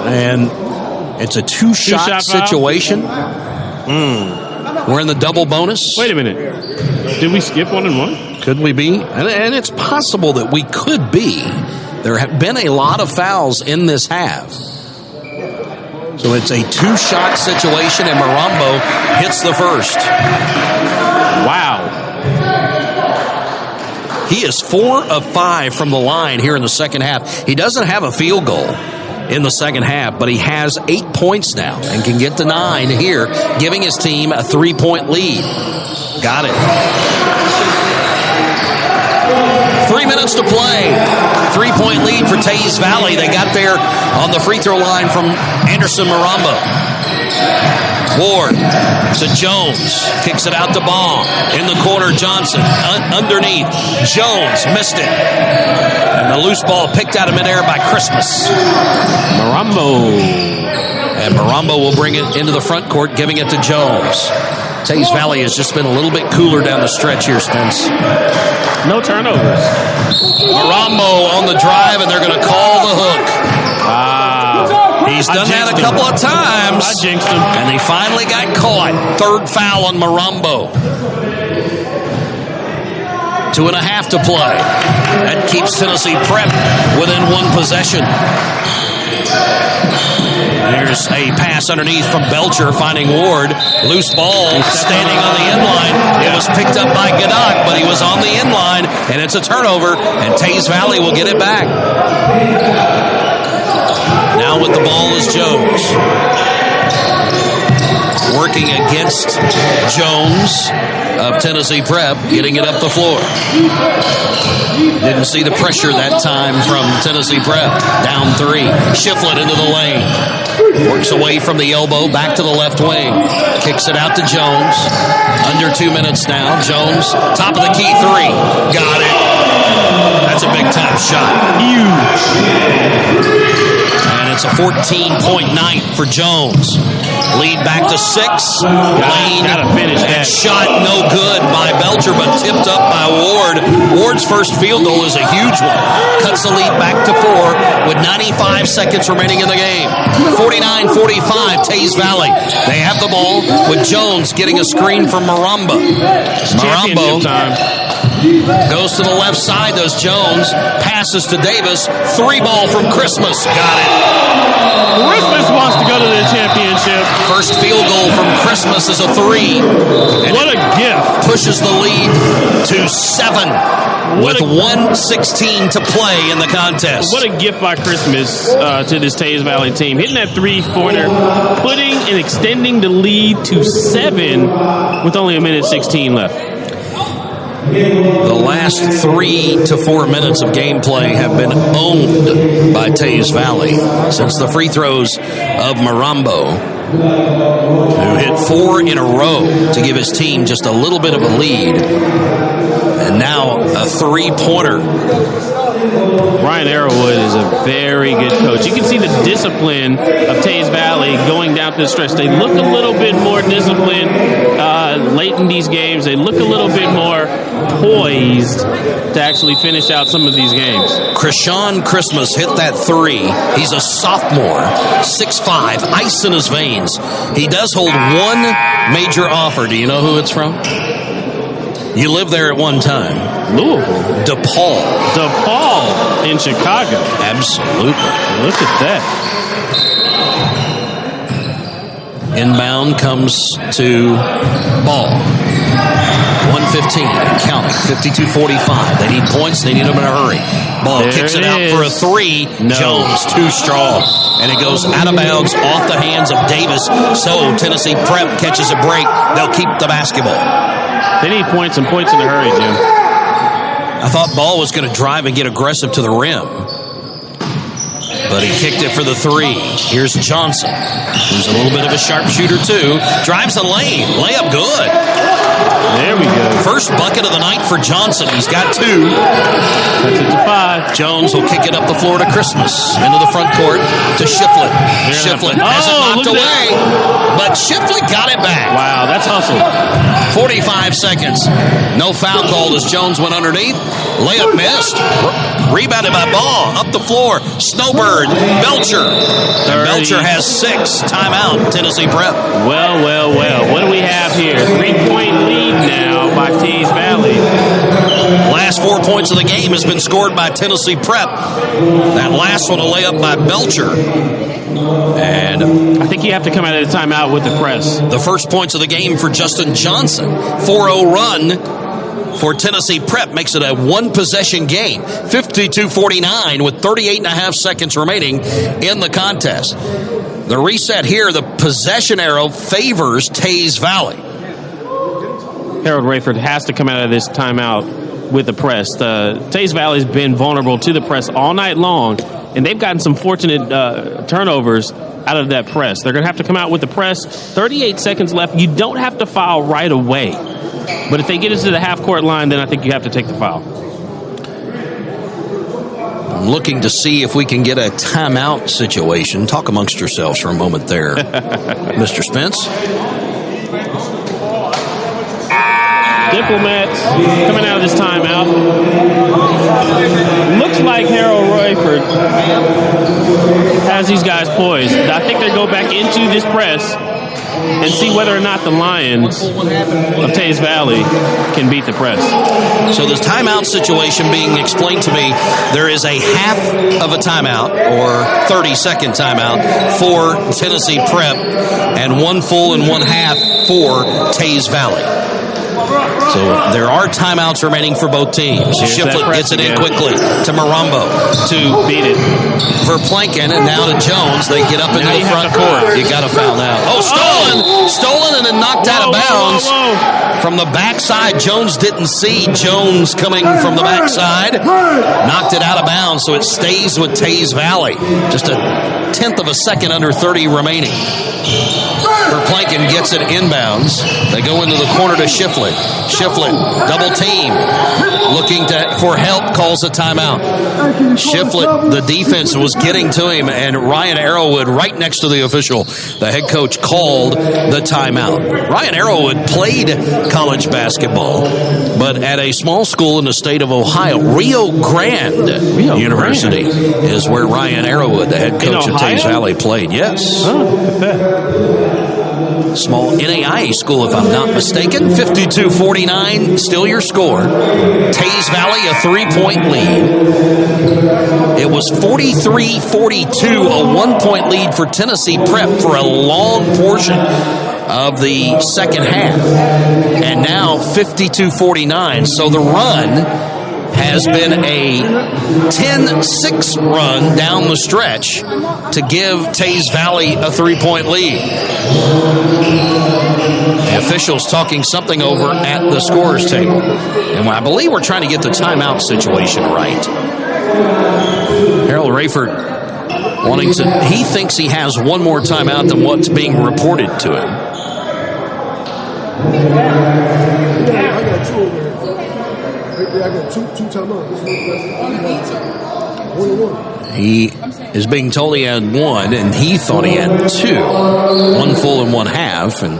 And it's a two-shot situation. We're in the double bonus. Wait a minute. Did we skip 1 and 1? Could we be? And it's possible that we could be. There have been a lot of fouls in this half. So it's a two-shot situation, and Marambo hits the first. Wow. He is 4 of 5 from the line here in the second half. He doesn't have a field goal in the second half, but he has 8 points now and can get to 9 here, giving his team a 3-point lead. Got it. 3 minutes to play. 3-point lead for Teays Valley. They got there on the free throw line from Anderson Marambo. Ward to Jones. Kicks it out to Ball. In the corner, Johnson. Underneath. Jones missed it. And the loose ball picked out of midair by Christmas. Marambo. And Marambo will bring it into the front court, giving it to Jones. Teays Valley has just been a little bit cooler down the stretch here, Spence. No turnovers. Marambo on the drive, and they're going to call the hook. Wow. He's done that a couple of times. I jinxed him. And he finally got caught. Third foul on Marambo. 2.5 to play. That keeps Tennessee Prep within 1 possession. There's a pass underneath from Belcher, finding Ward. Loose ball, standing on the inline. It was picked up by Gadak, but he was on the inline, and it's a turnover, and Teays Valley will get it back. Now with the ball is Jones. Working against Jones of Tennessee Prep, getting it up the floor. Didn't see the pressure that time from Tennessee Prep. Down 3. Shiflett into the lane. Works away from the elbow, back to the left wing. Kicks it out to Jones. Under 2 minutes now. Jones, top of the key 3. Got it. That's a big-time shot. Huge. And it's a 14-point night for Jones. Lead back to 6. Lane gotta finish that. Shot no good by Belcher, but tipped up by Ward. Ward's first field goal is a huge one. Cuts the lead back to 4 with 95 seconds remaining in the game. 49-45, Teays Valley. They have the ball with Jones getting a screen from Marambo. Marambo goes to the left side, does Jones. Passes to Davis. 3-ball from Christmas. Got it. Christmas wants to go to the championship. First field goal from Christmas is a 3. And what a gift. Pushes the lead to 7 with 1:16 to play in the contest. What a gift by Christmas to this Teays Valley team. Hitting that 3-pointer, putting and extending the lead to 7 with only 1:16 left. The last 3 to 4 minutes of gameplay have been owned by Teays Valley since the free throws of Marambo, who hit 4 in a row to give his team just a little bit of a lead. And now a 3-pointer. Brian Arrowwood is a very good coach. You can see the discipline of Teays Valley going down to the stretch. They look a little bit more disciplined late in these games. They look a little bit more poised to actually finish out some of these games. Krishan Christmas hit that 3. He's a sophomore, 6'5", ice in his veins. He does hold one major offer. Do you know who it's from? You lived there at one time. Louisville. DePaul. DePaul in Chicago. Absolutely. Look at that. Inbound comes to Ball. 1:15 counting. 52-45. They need points. They need them in a hurry. Ball kicks it out for a 3. No. Jones too strong. And it goes out of bounds off the hands of Davis. So Tennessee Prep catches a break. They'll keep the basketball. They need points and points in a hurry, Jim. I thought Ball was going to drive and get aggressive to the rim. But he kicked it for the 3. Here's Johnson, who's a little bit of a sharpshooter too. Drives the lane. Layup good. There we go. First bucket of the night for Johnson. He's got 2. That's it to 5. Jones will kick it up the floor to Christmas. Into the front court to Shiflett. Shiflett has it knocked away. But Shiflett got it back. Wow, that's hustle. 45 seconds. No foul called as Jones went underneath. Layup missed. Rebounded by Ball. Up the floor. Snowbird guard, Belcher. And Belcher has 6. Timeout, Tennessee Prep. Well. What do we have here? 3-point lead now by Tees Valley. Last 4 points of the game has been scored by Tennessee Prep. That last one, a layup by Belcher. And I think you have to come out of the timeout with the press. The first points of the game for Justin Johnson. 4-0 run for Tennessee Prep makes it a one-possession game. 52-49 with 38.5 seconds remaining in the contest. The reset here, the possession arrow favors Tees Valley. Harold Rayford has to come out of this timeout with the press. Tees Valley's been vulnerable to the press all night long, and they've gotten some fortunate turnovers out of that press. They're going to have to come out with the press. 38 seconds left. You don't have to foul right away. But if they get into the half-court line, then I think you have to take the foul. I'm looking to see if we can get a timeout situation. Talk amongst yourselves for a moment there, Mr. Spence. Diplomats coming out of this timeout. Looks like Harold Royford has these guys poised. I think they go back into this press and see whether or not the Lions of Tees Valley can beat the press. So this timeout situation being explained to me, there is a half of a timeout or 30-second timeout for Tennessee Prep and one full and one half for Tees Valley. So there are timeouts remaining for both teams. Shiflett gets it in quickly to Marambo, to beat it. Verplanken, and now to Jones. They get up into the front court. You got to foul now. Oh, stolen and then knocked out of bounds. From the backside, Jones didn't see Jones coming from the backside. Knocked it out of bounds, so it stays with Tees Valley. Just a tenth of a second under 30 remaining. Verplanken gets it inbounds. They go into the corner to Shiflett. Shiflett, double team. Looking for help, calls a timeout. Shiflett, the defense was getting to him, and Ryan Arrowwood, right next to the official, the head coach, called the timeout. Ryan Arrowwood played college basketball, but at a small school in the state of Ohio, Rio Grande University is where Ryan Arrowwood, the head coach of Tees Valley, played. Yes. Small NAIA school, if I'm not mistaken. 52-49, still your score. Tees Valley, a 3-point lead. It was 43-42, a 1-point lead for Tennessee Prep for a long portion of the second half. And now 52-49. So the run has been a 10-6 run down the stretch to give Tees Valley a 3-point lead. The officials talking something over at the scorer's table. And I believe we're trying to get the timeout situation right. Harold Rayford wanting to, he thinks he has one more timeout than what's being reported to him. I got two timeouts. He is being told he had one, and he thought he had two. One full and one half, and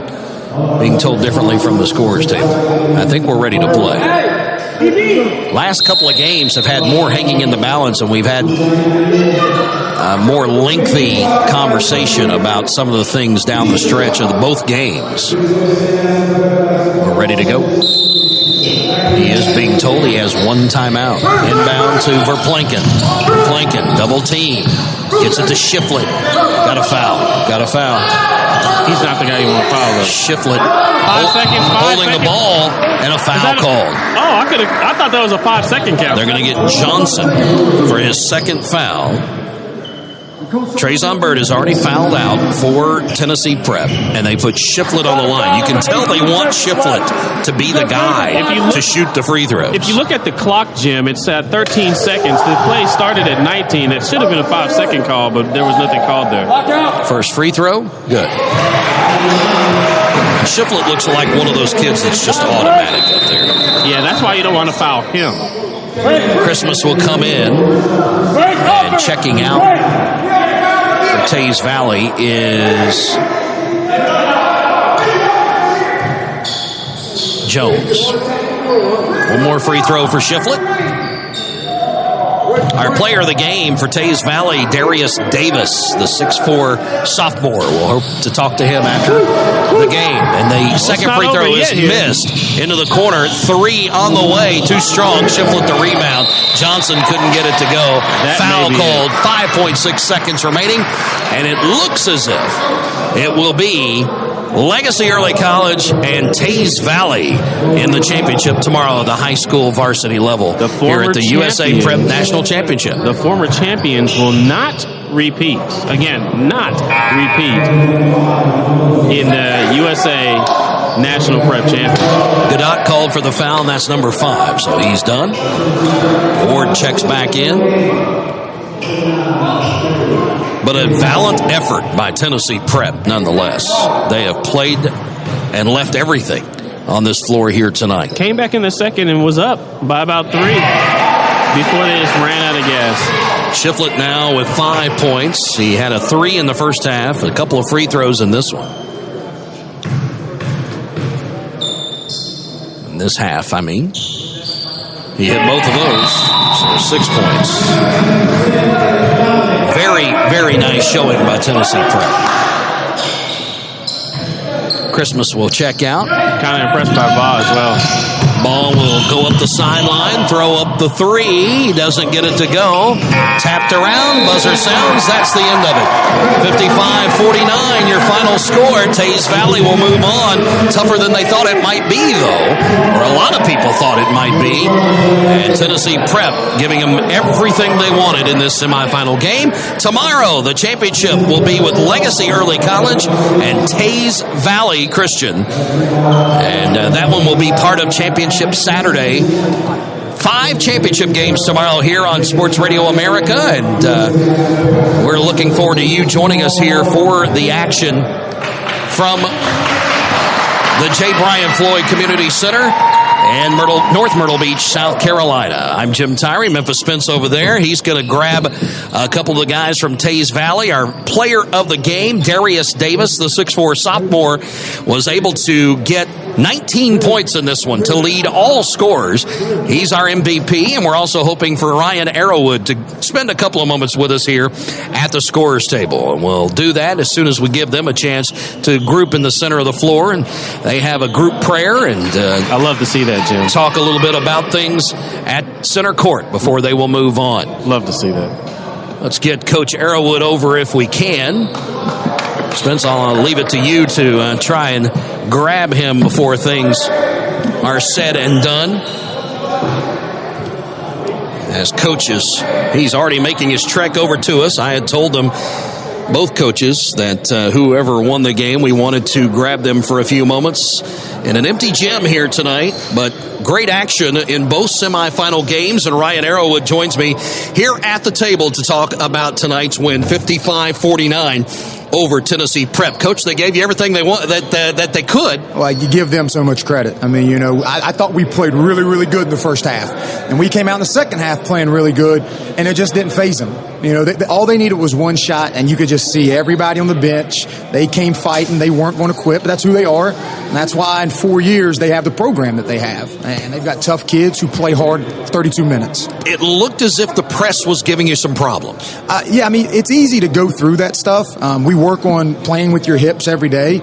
being told differently from the scorer's table. I think we're ready to play. Last couple of games have had more hanging in the balance, and we've had a more lengthy conversation about some of the things down the stretch of both games. We're ready to go. He is being told he has one timeout. Inbound to Verplanken. Verplanken, double team. Gets it to Shiflett. Got a foul. He's not the guy you want to foul, though. Shiflett 5 seconds, holding the ball, and a foul called. I thought that was a 5-second count. They're going to get Johnson for his second foul. Trezon Bird has already fouled out for Tennessee Prep, and they put Shiflett on the line. You can tell they want Shiflett to be the guy to shoot the free throws. If you look at the clock, Jim, it's at 13 seconds. The play started at 19. It should have been a 5-second call, but there was nothing called there. First free throw, good. Shiflett looks like one of those kids that's just automatic up there. Yeah, that's why you don't want to foul him. Christmas will come in, and checking out for Tees Valley is Jones. One more free throw for Shiflett. Our player of the game for Tays Valley, Darius Davis, the 6'4 sophomore. We'll hope to talk to him after the game. And the second free throw is missed into the corner. 3 on the way. Too strong. Shiflett the rebound. Johnson couldn't get it to go. Foul called. 5.6 seconds remaining. And it looks as if it will be Legacy Early College and Tays Valley in the championship tomorrow at the high school varsity level here at the USA Prep National Championship. The former champions will not repeat. Again, not repeat in the USA National Prep Championship. Godot called for the foul, and that's number 5, so he's done. Ward checks back in. But a valiant effort by Tennessee Prep, nonetheless. They have played and left everything on this floor here tonight. Came back in the second and was up by about 3 before they just ran out of gas. Shiflett now with 5 points. He had a 3 in the first half, a couple of free throws in this one. In this half, I mean. He hit both of those, so 6 points. Very, very nice showing by Tennessee Prep. Christmas will check out. Kind of impressed by Baugh as well. Ball will go up the sideline, throw up the 3. He doesn't get it to go. Tapped around, buzzer sounds. That's the end of it. 55-49, your final score. Tays Valley will move on. Tougher than they thought it might be, though. Or a lot of people thought it might be. And Tennessee Prep giving them everything they wanted in this semifinal game. Tomorrow, the championship will be with Legacy Early College and Tays Valley Christian. And that one will be part of Championship Saturday. 5 championship games tomorrow here on Sports Radio America, and we're looking forward to you joining us here for the action from the J. Bryan Floyd Community Center and North Myrtle Beach, South Carolina. I'm Jim Tyree. Memphis Spence over there. He's going to grab a couple of the guys from Tays Valley. Our player of the game, Darius Davis, the 6'4 sophomore, was able to get 19 points in this one to lead all scorers. He's our MVP, and we're also hoping for Ryan Arrowwood to spend a couple of moments with us here at the scorers table. And we'll do that as soon as we give them a chance to group in the center of the floor. And they have a group prayer. And I love to see that, Jim. Talk a little bit about things at center court before they will move on. Love to see that. Let's get Coach Arrowwood over if we can. Spence, I'll leave it to you to try and grab him before things are said and done. As coaches, he's already making his trek over to us. I had told them, both coaches, that whoever won the game, we wanted to grab them for a few moments. In an empty gym here tonight, but great action in both semifinal games, and Ryan Arrowwood joins me here at the table to talk about tonight's win, 55-49 over Tennessee Prep. Coach, they gave you everything they want that they could. Well, you give them so much credit. I mean, I thought we played really, really good in the first half, and we came out in the second half playing really good, and it just didn't faze them. All they needed was one shot, and you could just see everybody on the bench. They came fighting. They weren't going to quit, but that's who they are, and that's why in 4 years they have the program that they have, and they've got tough kids who play hard 32 minutes. It looked as if the press was giving you some problems. Yeah, I mean, it's easy to go through that stuff. We work on playing with your hips every day.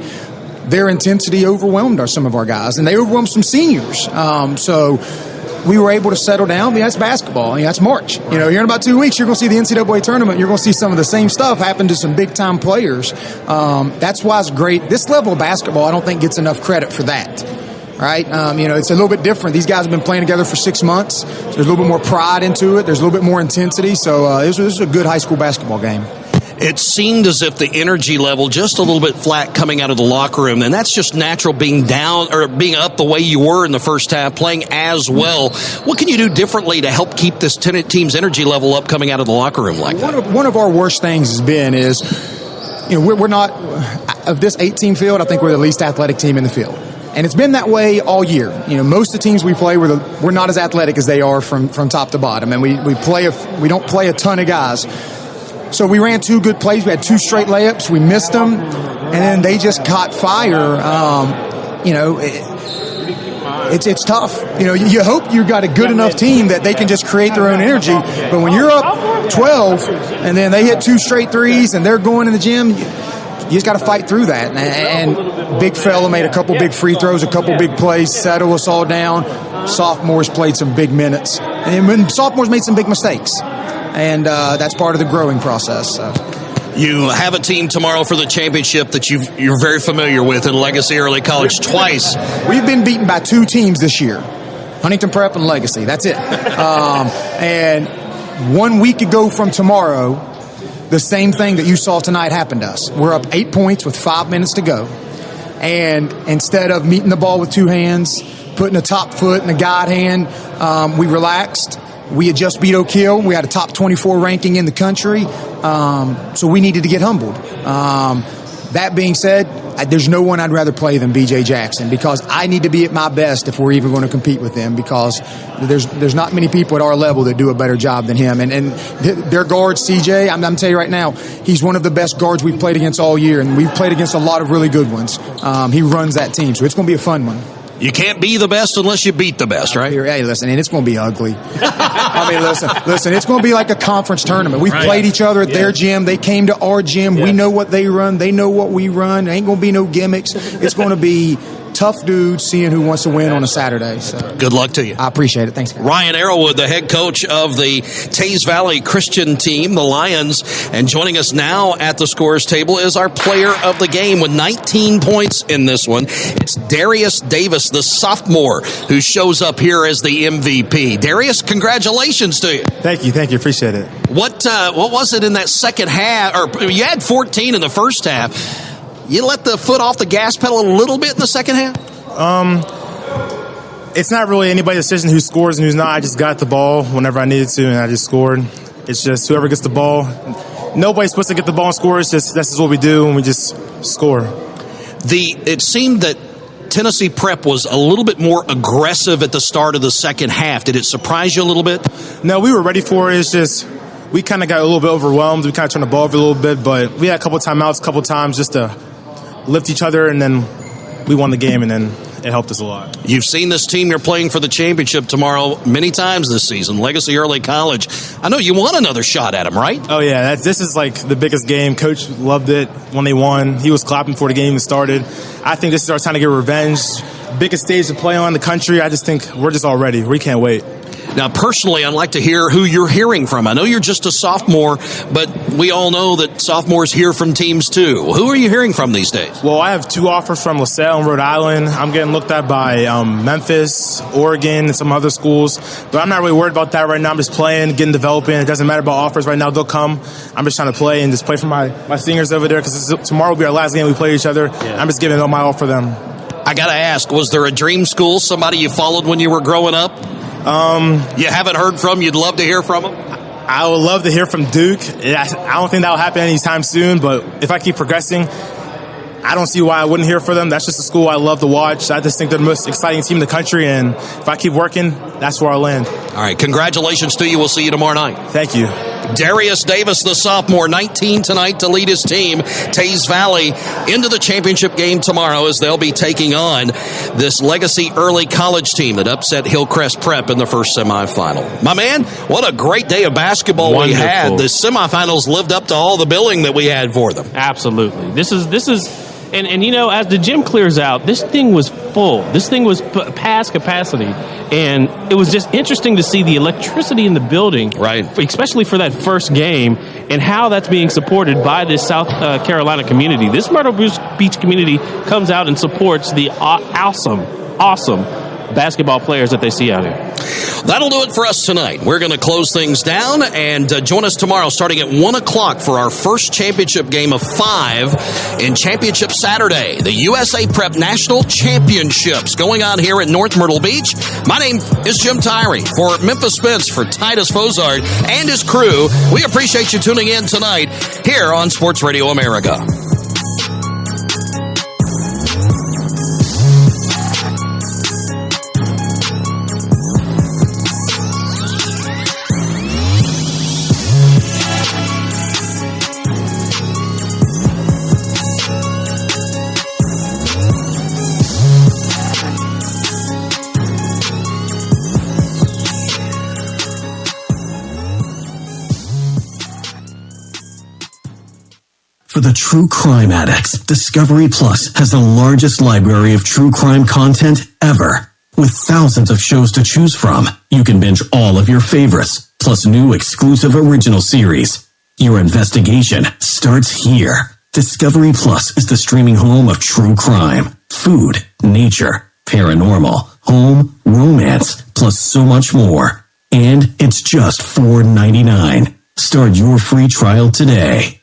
Their intensity overwhelmed some of our guys, and they overwhelmed some seniors. So we were able to settle down. I mean, that's basketball. I mean, that's March. Here in about 2 weeks, you're going to see the NCAA tournament. You're going to see some of the same stuff happen to some big-time players. That's why it's great. This level of basketball, I don't think gets enough credit for that. Right? It's a little bit different. These guys have been playing together for 6 months. So there's a little bit more pride into it. There's a little bit more intensity. So this was a good high school basketball game. It seemed as if the energy level just a little bit flat coming out of the locker room, and that's just natural being down or being up the way you were in the first half, playing as well. What can you do differently to help keep this team's energy level up coming out of the locker room like that? One of our worst things has been is, we're not, of this 18 field, I think we're the least athletic team in the field. And it's been that way all year. Most of the teams we play, we're not as athletic as they are from top to bottom, and we don't play a ton of guys. So we ran 2 good plays. We had 2 straight layups. We missed them, and then they just caught fire. it's tough. You hope you've got a good enough team that they can just create their own energy. But when you're up 12 and then they hit 2 straight threes and they're going in the gym, you just got to fight through that. And big fella made a couple big free throws, a couple big plays, settle us all down. Sophomores played some big minutes. And when sophomores made some big mistakes. And that's part of the growing process. So. You have a team tomorrow for the championship that you're very familiar with in Legacy Early College twice. We've been beaten by 2 teams this year, Huntington Prep and Legacy. That's it. And 1 week ago from tomorrow, the same thing that you saw tonight happened to us. We're up 8 points with 5 minutes to go. And instead of meeting the ball with 2 hands, putting a top foot and a guide hand, we relaxed. We had just beat Oak Hill. We had a top 24 ranking in the country. So we needed to get humbled. That being said, there's no one I'd rather play than B.J. Jackson because I need to be at my best if we're even going to compete with them because there's not many people at our level that do a better job than him. And their guard, C.J., I'm telling you right now, he's one of the best guards we've played against all year, and we've played against a lot of really good ones. He runs that team, so it's going to be a fun one. You can't be the best unless you beat the best, right? Hey, listen, and it's going to be ugly. Listen, it's going to be like a conference tournament. We've played each other at their gym. They came to our gym. Yeah. We know what they run. They know what we run. There ain't going to be no gimmicks. It's going to be tough dudes seeing who wants to win on a Saturday. So good luck to you. I appreciate it. Thanks, guys. Ryan Arrowwood, the head coach of the Taze Valley Christian team, the Lions, and joining us now at the scorers table is our player of the game with 19 points in this one. It's Darius Davis, the sophomore, who shows up here as the MVP. Darius, congratulations to you. Thank you. Appreciate it. What was it in that second half? Or you had 14 in the first half. You let the foot off the gas pedal a little bit in the second half? It's not really anybody's decision who scores and who's not. I just got the ball whenever I needed to, and I just scored. It's just whoever gets the ball. Nobody's supposed to get the ball and score. It's just this is what we do, and we just score. It seemed that Tennessee Prep was a little bit more aggressive at the start of the second half. Did it surprise you a little bit? No, we were ready for it. It's just we kind of got a little bit overwhelmed. We kind of turned the ball over a little bit, but we had a couple of timeouts, a couple of times just to lift each other, and then we won the game, and then it helped us a lot. You've seen this team you're playing for the championship tomorrow many times this season, Legacy Early College. I know you want another shot at them, right? Oh, yeah. This is like the biggest game. Coach loved it when they won. He was clapping before the game started. I think this is our time to get revenge. Biggest stage to play on in the country. I just think we're just all ready. We can't wait. Now, personally, I'd like to hear who you're hearing from. I know you're just a sophomore, but we all know that sophomores hear from teams too. Who are you hearing from these days? Well, I have 2 offers from LaSalle and Rhode Island. I'm getting looked at by Memphis, Oregon, and some other schools. But I'm not really worried about that right now. I'm just playing, getting developing. It doesn't matter about offers right now. They'll come. I'm just trying to play and just play for my seniors over there because tomorrow will be our last game we play each other. Yeah. I'm just giving all my all for them. I got to ask, was there a dream school, somebody you followed when you were growing up? You haven't heard from, you'd love to hear from them? I would love to hear from Duke. I don't think that'll happen anytime soon, but if I keep progressing, I don't see why I wouldn't hear from them. That's just a school I love to watch. I just think they're the most exciting team in the country, and if I keep working, that's where I'll land. All right, congratulations to you. We'll see you tomorrow night. Thank you. Darius Davis, the sophomore, 19 tonight to lead his team, Taze Valley, into the championship game tomorrow as they'll be taking on this Legacy Early College team that upset Hillcrest Prep in the first semifinal. My man, what a great day of basketball we had. The semifinals lived up to all the billing that we had for them. Absolutely. This is. And you know, as the gym clears out, this thing was full. This thing was past capacity. And it was just interesting to see the electricity in the building, right? Especially for that first game, and how that's being supported by this South Carolina community. This Myrtle Beach community comes out and supports the awesome basketball players that they see out here. That'll do it for us tonight. We're going to close things down and join us tomorrow starting at 1 o'clock for our first championship game of 5 in Championship Saturday, the USA Prep National Championships going on here at North Myrtle Beach. My name is Jim Tyree. For Memphis Spence, for Titus Fozard and his crew, we appreciate you tuning in tonight here on Sports Radio America. For the true crime addicts, Discovery Plus has the largest library of true crime content ever. With thousands of shows to choose from, you can binge all of your favorites, plus new exclusive original series. Your investigation starts here. Discovery Plus is the streaming home of true crime, food, nature, paranormal, home, romance, plus so much more. And it's just $4.99. Start your free trial today.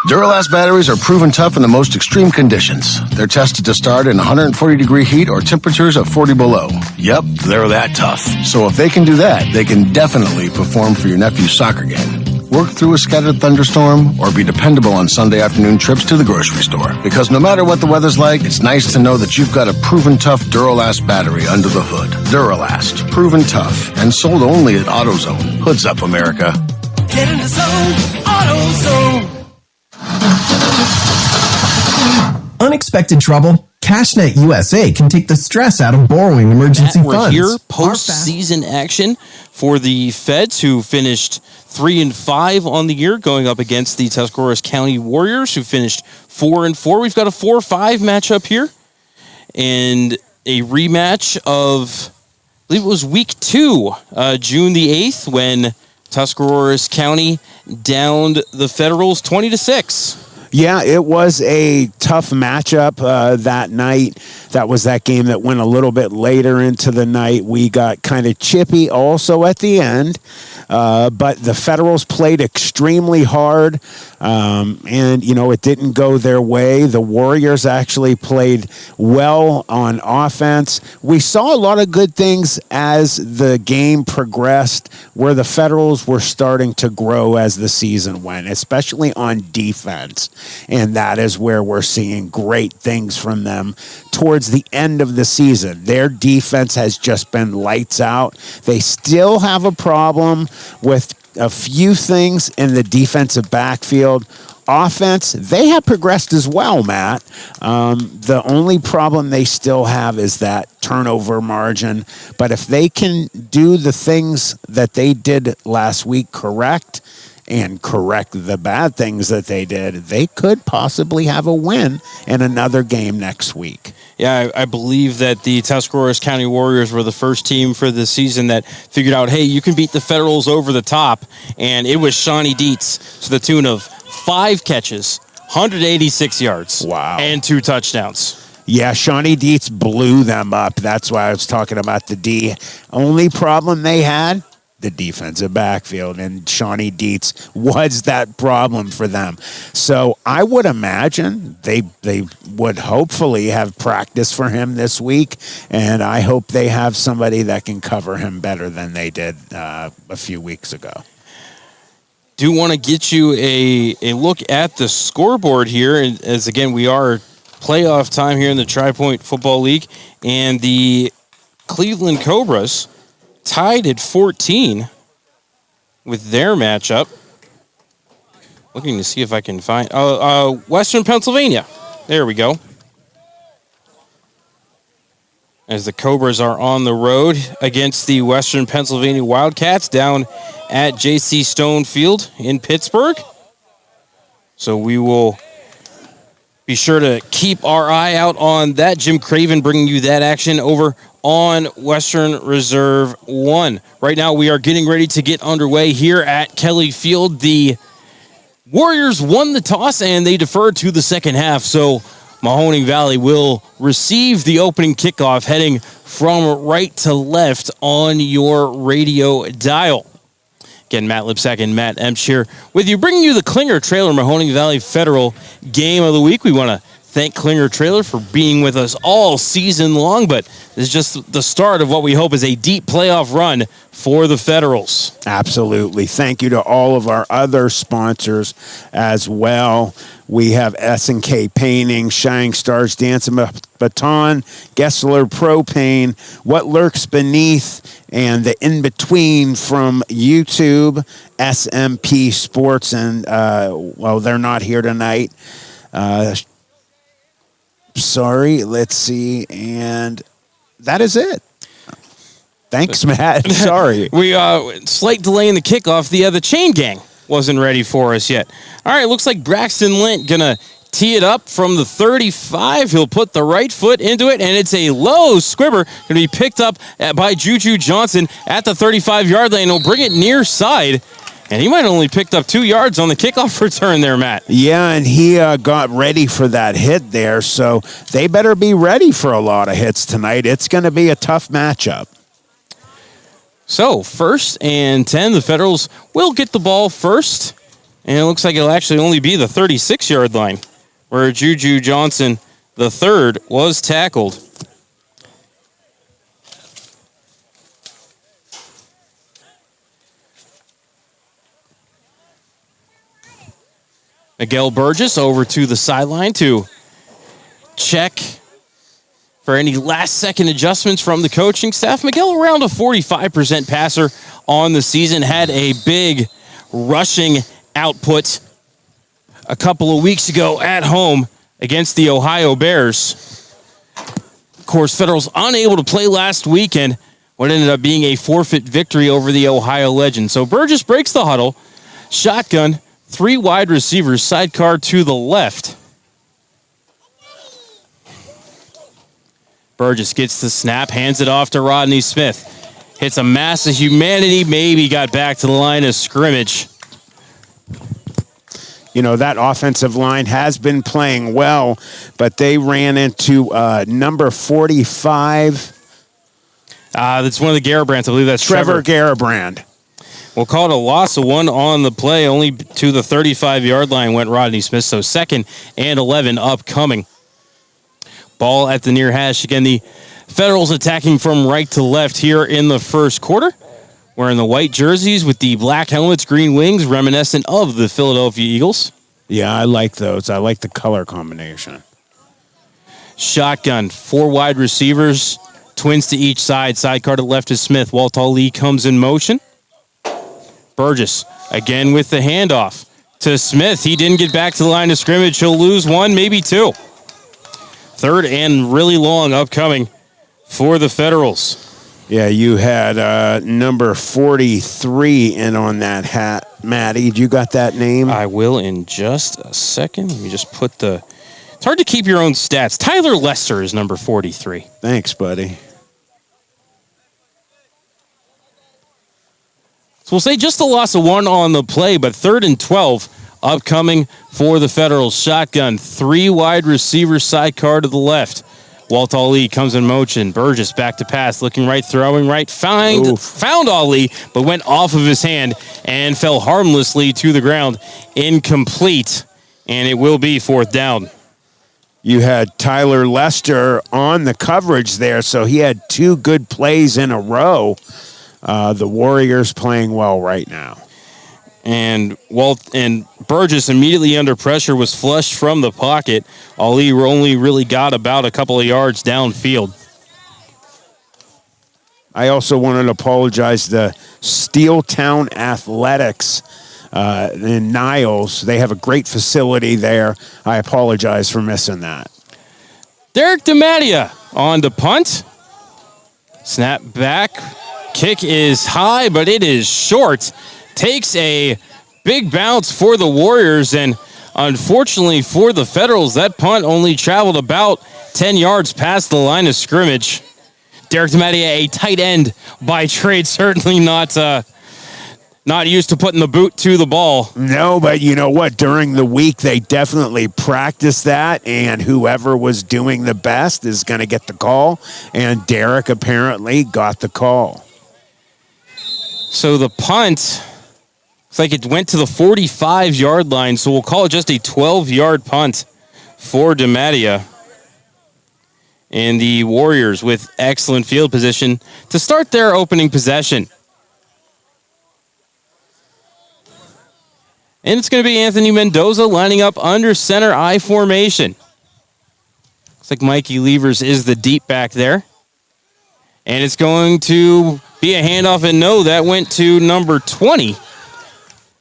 Duralast batteries are proven tough in the most extreme conditions. They're tested to start in 140-degree heat or temperatures of 40 below. Yep, they're that tough. So if they can do that, they can definitely perform for your nephew's soccer game, work through a scattered thunderstorm, or be dependable on Sunday afternoon trips to the grocery store. Because no matter what the weather's like, it's nice to know that you've got a proven tough Duralast battery under the hood. Duralast, proven tough, and sold only at AutoZone. Hoods up, America. Get in the zone, AutoZone. Unexpected trouble? CashNet USA can take the stress out of borrowing emergency We're funds. here post-season action for the Feds, who finished 3-5 on the year, going up against the Tuscarawas County Warriors, who finished 4-4. We've got a 4-5 matchup here, and a rematch of, I believe it was week 2, June the 8th, when Tuscarawas County downed the Federals 20-6. Yeah, it was a tough matchup that night. That was that game that went a little bit later into the night. We got kind of chippy also at the end, but the Federals played extremely hard, and, you know, it didn't go their way. The Warriors actually played well on offense. We saw a lot of good things as the game progressed, where the Federals were starting to grow as the season went, especially on defense. And that is where we're seeing great things from them towards the end of the season. Their defense has just been lights out. They still have a problem with a few things in the defensive backfield. Offense, they have progressed as well, Matt. The only problem they still have is that turnover margin. But if they can do the things that they did last week correct, and correct the bad things that they did, they could possibly have a win in another game next week. Yeah, I believe that the Tuscarawas County Warriors were the first team for the season that figured out, hey, you can beat the Federals over the top. And it was Shawnee Dietz to the tune of 5 catches, 186 yards, wow, and 2 touchdowns. Yeah, Shawnee Dietz blew them up. That's why I was talking about the D. Only problem they had, the defensive backfield, and Shawnee Dietz was that problem for them. So I would imagine they would hopefully have practice for him this week, and I hope they have somebody that can cover him better than they did a few weeks ago. Do want to get you a look at the scoreboard here, as again we are playoff time here in the Tri-Point Football League, and the Cleveland Cobras tied at 14 with their matchup. Looking to see if I can find Western Pennsylvania. There we go. As the Cobras are on the road against the Western Pennsylvania Wildcats down at J.C. Stone Field in Pittsburgh. So we will be sure to keep our eye out on that. Jim Craven bringing you that action over on Western Reserve 1. Right now we are getting ready to get underway here at Kelly Field. The Warriors won the toss and they deferred to the second half, so Mahoning Valley will receive the opening kickoff, heading from right to left on your radio dial. Again, Matt Lipsack and Matt Emsch here with you, bringing you the Klinger Trailer Mahoning Valley Federal Game of the Week. We want to thank Klinger Trailer for being with us all season long, but this is just the start of what we hope is a deep playoff run for the Federals. Absolutely. Thank you to all of our other sponsors as well. We have S&K Painting, Shining Stars Dancing Baton, Gessler Propane, What Lurks Beneath, and the In-Between from YouTube, SMP Sports, and, well, they're not here tonight. Sorry, let's see, and that is it. Thanks, Matt. Sorry. We slight delay in the kickoff. The Chain Gang wasn't ready for us yet. All right, looks like Braxton Lint going to tee it up from the 35. He'll put the right foot into it, and it's a low squibber. Going to be picked up by Juju Johnson at the 35-yard line. He'll bring it near side, and he might have only picked up 2 yards on the kickoff return there, Matt. Yeah, and he got ready for that hit there, so they better be ready for a lot of hits tonight. It's going to be a tough matchup. So, 1st and 10, the Federals will get the ball first, and it looks like it'll actually only be the 36-yard line, where Juju Johnson, the third, was tackled. Miguel Burgess over to the sideline to check for any last-second adjustments from the coaching staff. Miguel, around a 45% passer on the season, had a big rushing output a couple of weeks ago at home against the Ohio Bears. Of course, Federals unable to play last weekend, what ended up being a forfeit victory over the Ohio Legends. So Burgess breaks the huddle, shotgun, 3 wide receivers, sidecar to the left. Burgess gets the snap, hands it off to Rodney Smith. Hits a mass of humanity, maybe got back to the line of scrimmage. You know, that offensive line has been playing well, but they ran into number 45. That's one of the Garabrands. I believe that's Trevor Garabrand. We'll call it a loss of 1 on the play. Only to the 35-yard line went Rodney Smith, so 2nd and 11 upcoming. Ball at the near hash. Again, the Federals attacking from right to left here in the first quarter. Wearing the white jerseys with the black helmets, green wings, reminiscent of the Philadelphia Eagles. Yeah, I like those. I like the color combination. Shotgun, 4 wide receivers, twins to each side. Sidecar to the left is Smith. Walt Ali comes in motion. Burgess again with the handoff to Smith. He didn't get back to the line of scrimmage. He'll lose 1, maybe 2. 3rd and really long upcoming for the Federals. Yeah, you had number 43 in on that hat. Matty, you got that name? I will in just a second. Let me just put the... It's hard to keep your own stats. Tyler Lester is number 43. Thanks, buddy. So we'll say just a loss of 1 on the play, but 3rd and 12 upcoming for the Federals. Shotgun, 3 wide receivers, sidecar to the left. Walt Ali comes in motion. Burgess back to pass, looking right, throwing right. Found Ali, but went off of his hand and fell harmlessly to the ground. Incomplete, and it will be 4th down. You had Tyler Lester on the coverage there, so he had 2 good plays in a row. The Warriors playing well right now. And Burgess immediately under pressure was flushed from the pocket. Ali only really got about a couple of yards downfield. I also wanted to apologize to Steeltown Athletics in Niles. They have a great facility there. I apologize for missing that. Derek DeMattia on to punt. Snap back. Kick is high, but it is short. Takes a big bounce for the Warriors, and unfortunately for the Federals, that punt only traveled about 10 yards past the line of scrimmage. Derek DeMattia, a tight end by trade, certainly not used to putting the boot to the ball. No, but you know what? During the week, they definitely practiced that, and whoever was doing the best is going to get the call, and Derek apparently got the call. So the punt... It's like it went to the 45-yard line, so we'll call it just a 12-yard punt for DeMattia. And the Warriors with excellent field position to start their opening possession. And it's going to be Anthony Mendoza lining up under center I formation. Looks like Mikey Levers is the deep back there. And it's going to be a handoff, and no, that went to number 20.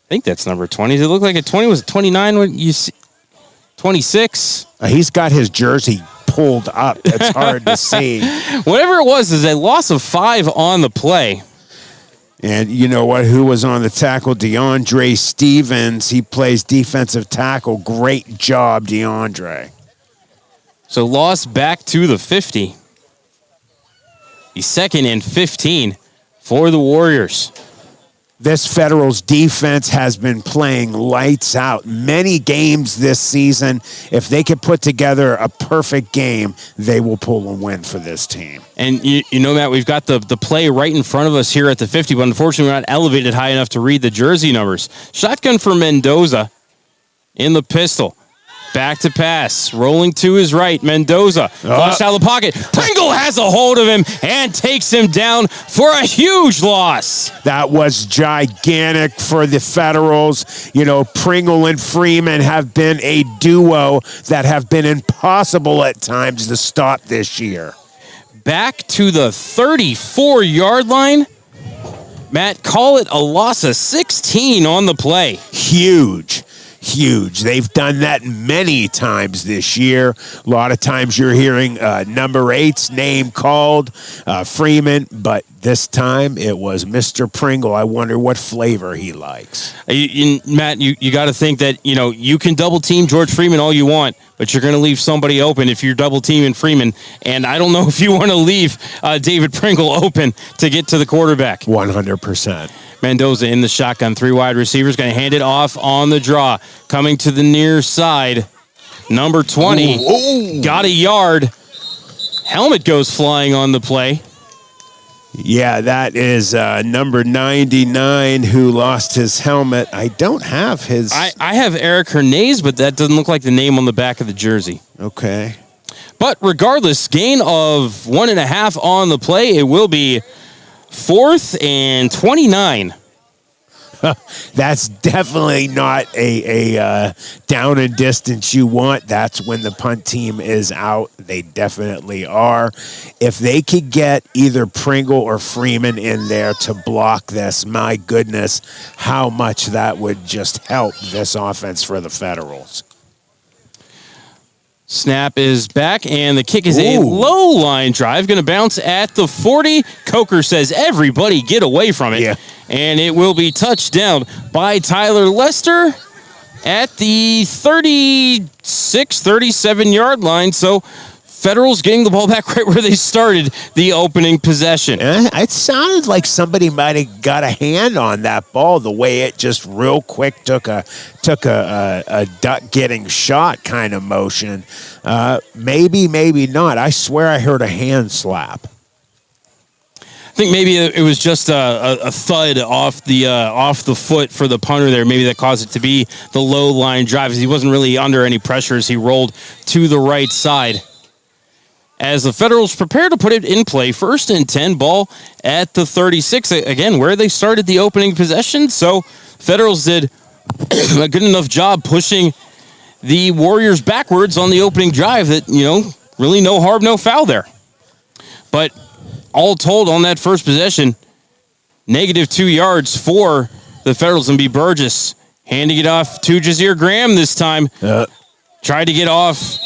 I think that's number 20. Does it look like a 20? Was it 29 when you see 26? He's got his jersey pulled up. It's hard to see. Whatever it was is a loss of 5 on the play. And you know what? Who was on the tackle? DeAndre Stevens. He plays defensive tackle. Great job, DeAndre. So loss back to the 50. The 2nd and 15 for the Warriors. This Federals defense has been playing lights out many games this season. If they could put together a perfect game, they will pull a win for this team. And you know, Matt, we've got the play right in front of us here at the 50, but unfortunately we're not elevated high enough to read the jersey numbers. Shotgun for Mendoza in the pistol. Back to pass. Rolling to his right. Mendoza. Flushed out of the pocket. Pringle has a hold of him and takes him down for a huge loss. That was gigantic for the Federals. You know, Pringle and Freeman have been a duo that have been impossible at times to stop this year. Back to the 34-yard line. Matt, call it a loss of 16 on the play. Huge. They've done that many times this year. A lot of times you're hearing number 8's name called, Freeman, but this time it was Mr. Pringle. I wonder what flavor he likes. Matt, you got to think that, you know, you can double team George Freeman all you want, but you're going to leave somebody open if you're double teaming Freeman. And I don't know if you want to leave David Pringle open to get to the quarterback. 100%. Mendoza in the shotgun, 3 wide receivers, going to hand it off on the draw. Coming to the near side, number 20, got a yard. Helmet goes flying on the play. Yeah, that is number 99 who lost his helmet. I don't have his. I have Eric Hernandez, but that doesn't look like the name on the back of the jersey. Okay. But regardless, gain of 1.5 on the play. It will be 4th and 29. That's definitely not a down and distance you want. That's when the punt team is out. They definitely are. If they could get either Pringle or Freeman in there to block this, my goodness, how much that would just help this offense for the Federals. Snap is back, and the kick is a low line drive. Going to bounce at the 40. Coker says, everybody get away from it. Yeah. And it will be touched down by Tyler Lester at the 36, 37-yard line. So Federals getting the ball back right where they started the opening possession. It sounded like somebody might have got a hand on that ball, the way it just real quick took a duck getting shot kind of motion. Maybe not. I swear I heard a hand slap. I think maybe it was just a thud off the foot for the punter there. Maybe that caused it to be the low line drive. He wasn't really under any pressure as he rolled to the right side. As the Federals prepare to put it in play, 1st and 10, ball at the 36. Again, where they started the opening possession. So Federals did a good enough job pushing the Warriors backwards on the opening drive that, you know, really no harm, no foul there. But all told on that first possession, -2 yards for the Federals, and B. Burgess handing it off to Jazir Graham this time. Tried to get off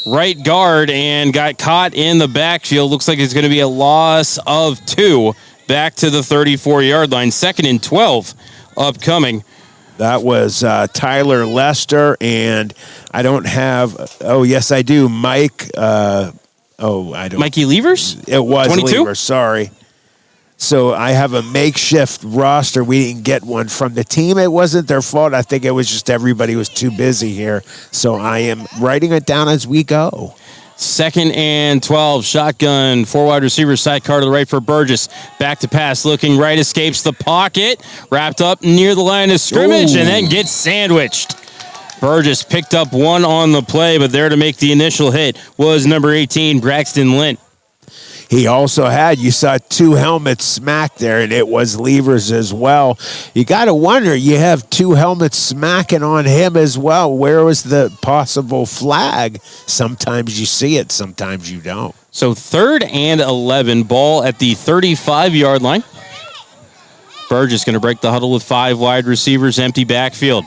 right guard and got caught in the backfield. Looks like it's going to be a loss of 2 back to the 34-yard line. 2nd and 12 upcoming. That was Tyler Lester, and I don't have. Oh, yes, I do. Mike. I don't. Mikey Levers? It was 22? Levers. Sorry. So I have a makeshift roster. We didn't get one from the team. It wasn't their fault. I think it was just everybody was too busy here. So I am writing it down as we go. 2nd and 12. Shotgun. 4 wide receivers. Sidecar to the right for Burgess. Back to pass. Looking right. Escapes the pocket. Wrapped up near the line of scrimmage. And then gets sandwiched. Burgess picked up 1 on the play, but there to make the initial hit was number 18, Braxton Lint. He also had, you saw 2 helmets smack there, and it was Levers as well. You got to wonder, you have 2 helmets smacking on him as well. Where was the possible flag? Sometimes you see it, sometimes you don't. So 3rd and 11, ball at the 35-yard line. Burgess going to break the huddle with 5 wide receivers, empty backfield.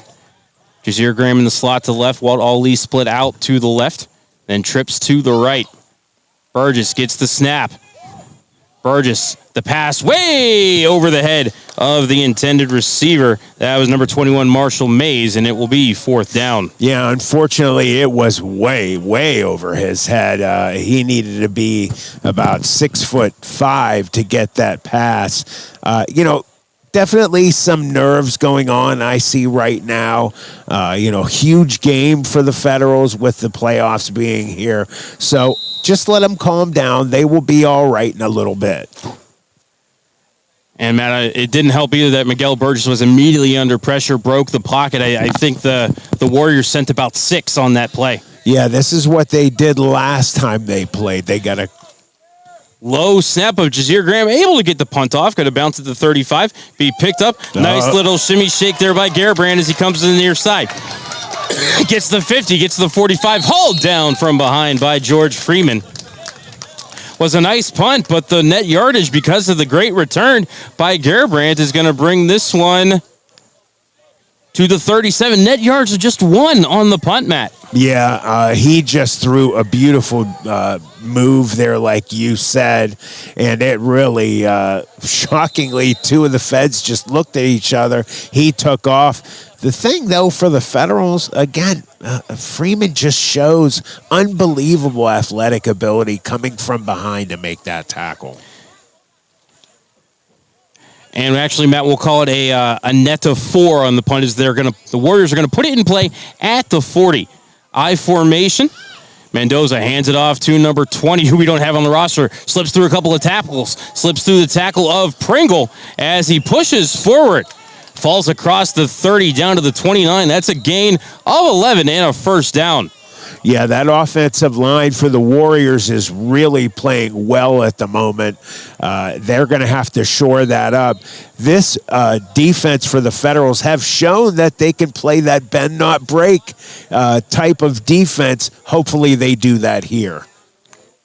Jazir Graham in the slot to the left, Walt Ali split out to the left, then trips to the right. Burgess gets the snap. Burgess, the pass way over the head of the intended receiver. That was number 21, Marshall Mays, and it will be 4th down. Yeah, unfortunately, it was way, way over his head. He needed to be about 6'5" to get that pass. Definitely some nerves going on, I see right now. Huge game for the Federals with the playoffs being here. So just let them calm down. They will be all right in a little bit. And, Matt, it didn't help either that Miguel Burgess was immediately under pressure, broke the pocket. I think the Warriors sent about 6 on that play. Yeah, this is what they did last time they played. They got a low snap of Jazir Graham, able to get the punt off, got to bounce at the 35, be picked up. Nice little shimmy shake there by Garibrand as he comes to the near side. Gets the 50, gets the 45, hauled down from behind by George Freeman. Was a nice punt, but the net yardage, because of the great return by Garibrand, is going to bring this one to the 37. Net yards of just 1 on the punt, Matt. Yeah, he just threw a beautiful move there, like you said, and it really, shockingly, 2 of the Feds just looked at each other. He took off. The thing, though, for the Federals, again, Freeman just shows unbelievable athletic ability coming from behind to make that tackle. And actually, Matt, we'll call it a net of 4 on the punt. As the Warriors are going to put it in play at the 40. I formation. Mendoza hands it off to number 20, who we don't have on the roster. Slips through a couple of tackles. Slips through the tackle of Pringle as he pushes forward. Falls across the 30 down to the 29. That's a gain of 11 and a 1st down. Yeah, that offensive line for the Warriors is really playing well at the moment. They're going to have to shore that up. This defense for the Federals have shown that they can play that bend not break type of defense. Hopefully they do that here.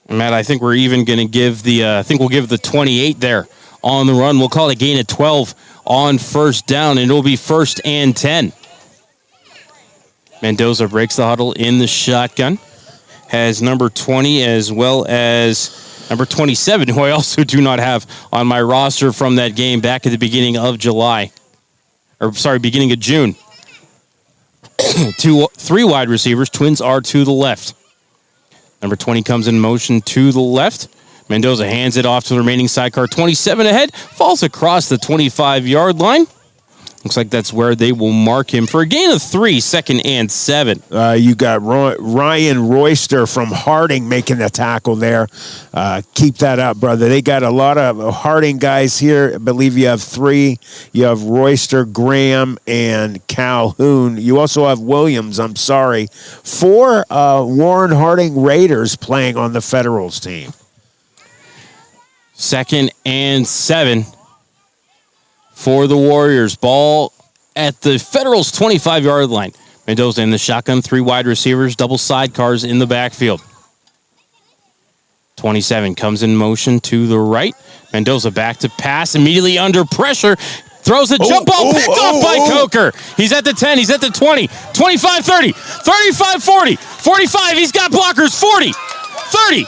Matt, I think we're even going to give we'll give the 28 there on the run. We'll call it a gain of 12 on 1st down, and it'll be 1st and 10. Mendoza breaks the huddle in the shotgun. Has number 20 as well as number 27, who I also do not have on my roster from that game back at the beginning of beginning of June. 3 wide receivers. Twins are to the left. Number 20 comes in motion to the left. Mendoza hands it off to the remaining sidecar. 27 ahead. Falls across the 25-yard line. Looks like that's where they will mark him for a gain of 3, 2nd and 7. You got Ryan Royster from Harding making the tackle there. Keep that up, brother. They got a lot of Harding guys here. I believe you have 3. You have Royster, Graham, and Calhoun. You also have Williams, 4 Warren Harding Raiders playing on the Federals team. 2nd and 7. For the Warriors. Ball at the Federals' 25-yard line. Mendoza in the shotgun, 3 wide receivers, double sidecars in the backfield. 27 comes in motion to the right. Mendoza back to pass, immediately under pressure. Throws a jump ball, picked off by Coker. He's at the 10, he's at the 20, 25, 30, 35, 40, 45. He's got blockers, 40, 30,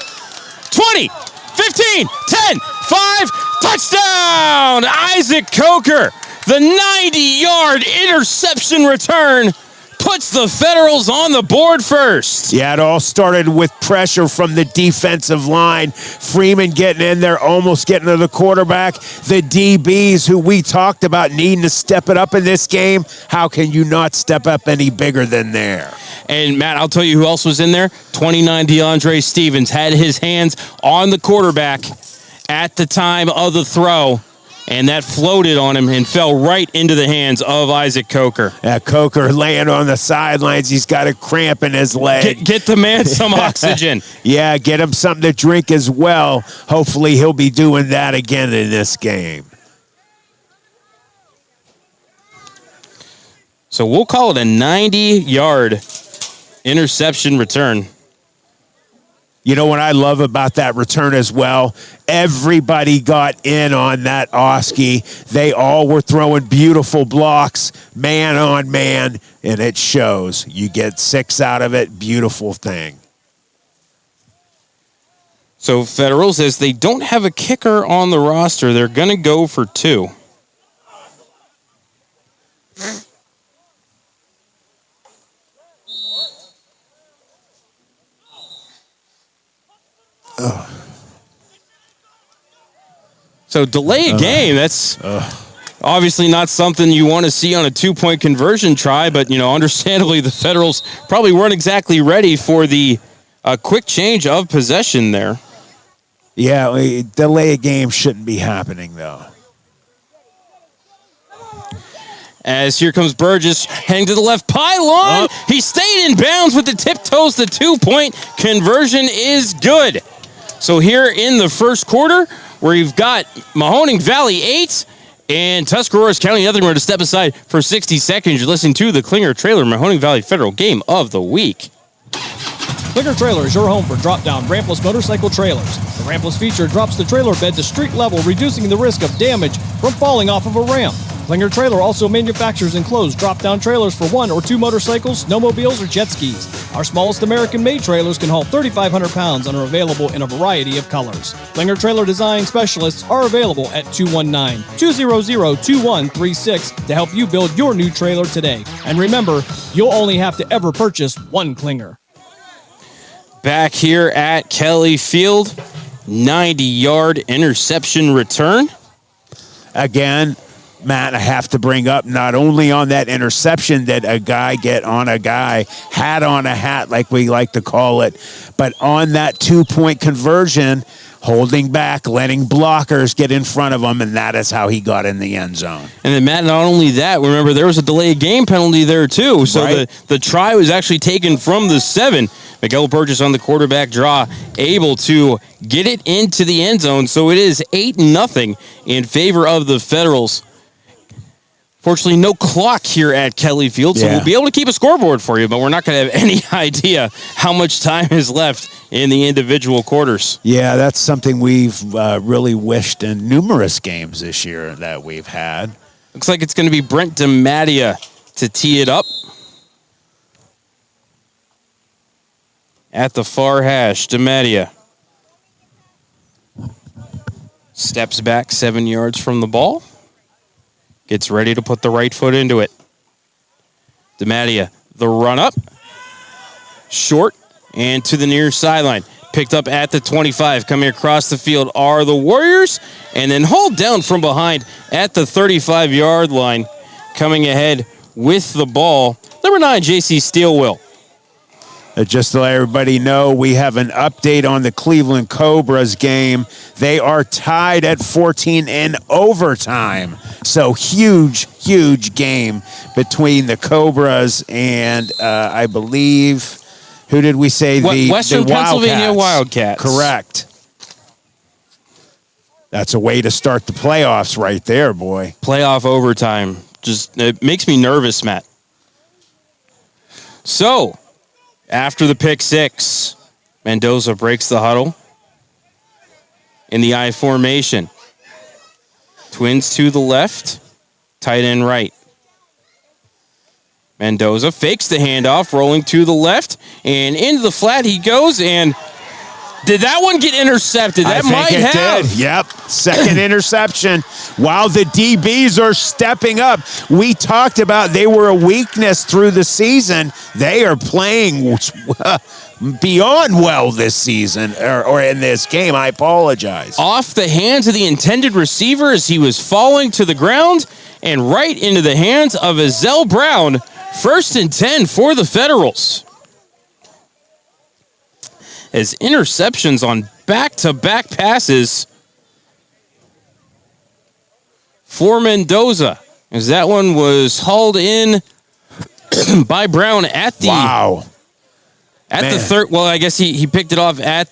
20, 15, 10, 5, touchdown! Isaac Coker, the 90-yard interception return, puts the Federals on the board first. Yeah, it all started with pressure from the defensive line. Freeman getting in there, almost getting to the quarterback. The DBs, who we talked about needing to step it up in this game, how can you not step up any bigger than there? And, Matt, I'll tell you who else was in there. 29, DeAndre Stevens had his hands on the quarterback at the time of the throw, and that floated on him and fell right into the hands of Isaac Coker. Coker laying on the sidelines. He's got a cramp in his leg. Get the man some oxygen. Yeah, get him something to drink as well. Hopefully he'll be doing that again in this game. So we'll call it a 90-yard interception return. You know what I love about that return as well? Everybody got in on that Oski. They all were throwing beautiful blocks, man on man, and it shows. You get 6 out of it. Beautiful thing. So Federals, as they don't have a kicker on the roster, they're going to go for 2. So delay a game, that's obviously not something you want to see on a 2-point conversion try, but, understandably the Federals probably weren't exactly ready for the quick change of possession there. Yeah, delay a game shouldn't be happening, though. As here comes Burgess, heading to the left pylon. He stayed in bounds with the tiptoes. The 2-point conversion is good. So here in the first quarter, where you've got Mahoning Valley 8 and Tuscarora's County nothing more to step aside for 60 seconds. You're listening to the Klinger Trailer Mahoning Valley Federal Game of the Week. Klinger Trailer is your home for drop-down rampless motorcycle trailers. The rampless feature drops the trailer bed to street level, reducing the risk of damage from falling off of a ramp. Klinger Trailer also manufactures enclosed drop-down trailers for 1 or 2 motorcycles, snowmobiles, or jet skis. Our smallest American-made trailers can haul 3,500 pounds and are available in a variety of colors. Klinger Trailer design specialists are available at 219-200-2136 to help you build your new trailer today. And remember, you'll only have to ever purchase one Klinger. Back here at Kelly Field, 90-yard interception return. Again, Matt, I have to bring up not only on that interception that a guy get on a guy, hat on a hat, like we like to call it, but on that 2-point conversion, holding back, letting blockers get in front of him, and that is how he got in the end zone. And then, Matt, not only that, remember there was a delayed game penalty there, too. So right. the try was actually taken from the 7. Miguel Burgess on the quarterback draw, able to get it into the end zone. So it is 8-0 in favor of the Federals. Fortunately, no clock here at Kelly Field, so we'll be able to keep a scoreboard for you, but we're not going to have any idea how much time is left in the individual quarters. Yeah, that's something we've really wished in numerous games this year that we've had. Looks like it's going to be Brent DeMattia to tee it up. At the far hash, DeMattia steps back 7 yards from the ball. Gets ready to put the right foot into it. DeMattia, the run up. Short and to the near sideline. Picked up at the 25. Coming across the field are the Warriors. And then hauled down from behind at the 35-yard line. Coming ahead with the ball, number 9, J.C. Steelwill. Just to let everybody know, we have an update on the Cleveland Cobras game. They are tied at 14 in overtime. So huge game between the Cobras and I believe, who did we say? Western Pennsylvania Wildcats. Correct. That's a way to start the playoffs right there, boy. Playoff overtime. It makes me nervous, Matt. So, after the pick 6, Mendoza breaks the huddle in the I formation. Twins to the left, tight end right. Mendoza fakes the handoff, rolling to the left, and into the flat he goes, and did that one get intercepted? That might have. Did. Yep. Second interception. While the DBs are stepping up, we talked about they were a weakness through the season. They are playing beyond well this season, or in this game. I apologize. Off the hands of the intended receiver as he was falling to the ground, and right into the hands of Azell Brown. 1st and 10 for the Federals. As interceptions on back-to-back passes for Mendoza, as that one was hauled in by Brown at the the third. Well, I guess he picked it off at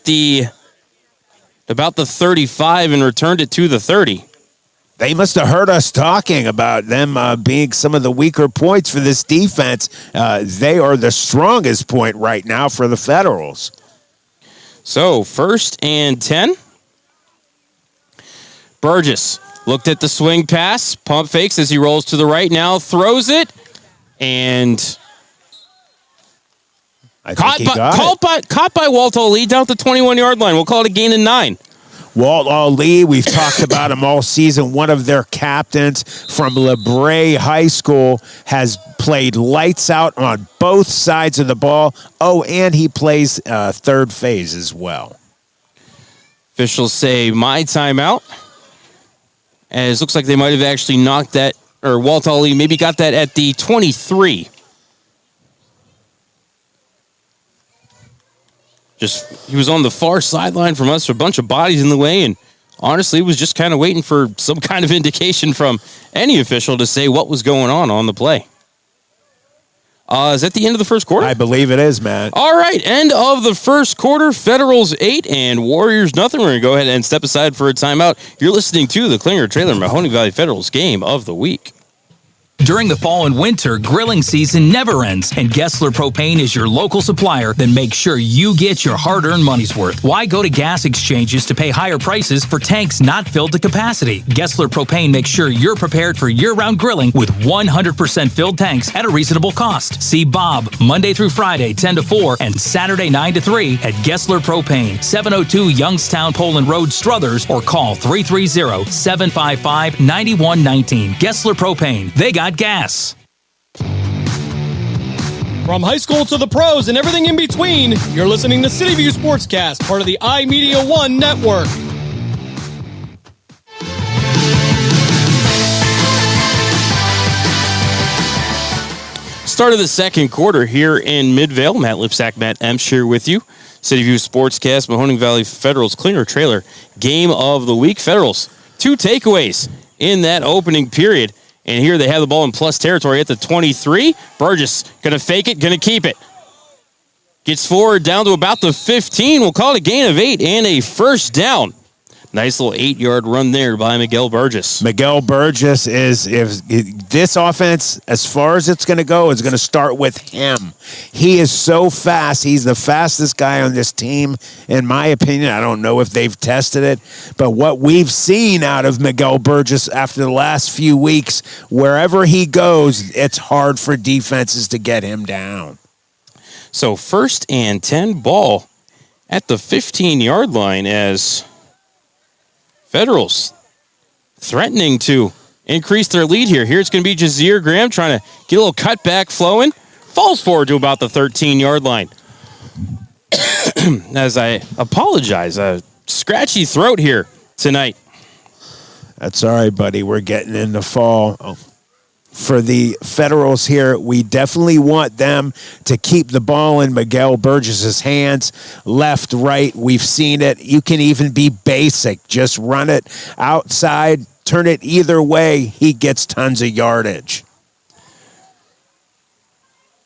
about the 35 and returned it to the 30. They must have heard us talking about them being some of the weaker points for this defense. They are the strongest point right now for the Federals. So, 1st and 10. Burgess looked at the swing pass, pump fakes as he rolls to the right, now throws it, and Caught by Walt Ali down at the 21-yard line. We'll call it a gain of 9. Walt Ali, we've talked about him all season. One of their captains from LeBray High School has played lights out on both sides of the ball. Oh, and he plays third phase as well. Officials say my timeout. As it looks like they might have actually knocked that, or Walt Ali maybe got that at the 23. He was on the far sideline from us, a bunch of bodies in the way, and honestly was just kind of waiting for some kind of indication from any official to say what was going on the play. Is that the end of the first quarter? I believe it is, Matt. All right, end of the first quarter. Federals 8 and Warriors nothing. We're going to go ahead and step aside for a timeout. You're listening to the Klinger Trailer Mahoning Valley Federals Game of the Week. During the fall and winter, grilling season never ends, and Gessler Propane is your local supplier. Then make sure you get your hard-earned money's worth. Why go to gas exchanges to pay higher prices for tanks not filled to capacity? Gessler Propane makes sure you're prepared for year-round grilling with 100% filled tanks at a reasonable cost. See Bob Monday through Friday, 10 to 4, and Saturday, 9 to 3 at Gessler Propane, 702 Youngstown Poland Road, Struthers, or call 330-755-9119. Gessler Propane. They got gas. From high school to the pros and everything in between, you're listening to City View Sportscast, part of the iMedia One network. Start of the second quarter here in Midvale. Matt Lipsack, Matt Emsch here with you. City View Sportscast, Mahoning Valley Federals Klinger Trailer Game of the Week. Federals, 2 takeaways in that opening period. And here they have the ball in plus territory at the 23. Burgess going to fake it, going to keep it. Gets forward down to about the 15. We'll call it a gain of 8 and a first down. Nice little 8-yard run there by Miguel Burgess. Miguel Burgess is, if this offense, as far as it's going to go, is going to start with him. He is so fast. He's the fastest guy on this team, in my opinion. I don't know if they've tested it, but what we've seen out of Miguel Burgess after the last few weeks, wherever he goes, it's hard for defenses to get him down. So 1st and 10 ball at the 15-yard line as Federals threatening to increase their lead here. Here it's going to be Jazeer Graham trying to get a little cutback flowing. Falls forward to about the 13-yard line. As I apologize, a scratchy throat here tonight. That's all right, buddy. We're getting in the fall. For the Federals here, we definitely want them to keep the ball in Miguel Burgess's hands, left, right. We've seen it. You can even be basic. Just run it outside, turn it either way. He gets tons of yardage.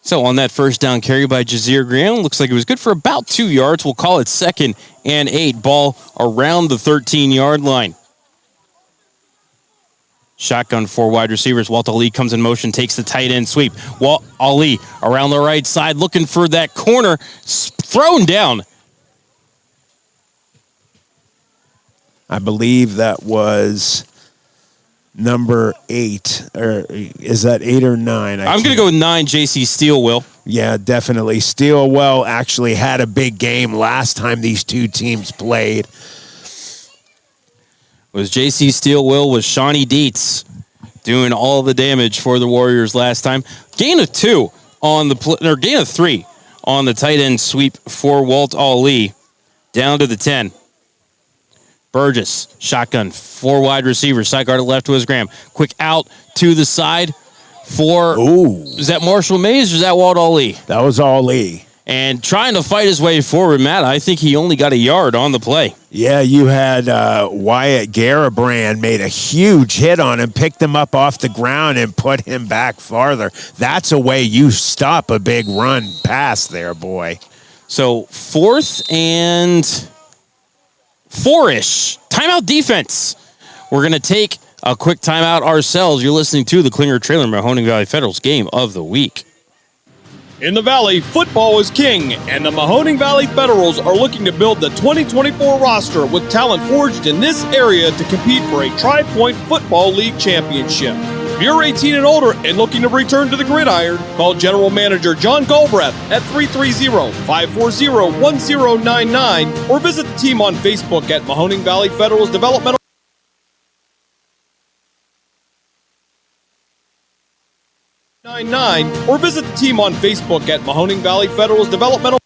So on that first down carry by Jazeer Graham, looks like it was good for about 2 yards. We'll call it 2nd and 8. Ball around the 13-yard line. Shotgun 4 wide receivers. Walt Ali comes in motion, takes the tight end sweep. Walt Ali around the right side, looking for that corner, thrown down. I believe that was number 8. Or is that 8 or 9? I'm going to go with 9, J.C. Steele. Yeah, definitely. Steelwell actually had a big game last time these two teams played. Was J.C. Steele was Shawnee Dietz doing all the damage for the Warriors last time. Gain of 2 on the or gain of 3 on the tight end sweep for Walt Ali down to the 10. Burgess, shotgun, 4 wide receivers. Side guard left was Graham. Quick out to the side for, is that Marshall Mays or is that Walt Ali? That was Ali. And trying to fight his way forward, Matt, I think he only got a yard on the play. Yeah, you had Wyatt Garabrand made a huge hit on him, picked him up off the ground and put him back farther. That's a way you stop a big run pass there, boy. So 4th and 4-ish. Timeout defense. We're going to take a quick timeout ourselves. You're listening to the Klinger Trailer Mahoning Valley Federals Game of the Week. In the Valley, football is king, and the Mahoning Valley Federals are looking to build the 2024 roster with talent forged in this area to compete for a Tri-Point Football League championship. If you're 18 and older and looking to return to the gridiron, call General Manager John Galbraith at 330-540-1099 or visit the team on Facebook at Mahoning Valley Federal's Developmental or visit the team on Facebook at Mahoning Valley Federal's Developmental.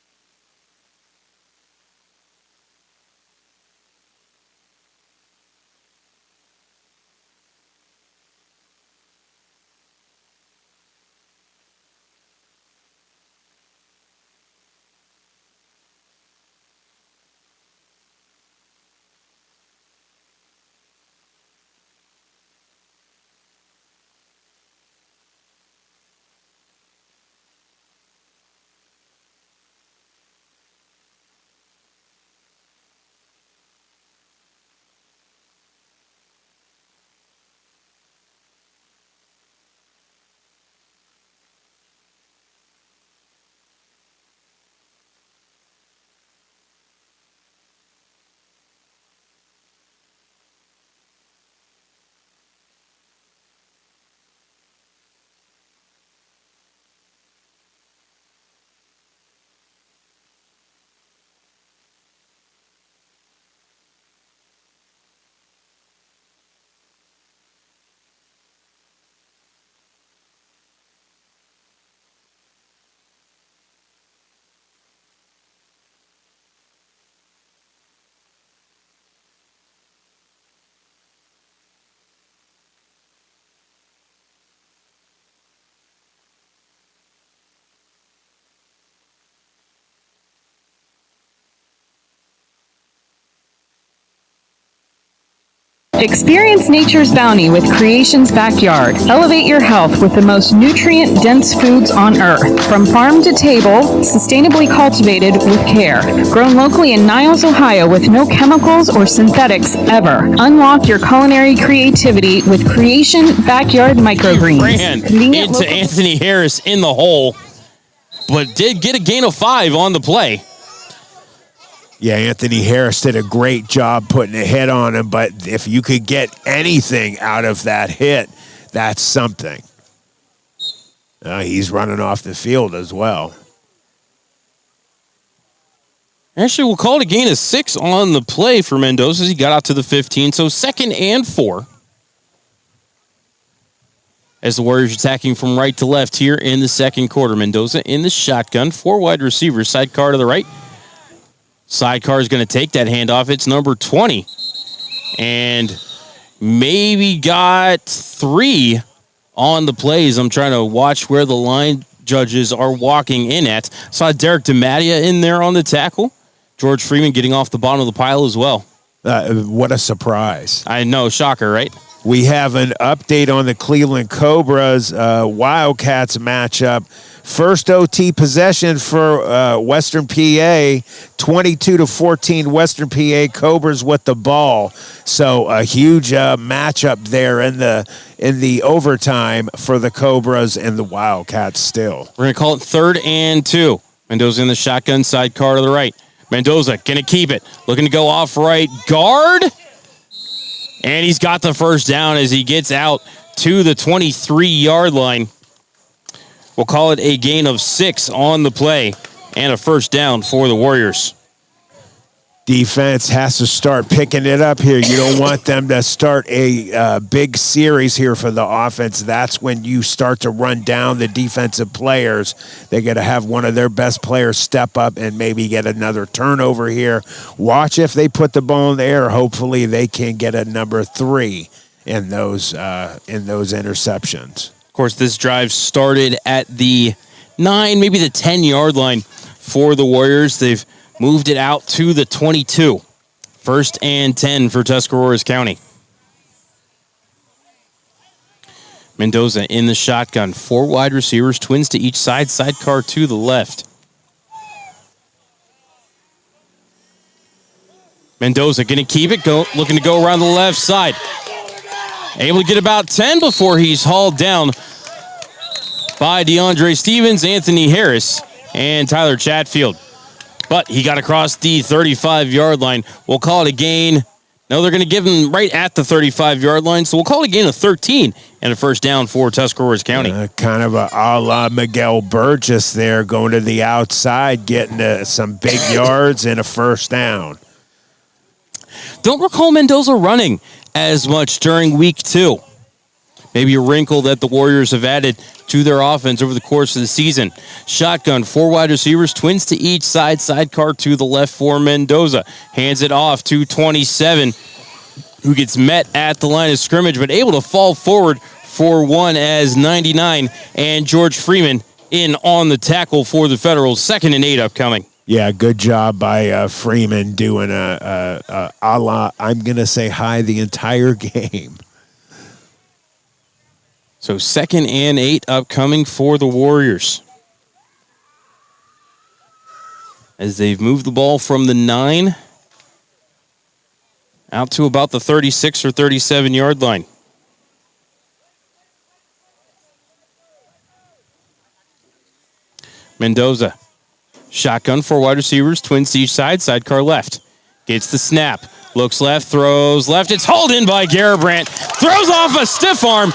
Experience nature's bounty with Creation's Backyard. Elevate your health with the most nutrient-dense foods on earth. From farm to table, sustainably cultivated with care. Grown locally in Niles, Ohio with no chemicals or synthetics ever. Unlock your culinary creativity with Creation Backyard Microgreens. Ran into Anthony Harris in the hole, but did get a gain of 5 on the play. Yeah, Anthony Harris did a great job putting a hit on him, but if you could get anything out of that hit, that's something. He's running off the field as well. Actually, we'll call it a gain of 6 on the play for Mendoza as he got out to the 15, so 2nd and 4. As the Warriors attacking from right to left here in the second quarter. Mendoza in the shotgun, 4 wide receivers, sidecar to the right. Sidecar is going to take that handoff. It's number 20. And maybe got 3 on the plays. I'm trying to watch where the line judges are walking in at. Saw Derek DeMattia in there on the tackle. George Freeman getting off the bottom of the pile as well. What a surprise. I know, shocker, right? We have an update on the Cleveland Cobras Wildcats matchup. First OT possession for Western PA, 22-14 Western PA Cobras with the ball. So a huge matchup there in the overtime for the Cobras and the Wildcats still. We're going to call it 3rd and 2. Mendoza in the shotgun, sidecar to the right. Mendoza going to keep it. Looking to go off right guard. And he's got the first down as he gets out to the 23-yard line. We'll call it a gain of 6 on the play and a first down for the Warriors. Defense has to start picking it up here. You don't want them to start a big series here for the offense. That's when you start to run down the defensive players. They got to have one of their best players step up and maybe get another turnover here. Watch if they put the ball in the air. Hopefully they can get a number 3 in those interceptions. Of course, this drive started at the 9, maybe the 10-yard line for the Warriors. They've moved it out to the 22. 1st and 10 for Tuscarawas County. Mendoza in the shotgun. 4 wide receivers, twins to each side, sidecar to the left. Mendoza going to keep it, looking to go around the left side. Able to get about 10 before he's hauled down by DeAndre Stevens, Anthony Harris, and Tyler Chatfield. But he got across the 35-yard line. We'll call it a gain No, they're going to give him right at the 35-yard line, so we'll call it a gain of 13 and a first down for Tuscarawas County. Kind of a la Miguel Burgess there, going to the outside, getting some big yards and a first down. Don't recall Mendoza running as much during week 2. Maybe a wrinkle that the Warriors have added to their offense over the course of the season. Shotgun, 4 wide receivers, twins to each side, sidecar to the left for Mendoza. Hands it off to 27, who gets met at the line of scrimmage, but able to fall forward for one as 99, and George Freeman in on the tackle for the Federals. 2nd and 8 upcoming. Yeah, good job by Freeman doing a la, I'm going to say hi the entire game. So 2nd and 8 upcoming for the Warriors, as they've moved the ball from the 9 out to about the 36 or 37-yard line. Mendoza, shotgun, 4 wide receivers, twins to each side, sidecar left. Gets the snap, looks left, throws left. It's hauled in by Garibrandt. Throws off a stiff arm.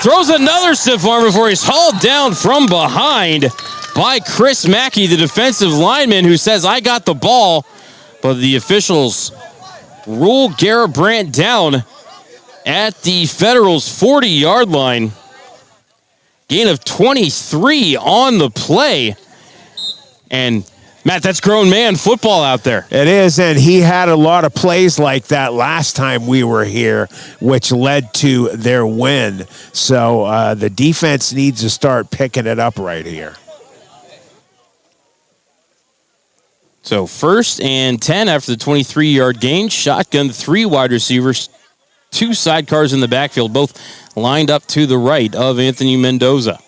Throws another stiff arm before he's hauled down from behind by Chris Mackey, the defensive lineman, who says, I got the ball. But the officials rule Garibrandt down at the Federals' 40-yard line. Gain of 23 on the play. And Matt, that's grown man football out there. It is, and he had a lot of plays like that last time we were here, which led to their win. So the defense needs to start picking it up right here. So 1st and 10 after the 23-yard gain. Shotgun, 3 wide receivers, 2 sidecars in the backfield, both lined up to the right of Anthony Mendoza.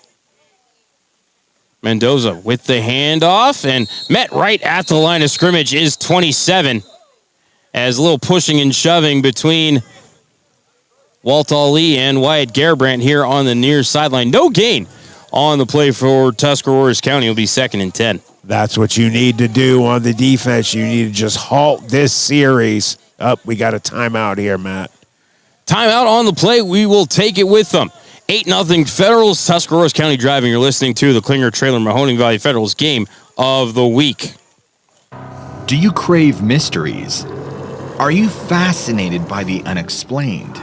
Mendoza with the handoff, and met right at the line of scrimmage is 27. As a little pushing and shoving between Walt Ali and Wyatt Garibrandt here on the near sideline. No gain on the play for Tuscarawas County. It'll be 2nd and 10. That's what you need to do on the defense. You need to just halt this series. We got a timeout here, Matt. Timeout on the play. We will take it with them. 8-0 Federals, Tuscarawas County driving. You're listening to the Klinger Trailer Mahoning Valley Federals game of the week. Do you crave mysteries? Are you fascinated by the unexplained?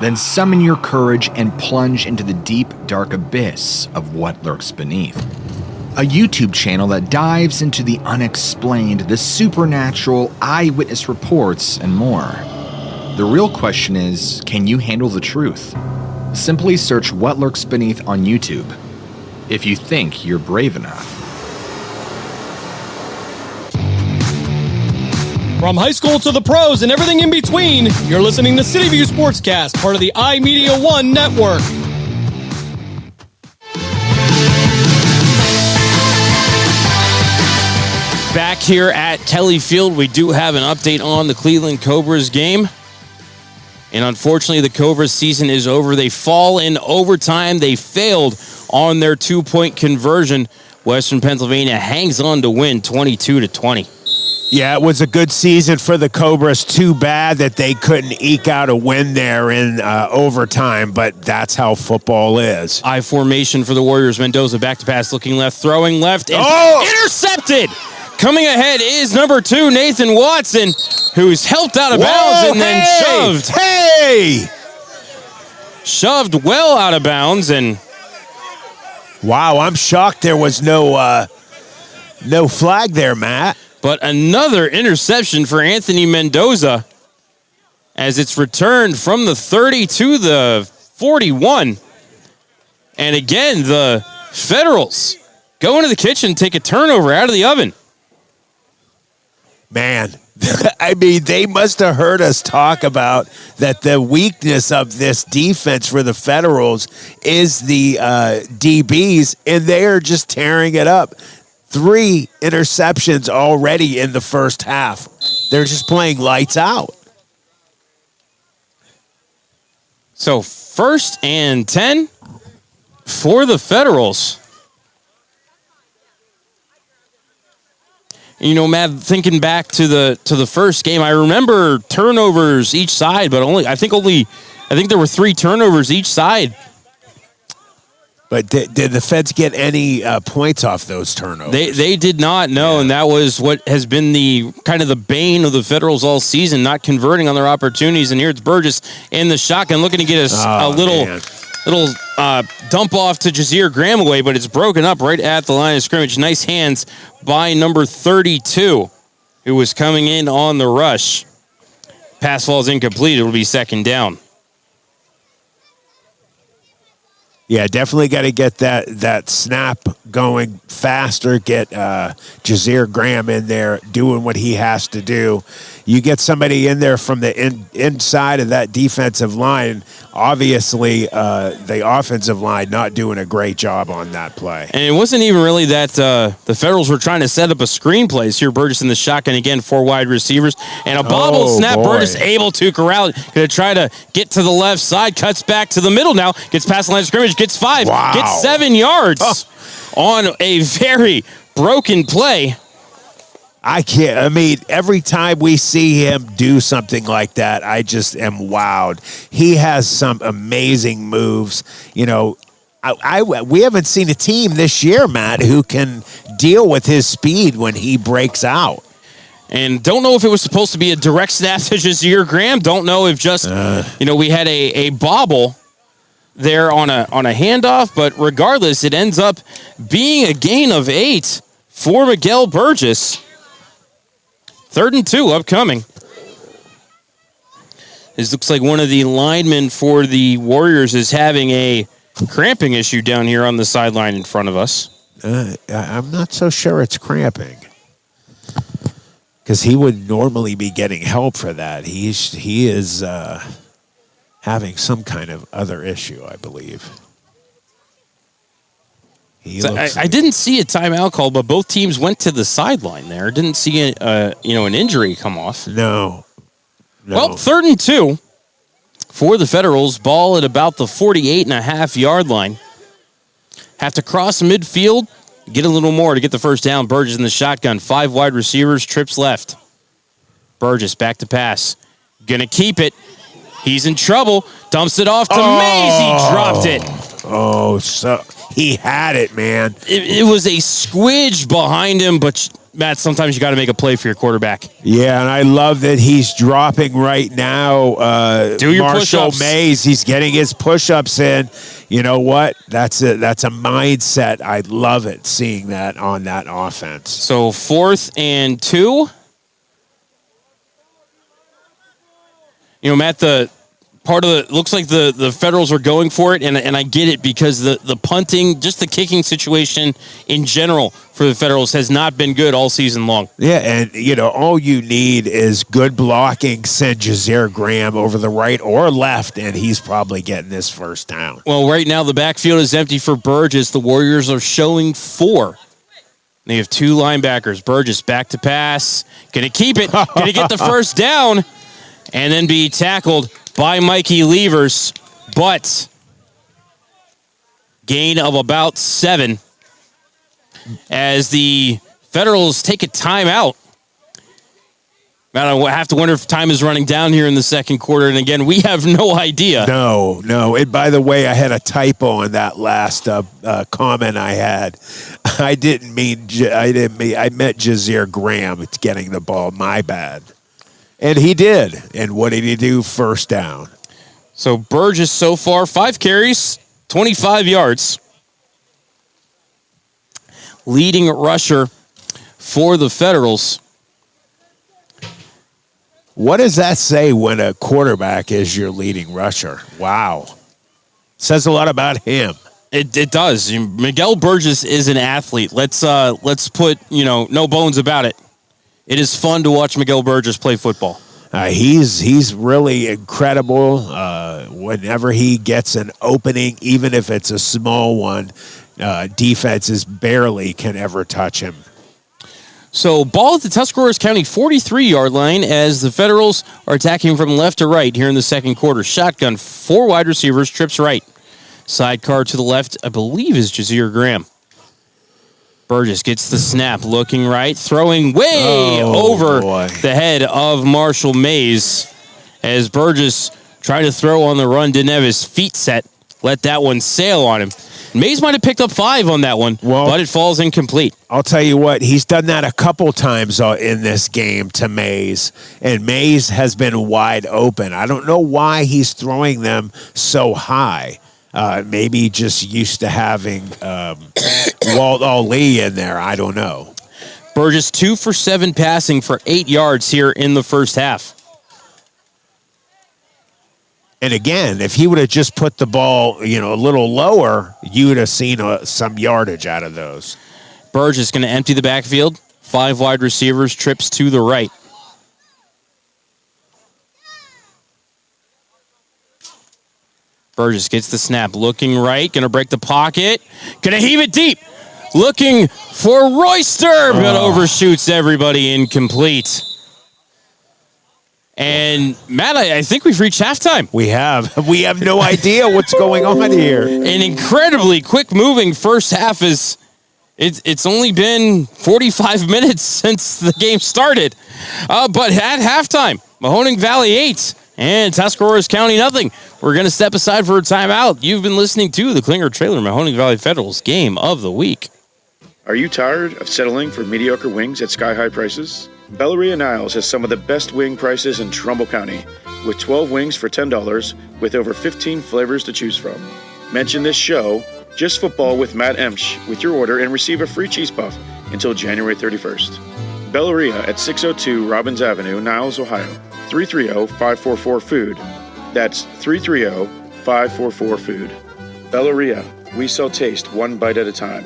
Then summon your courage and plunge into the deep, dark abyss of what lurks beneath. A YouTube channel that dives into the unexplained, the supernatural, eyewitness reports, and more. The real question is, can you handle the truth? Simply search What Lurks Beneath on YouTube, if you think you're brave enough. From high school to the pros and everything in between, you're listening to City View Sportscast, part of the iMedia One network. Back here at Kelly Field, we do have an update on the Cleveland Cobras game. And unfortunately, the Cobras season is over. They fall in overtime. They failed on their 2-point conversion. Western Pennsylvania hangs on to win 22-20. Yeah, it was a good season for the Cobras. Too bad that they couldn't eke out a win there in overtime, but that's how football is. I formation for the Warriors. Mendoza back to pass, looking left, throwing left, and intercepted. Coming ahead is number 2, Nathan Watson, who's helped out of bounds and then shoved. Shoved well out of bounds. And wow, I'm shocked there was no flag there, Matt. But another interception for Anthony Mendoza as it's returned from the 30 to the 41. And again, the Federals go into the kitchen, take a turnover out of the oven. Man, I mean, they must have heard us talk about that the weakness of this defense for the Federals is the DBs, and they are just tearing it up. 3 interceptions already in the first half. They're just playing lights out. So 1st and 10 for the Federals. Matt, thinking back to the first game, I remember turnovers each side, but I think there were 3 turnovers each side. But did the Feds get any points off those turnovers? They did not, no, and that was what has been the kind of the bane of the Federals all season, not converting on their opportunities. And here it's Burgess in the shotgun, looking to get a little dump off to Jazeer Graham away, but it's broken up right at the line of scrimmage. Nice hands by number 32, who was coming in on the rush. Pass falls incomplete. It'll be second down. Yeah, definitely got to get that snap going faster, get Jazeer Graham in there doing what he has to do. You get somebody in there from the inside of that defensive line, obviously the offensive line not doing a great job on that play. And it wasn't even really that the Federals were trying to set up a screenplay. Here Burgess in the shotgun again, 4 wide receivers, and a bobble snap. Boy. Burgess able to corral it. Going to try to get to the left side, cuts back to the middle now, gets past the line of scrimmage, gets 5, gets 7 yards on a very broken play. I mean, every time we see him do something like that, I just am wowed. He has some amazing moves. We haven't seen a team this year, Matt, who can deal with his speed when he breaks out. And don't know if it was supposed to be a direct snap to Jazeer Graham. Don't know if just, we had a bobble there on a handoff. But regardless, it ends up being a gain of 8 for Miguel Burgess. 3rd and 2 upcoming. This looks like one of the linemen for the Warriors is having a cramping issue down here on the sideline in front of us. I'm not so sure it's cramping, because he would normally be getting help for that. He is having some kind of other issue, I believe. I didn't see a timeout call, but both teams went to the sideline there. Didn't see an injury come off. No. Well, 3rd and 2 for the Federals. Ball at about the 48.5-yard line. Have to cross midfield, get a little more to get the first down. Burgess in the shotgun. 5 wide receivers, trips left. Burgess back to pass. Gonna keep it. He's in trouble. Dumps it off to Mays. He dropped it. So he had it, man. It was a squidge behind him, but Matt, sometimes you got to make a play for your quarterback. Yeah, and I love that he's dropping right now. Do your Marshall push-ups. Mays, he's getting his push-ups in. You know what? That's a mindset. I love it, seeing that on that offense. So 4th and 2. Matt, the part of the looks like the Federals are going for it, and I get it, because the punting, just the kicking situation in general for the Federals has not been good all season long. Yeah, and all you need is good blocking. Send Jazeer Graham over the right or left, and he's probably getting this first down. Well, right now the backfield is empty for Burgess. The Warriors are showing 4. They have 2 linebackers. Burgess back to pass, gonna keep it, gonna get the first down, and then be tackled by Mikey Levers, but gain of about 7 as the Federals take a timeout. I have to wonder if time is running down here in the second quarter, and again, we have no idea. No. And by the way, I had a typo in that last comment I had. I meant Jazeer Graham getting the ball. My bad. And he did. And what did he do? First down. So Burgess so far, 5 carries, 25 yards. Leading rusher for the Federals. What does that say when a quarterback is your leading rusher? Wow. Says a lot about him. It does. Miguel Burgess is an athlete. Let's put, no bones about it. It is fun to watch Miguel Burgess play football. He's really incredible. Whenever he gets an opening, even if it's a small one, defenses barely can ever touch him. So ball at the Tuscarawas County 43-yard line as the Federals are attacking from left to right here in the second quarter. Shotgun, 4 wide receivers, trips right. Sidecar to the left, I believe, is Jazeer Graham. Burgess gets the snap, looking right, throwing way over the head of Marshall Mays. As Burgess tried to throw on the run, didn't have his feet set, let that one sail on him. Mays might have picked up 5 on that one, but it falls incomplete. I'll tell you what, he's done that a couple times in this game to Mays, and Mays has been wide open. I don't know why he's throwing them so high. Maybe just used to having Walt Ali in there. I don't know. Burgess 2 for 7 passing for 8 yards here in the first half. And again, if he would have just put the ball, a little lower, you would have seen some yardage out of those. Burgess going to empty the backfield. 5 wide receivers, trips to the right. Burgess gets the snap, looking right, going to break the pocket, going to heave it deep, looking for Royster, but overshoots everybody, incomplete. And Matt, I think we've reached halftime. We have no idea what's going on here. An incredibly quick moving first half is. It's only been 45 minutes since the game started. But at halftime, Mahoning Valley 8 and Tuscarawas County nothing. We're going to step aside for a timeout. You've been listening to the Klinger Trailer Mahoning Valley Federal's Game of the Week. Are you tired of settling for mediocre wings at sky-high prices? Belleria Niles has some of the best wing prices in Trumbull County, with 12 wings for $10 with over 15 flavors to choose from. Mention this show, Just Football with Matt Emsch, with your order and receive a free cheese puff until January 31st. Belleria at 602 Robbins Avenue, Niles, Ohio. 330-544-FOOD. That's 330-544-FOOD. Belleria, we sell taste one bite at a time.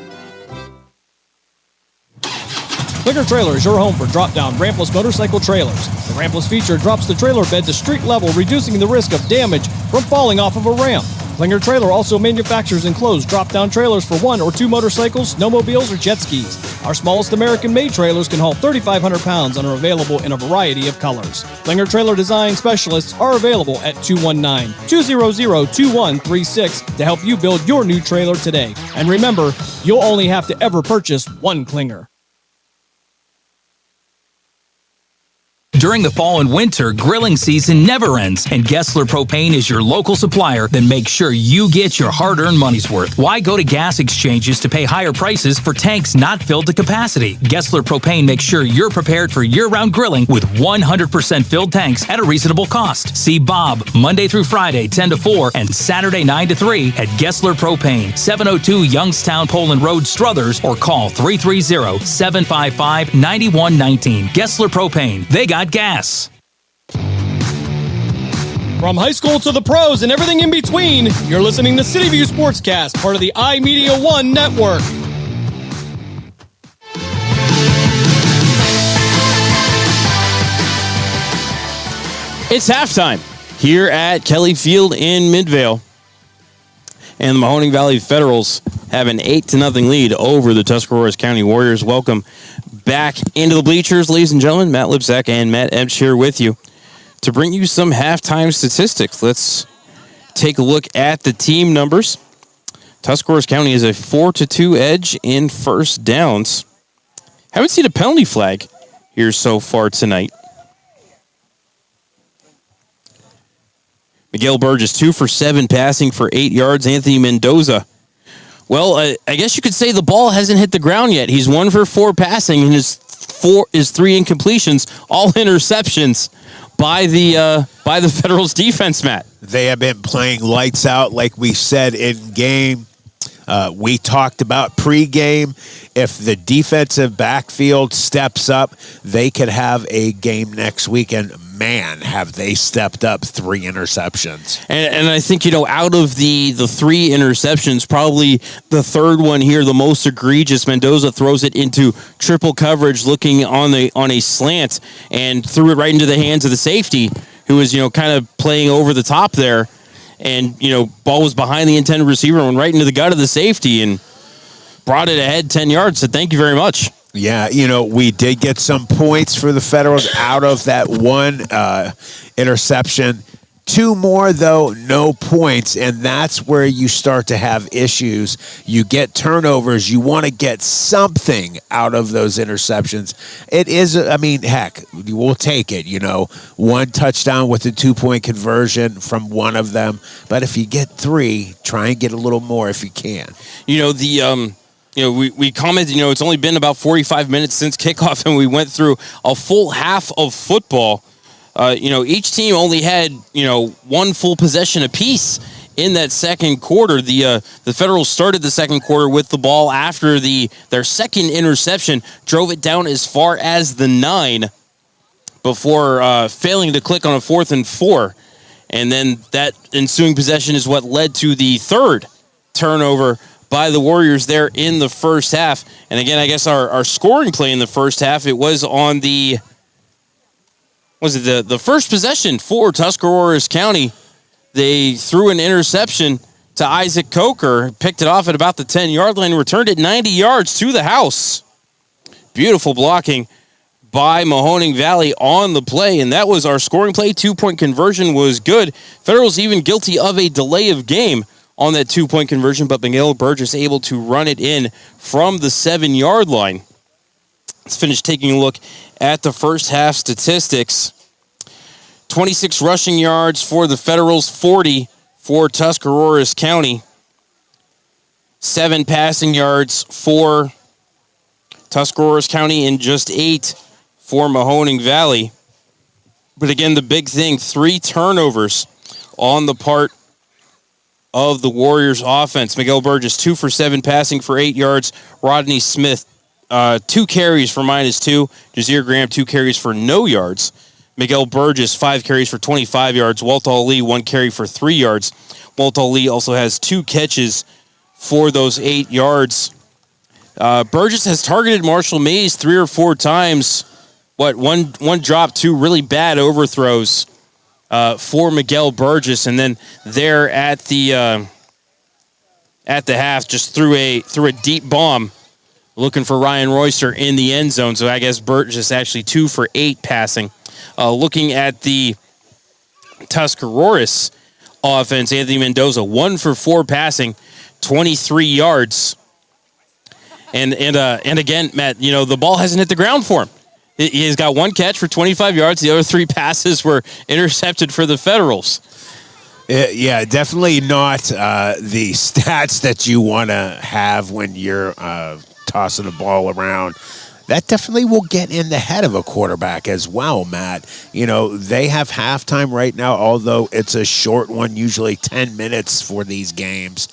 Klinger Trailer is your home for drop-down rampless motorcycle trailers. The rampless feature drops the trailer bed to street level, reducing the risk of damage from falling off of a ramp. Klinger Trailer also manufactures enclosed drop-down trailers for 1 or 2 motorcycles, snowmobiles, or jet skis. Our smallest American-made trailers can haul 3,500 pounds and are available in a variety of colors. Klinger Trailer design specialists are available at 219-200-2136 to help you build your new trailer today. And remember, you'll only have to ever purchase one Klinger. During the fall and winter, grilling season never ends, and Gessler Propane is your local supplier. Then make sure you get your hard-earned money's worth. Why go to gas exchanges to pay higher prices for tanks not filled to capacity? Gessler Propane makes sure you're prepared for year-round grilling with 100% filled tanks at a reasonable cost. See Bob Monday through Friday, 10 to 4, and Saturday, 9 to 3 at Gessler Propane, 702 Youngstown Poland Road, Struthers, or call 330-755-9119. Gessler Propane. They got gas. From high school to the pros and everything in between, you're listening to City View Sportscast, part of the iMedia One network. It's halftime here at Kelly Field in Midvale. And the Mahoning Valley Federals have an 8-0 lead over the Tuscarawas County Warriors. Welcome back into the bleachers, ladies and gentlemen. Matt Lipzak and Matt Emsch here with you to bring you some halftime statistics. Let's take a look at the team numbers. Tuscarawas County is a 4-2 edge in first downs. Haven't seen a penalty flag here so far tonight. Miguel Burgess, 2 for 7 passing for 8 yards. Anthony Mendoza. Well, I guess you could say the ball hasn't hit the ground yet. He's 1 for 4 passing, and his 3 incompletions, all interceptions by the Federals defense, Matt. They have been playing lights out, like we said in game. We talked about pregame. If the defensive backfield steps up, they could have a game next week. And man, have they stepped up 3 interceptions. And I think, out of the 3 interceptions, probably the third one here, the most egregious. Mendoza throws it into triple coverage, looking on a slant, and threw it right into the hands of the safety, who was, kind of playing over the top there. And, ball was behind the intended receiver, went right into the gut of the safety and brought it ahead 10 yards. So thank you very much. Yeah, we did get some points for the Federals out of that one interception. 2 more, though, no points, and that's where you start to have issues. You get turnovers. You want to get something out of those interceptions. It is, I mean, heck, we'll take it, 1 touchdown with a 2-point conversion from one of them. But if you get 3, try and get a little more if you can. We commented, it's only been about 45 minutes since kickoff, and we went through a full half of football. Each team only had, 1 full possession apiece in that second quarter. The Federals started the second quarter with the ball after their second interception, drove it down as far as the 9 before failing to click on a 4th and 4. And then that ensuing possession is what led to the third turnover by the Warriors there in the first half. And again, I guess our scoring play in the first half, it was on the first possession for Tuscarawas County. They threw an interception to Isaac Coker, picked it off at about the 10-yard line, returned it 90 yards to the house. Beautiful blocking by Mahoning Valley on the play, and that was our scoring play. 2-point conversion was good. Federals even guilty of a delay of game on that 2-point conversion, but Miguel Burgess able to run it in from the 7-yard line. Let's finish taking a look at the first half statistics. 26 rushing yards for the Federals, 40 for Tuscarawas County. 7 passing yards for Tuscarawas County and just 8 for Mahoning Valley. But again, the big thing, 3 turnovers on the part of the Warriors offense. Miguel Burgess, 2 for 7 passing for 8 yards. Rodney Smith, 2 carries for -2. Jazir Graham, 2 carries for no yards. Miguel Burgess, 5 carries for 25 yards. Walt Ali, 1 carry for 3 yards. Walt Ali also has 2 catches for those 8 yards. Burgess has targeted Marshall Mays 3 or 4 times. One drop, 2 really bad overthrows for Miguel Burgess, and then there at the half, just threw a deep bomb, looking for Ryan Royster in the end zone. So I guess Burgess actually 2 for 8 passing. Looking at the Tuscarawas offense, Anthony Mendoza, 1 for 4 passing, 23 yards. And again, Matt, the ball hasn't hit the ground for him. He's got 1 catch for 25 yards. The other 3 passes were intercepted for the Federals. Yeah, definitely not the stats that you want to have when you're tossing the ball around. That definitely will get in the head of a quarterback as well, Matt. They have halftime right now, although it's a short one, usually 10 minutes for these games.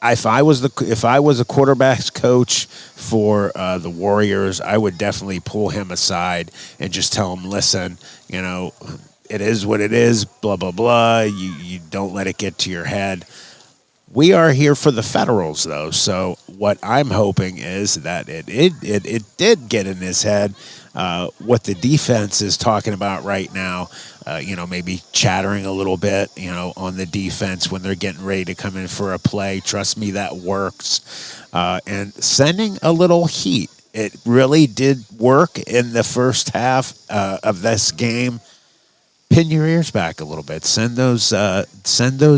If I was a quarterback's coach for the Warriors, I would definitely pull him aside and just tell him, listen, it is what it is, blah, blah, blah. You don't let it get to your head. We are here for the Federals, though, so what I'm hoping is that it did get in his head what the defense is talking about right now, maybe chattering a little bit, on the defense when they're getting ready to come in for a play. Trust me, that works. And sending a little heat. It really did work in the first half of this game. Pin your ears back a little bit. Send those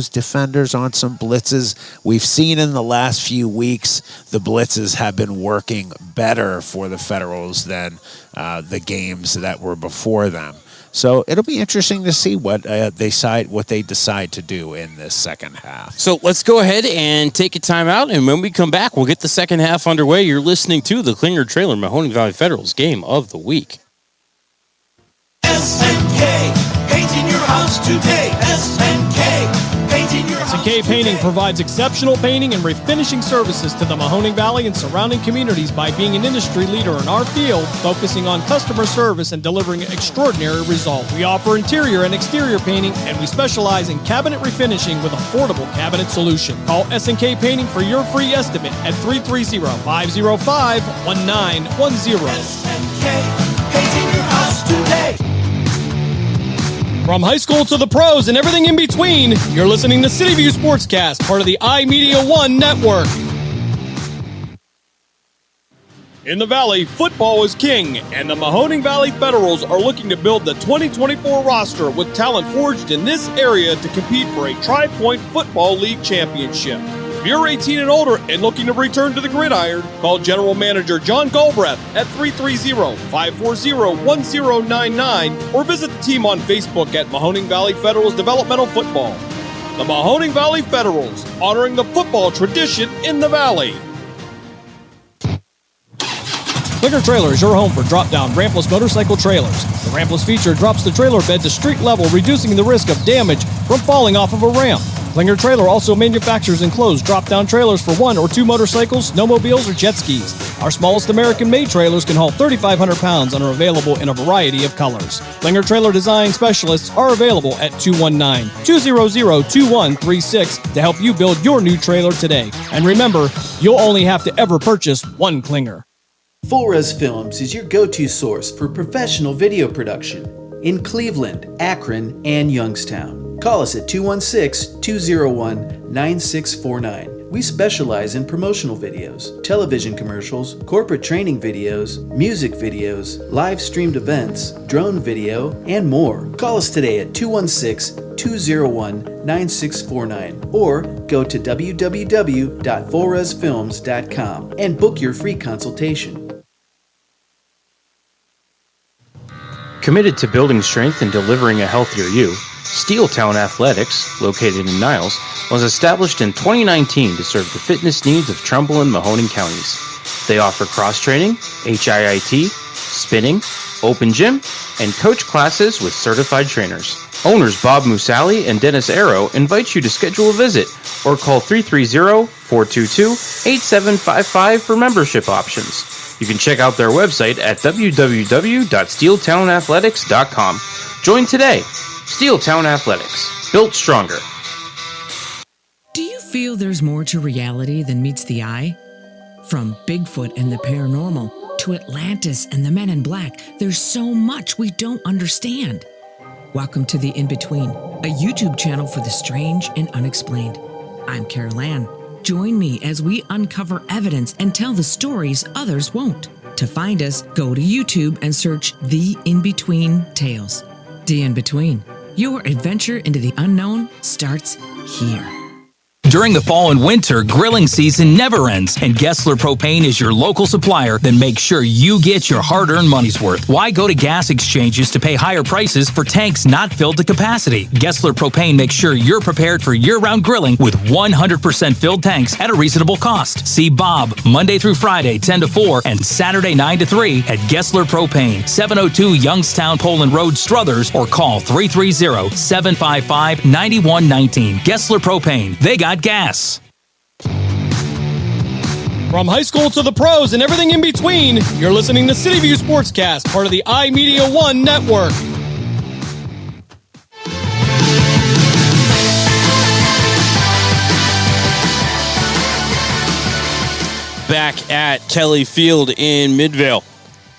defenders on some blitzes. We've seen in the last few weeks the blitzes have been working better for the Federals than the games that were before them. So it'll be interesting to see what they decide to do in this second half. So let's go ahead and take a timeout, and when we come back, we'll get the second half underway. You're listening to the Klinger Trailer Mahoning Valley Federals Game of the Week. SNK, painting your house today. SNK, painting your house SNK Painting provides exceptional painting and refinishing services to the Mahoning Valley and surrounding communities by being an industry leader in our field, focusing on customer service and delivering extraordinary results. We offer interior and exterior painting, and we specialize in cabinet refinishing with affordable cabinet solution. Call SNK Painting for your free estimate at 330-505-1910. SNK, painting your house today. From high school to the pros and everything in between, you're listening to City View Sportscast, part of the iMedia One network. In the Valley, football is king, and the Mahoning Valley Federals are looking to build the 2024 roster with talent forged in this area to compete for a Tri-Point Football League championship. If you're 18 and older and looking to return to the gridiron, call General Manager John Galbraith at 330-540-1099 or visit the team on Facebook at Mahoning Valley Federals Developmental Football. The Mahoning Valley Federals, honoring the football tradition in the Valley. Clinger Trailer is your home for drop-down rampless motorcycle trailers. The rampless feature drops the trailer bed to street level, reducing the risk of damage from falling off of a ramp. Clinger Trailer also manufactures enclosed drop-down trailers for 1 or 2 motorcycles, snowmobiles, or jet skis. Our smallest American-made trailers can haul 3,500 pounds and are available in a variety of colors. Clinger Trailer design specialists are available at 219-200-2136 to help you build your new trailer today. And remember, you'll only have to ever purchase one Clinger. Full Res Films is your go-to source for professional video production in Cleveland, Akron, and Youngstown. Call us at 216-201-9649. We specialize in promotional videos, television commercials, corporate training videos, music videos, live streamed events, drone video, and more. Call us today at 216-201-9649 or go to www.fullresfilms.com and book your free consultation. Committed to building strength and delivering a healthier you, Steeltown Athletics, located in Niles, was established in 2019 to serve the fitness needs of Trumbull and Mahoning counties. They offer cross-training, HIIT, spinning, open gym, and coach classes with certified trainers. Owners Bob Musali and Dennis Arrow invite you to schedule a visit or call 330-422-8755 for membership options. You can check out their website at www.steeltownathletics.com. Join today. Steeltown Athletics, built stronger. Do you feel there's more to reality than meets the eye? From Bigfoot and the paranormal to Atlantis and the Men in Black, there's so much we don't understand. Welcome to The In-Between, a YouTube channel for the strange and unexplained. I'm Carol Ann. Join me as we uncover evidence and tell the stories others won't. To find us, go to YouTube and search The In-Between Tales. The In-Between. Your adventure into the unknown starts here. During the fall and winter, grilling season never ends, and Gessler Propane is your local supplier that makes sure you get your hard-earned money's worth. Why go to gas exchanges to pay higher prices for tanks not filled to capacity? Gessler Propane makes sure you're prepared for year-round grilling with 100% filled tanks at a reasonable cost. See Bob Monday through Friday, 10 to 4, and Saturday, 9 to 3 at Gessler Propane, 702 Youngstown Poland Road, Struthers, or call 330-755-9119. Gessler Propane. They got gas. From high school to the pros and everything in between, you're listening to City View Sportscast, part of the iMedia One network. Back at Kelly Field in Midvale.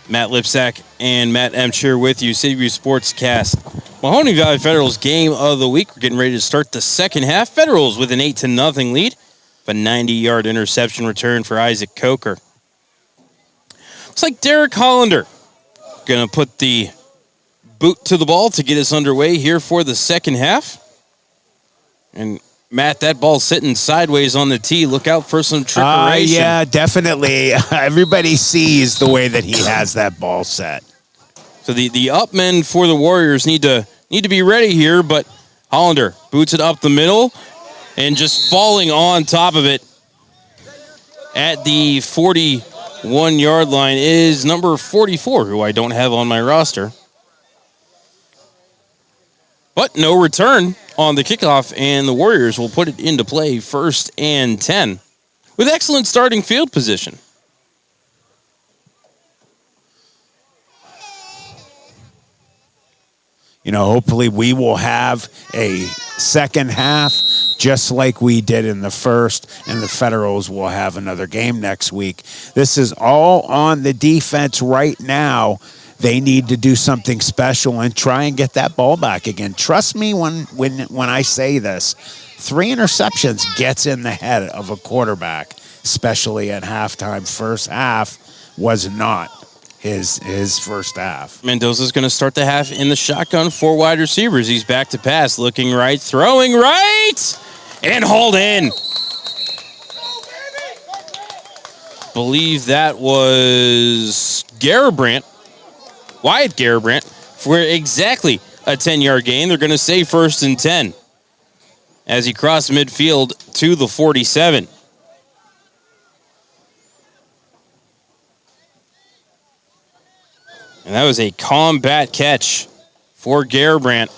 Matt Lipsack and Matt Emscher with you, City View Sportscast. Mahoning Valley Federals game of the week. We're getting ready to start the second half. Federals with an 8-0 lead. A 90-yard interception return for Isaac Coker. Looks like Derek Hollander going to put the boot to the ball to get us underway here for the second half. And Matt, that ball's sitting sideways on the tee. Look out for some trickeration. Yeah, definitely. Everybody sees the way that he has that ball set. So the up men for the Warriors need to be ready here, but Hollander boots it up the middle and just falling on top of it at the 41-yard line is number 44, who I don't have on my roster. But no return on the kickoff, and the Warriors will put it into play 1st and 10 with excellent starting field position. You know, hopefully we will have a second half just like we did in the first, and the Federals will have another game next week. This is all on the defense right now. They need to do something special and try and get that ball back again. Trust me when I say this. 3 interceptions gets in the head of a quarterback, especially at halftime, first half. was not his first half. Mendoza's going to start the half in the shotgun. 4 wide receivers. He's back to pass, looking right, throwing right, and hauled in. Believe that was Wyatt Garibrandt, for exactly a 10-yard gain. They're going to say 1st and 10 as he crossed midfield to the 47. And that was a combat catch for Garibrandt.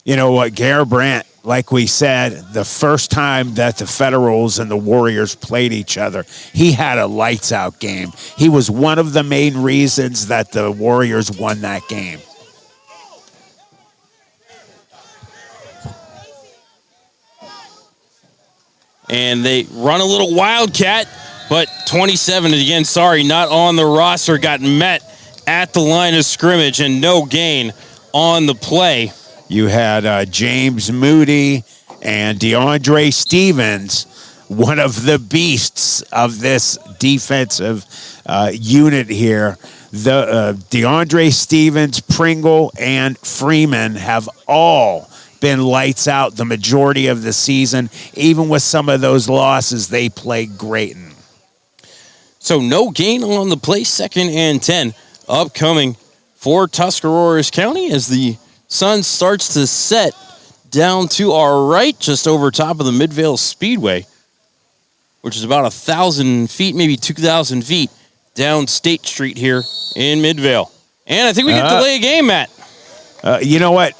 You know what, Garibrandt, like we said, the first time that the Federals and the Warriors played each other, he had a lights-out game. He was one of the main reasons that the Warriors won that game. And they run a little wildcat, but 27, again, not on the roster, got met at the line of scrimmage and no gain on the play. You had James Moody and DeAndre Stevens, one of the beasts of this defensive unit here. The DeAndre Stevens, Pringle, and Freeman have all been lights out the majority of the season. Even with some of those losses, they played great. So no gain on the play, 2nd and 10 upcoming for Tuscaroras County as the sun starts to set down to our right, just over top of the Midvale Speedway, which is about 1,000 feet, maybe 2,000 feet down State Street here in Midvale. And I think we can delay a game, Matt. You know what?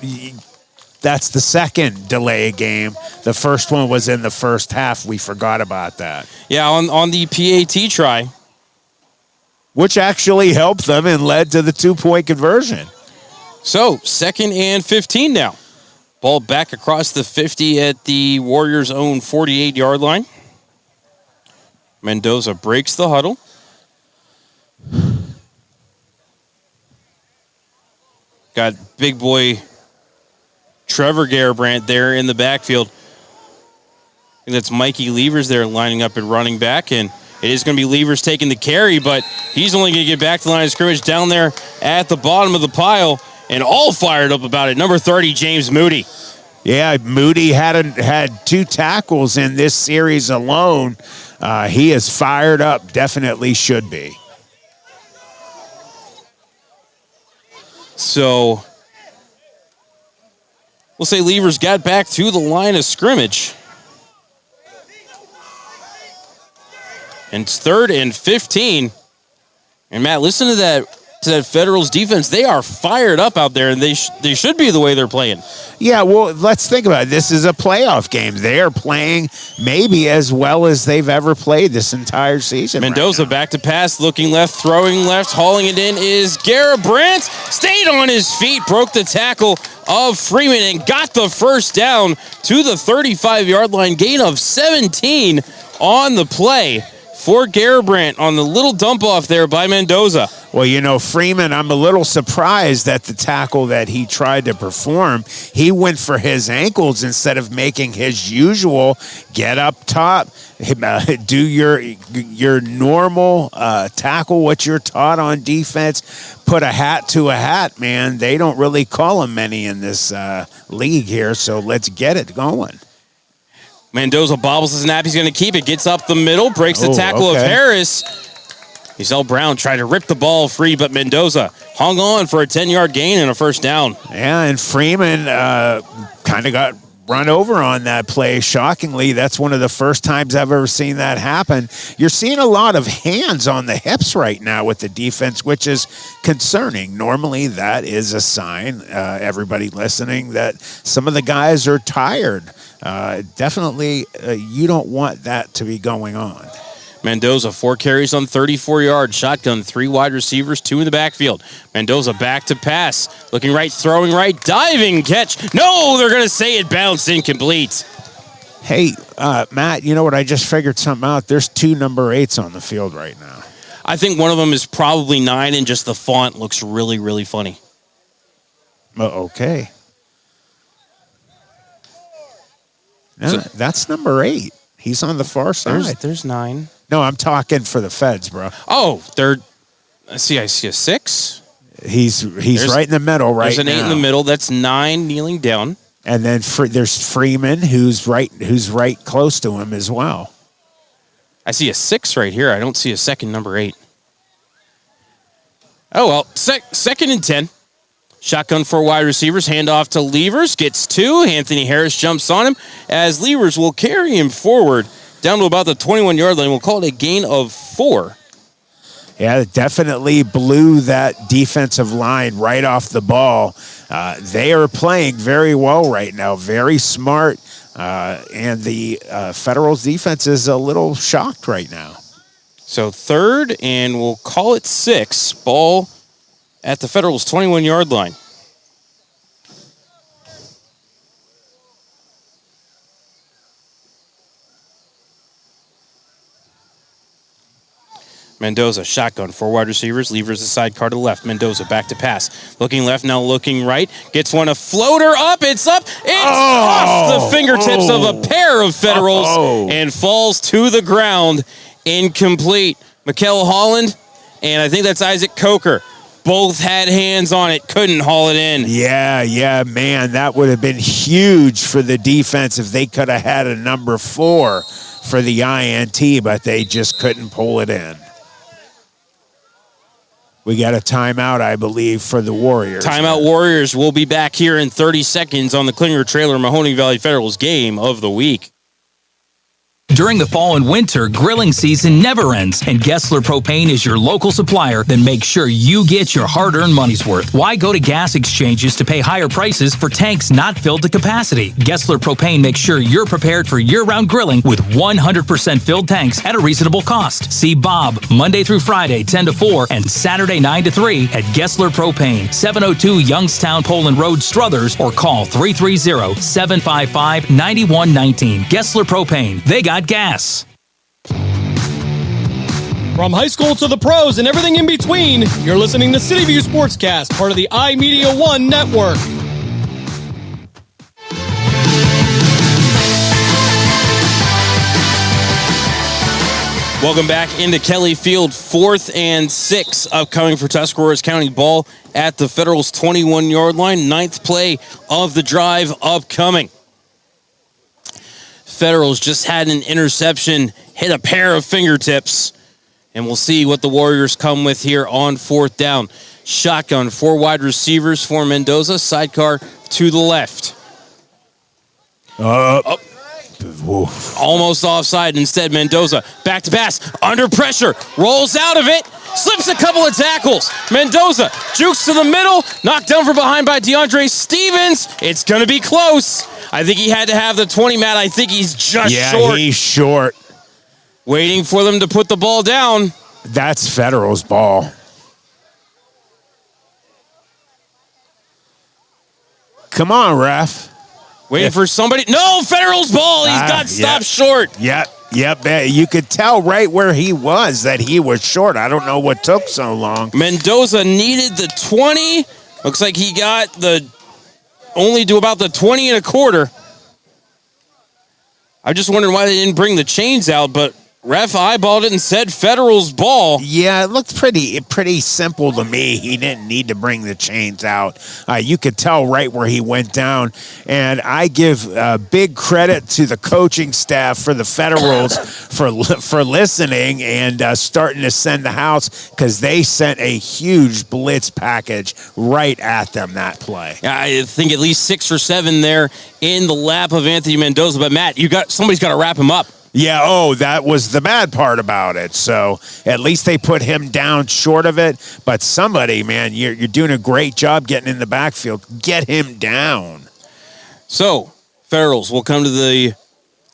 That's the second delay game. The first one was in the first half. We forgot about that. Yeah, on the PAT try. Which actually helped them and led to the 2-point conversion. So, 2nd and 15 now. Ball back across the 50 at the Warriors' own 48-yard line. Mendoza breaks the huddle. Got big boy Trevor Garibrandt there in the backfield. And that's Mikey Levers there lining up at running back, and it is going to be Levers taking the carry, but he's only going to get back to the line of scrimmage down there at the bottom of the pile, and all fired up about it. Number 30, James Moody. Yeah, Moody had 2 tackles in this series alone. He is fired up, definitely should be. So we'll say Levers got back to the line of scrimmage. And it's 3rd and 15. And Matt, listen to that Federals defense. They are fired up out there, and they should be the way they're playing. Yeah, well, let's think about it. This is a playoff game. They are playing maybe as well as they've ever played this entire season. Mendoza back to pass, looking left, throwing left, hauling it in is Garibrandt. Stayed on his feet, broke the tackle of Freeman, and got the first down to the 35-yard line. Gain of 17 on the play for Garibrandt on the little dump off there by Mendoza. Well, you know, Freeman, I'm a little surprised that the tackle that he tried to perform, he went for his ankles instead of making his usual get up top, do your normal tackle, what you're taught on defense, put a hat to a hat, man. They don't really call them many in this league here, so let's get it going. Mendoza bobbles the snap. He's going to keep it. Gets up the middle. Breaks the tackle of Harris. Giselle Brown tried to rip the ball free, but Mendoza hung on for a 10-yard gain and a first down. Yeah, and Freeman kind of got run over on that play. Shockingly, that's one of the first times I've ever seen that happen. You're seeing a lot of hands on the hips right now with the defense, which is concerning. Normally, that is a sign, everybody listening, that some of the guys are tired. Definitely, you don't want that to be going on. Mendoza, 4 carries on 34 yards. Shotgun, 3 wide receivers, 2 in the backfield. Mendoza back to pass. Looking right, throwing right, diving catch. No, they're going to say it bounced incomplete. Hey, Matt, you know what? I just figured something out. There's 2 number 8s on the field right now. I think one of them is probably 9, and just the font looks really, really funny. Okay. No, that's number 8. He's on the far side. There's 9. No, I'm talking for the Feds, bro. Oh, I see a 6. He's right in the middle right now. There's an 8 in the middle. That's 9 kneeling down. And then there's Freeman, who's right close to him as well. I see a 6 right here. I don't see a second number 8. Oh, well, second and 10. Shotgun for wide receivers. Handoff to Levers. Gets 2. Anthony Harris jumps on him as Levers will carry him forward down to about the 21-yard line. We'll call it a gain of 4. Yeah, it definitely blew that defensive line right off the ball. They are playing very well right now, very smart, and the Federals defense is a little shocked right now. So third, and we'll call it 6. Ball at the Federals' 21-yard line. Mendoza, shotgun, 4 wide receivers. Levers the sidecar to the left. Mendoza back to pass. Looking left, now looking right. Gets one, a floater up. It's up. It's off the fingertips of a pair of Federals and falls to the ground. Incomplete. Mikel Holland, and I think that's Isaac Coker. Both had hands on it. Couldn't haul it in. Yeah, man. That would have been huge for the defense if they could have had a number 4 for the INT, but they just couldn't pull it in. We got a timeout, I believe, for the Warriors. Timeout Warriors. We'll be back here in 30 seconds on the Klinger Trailer Mahoning Valley Federals game of the week. During the fall and winter, grilling season never ends, and Gessler Propane is your local supplier. Then make sure you get your hard-earned money's worth. Why go to gas exchanges to pay higher prices for tanks not filled to capacity? Gessler Propane makes sure you're prepared for year-round grilling with 100% filled tanks at a reasonable cost. See Bob Monday through Friday, 10 to 4, and Saturday, 9 to 3 at Gessler Propane, 702 Youngstown Poland Road, Struthers, or call 330-755-9119. Gessler Propane. They got gas. From high school to the pros and everything in between, you're listening to City View Sportscast, part of the iMedia One network. Welcome back into Kelly Field. 4th and 6 upcoming for Tuscaroras County. Ball at the Federals' 21-yard line. 9th play of the drive upcoming. Federals just had an interception, hit a pair of fingertips, and we'll see what the Warriors come with here on 4th down. Shotgun, 4 wide receivers for Mendoza, sidecar to the left. Almost offside. Instead, Mendoza back to pass, under pressure, rolls out of it, slips a couple of tackles. Mendoza jukes to the middle, knocked down from behind by DeAndre Stevens. It's going to be close. I think he had to have the 20, Matt. I think he's just short. Yeah, he's short. Waiting for them to put the ball down. That's Federal's ball. Come on, ref. Waiting for somebody. No, Federal's ball. He's got stopped short. Yep. You could tell right where he was that he was short. I don't know what took so long. Mendoza needed the 20. Looks like he got only to about the 20 and a quarter. I'm just wondering why they didn't bring the chains out, but ref eyeballed it and said Federal's ball. Yeah, it looked pretty simple to me. He didn't need to bring the chains out. You could tell right where he went down. And I give big credit to the coaching staff for the Federals for listening and starting to send the house, because they sent a huge blitz package right at them that play. I think at least 6 or 7 there in the lap of Anthony Mendoza. But Matt, somebody's got to wrap him up. Yeah, that was the bad part about it. So at least they put him down short of it. But somebody, man, you're doing a great job getting in the backfield. Get him down. So Federals will come to the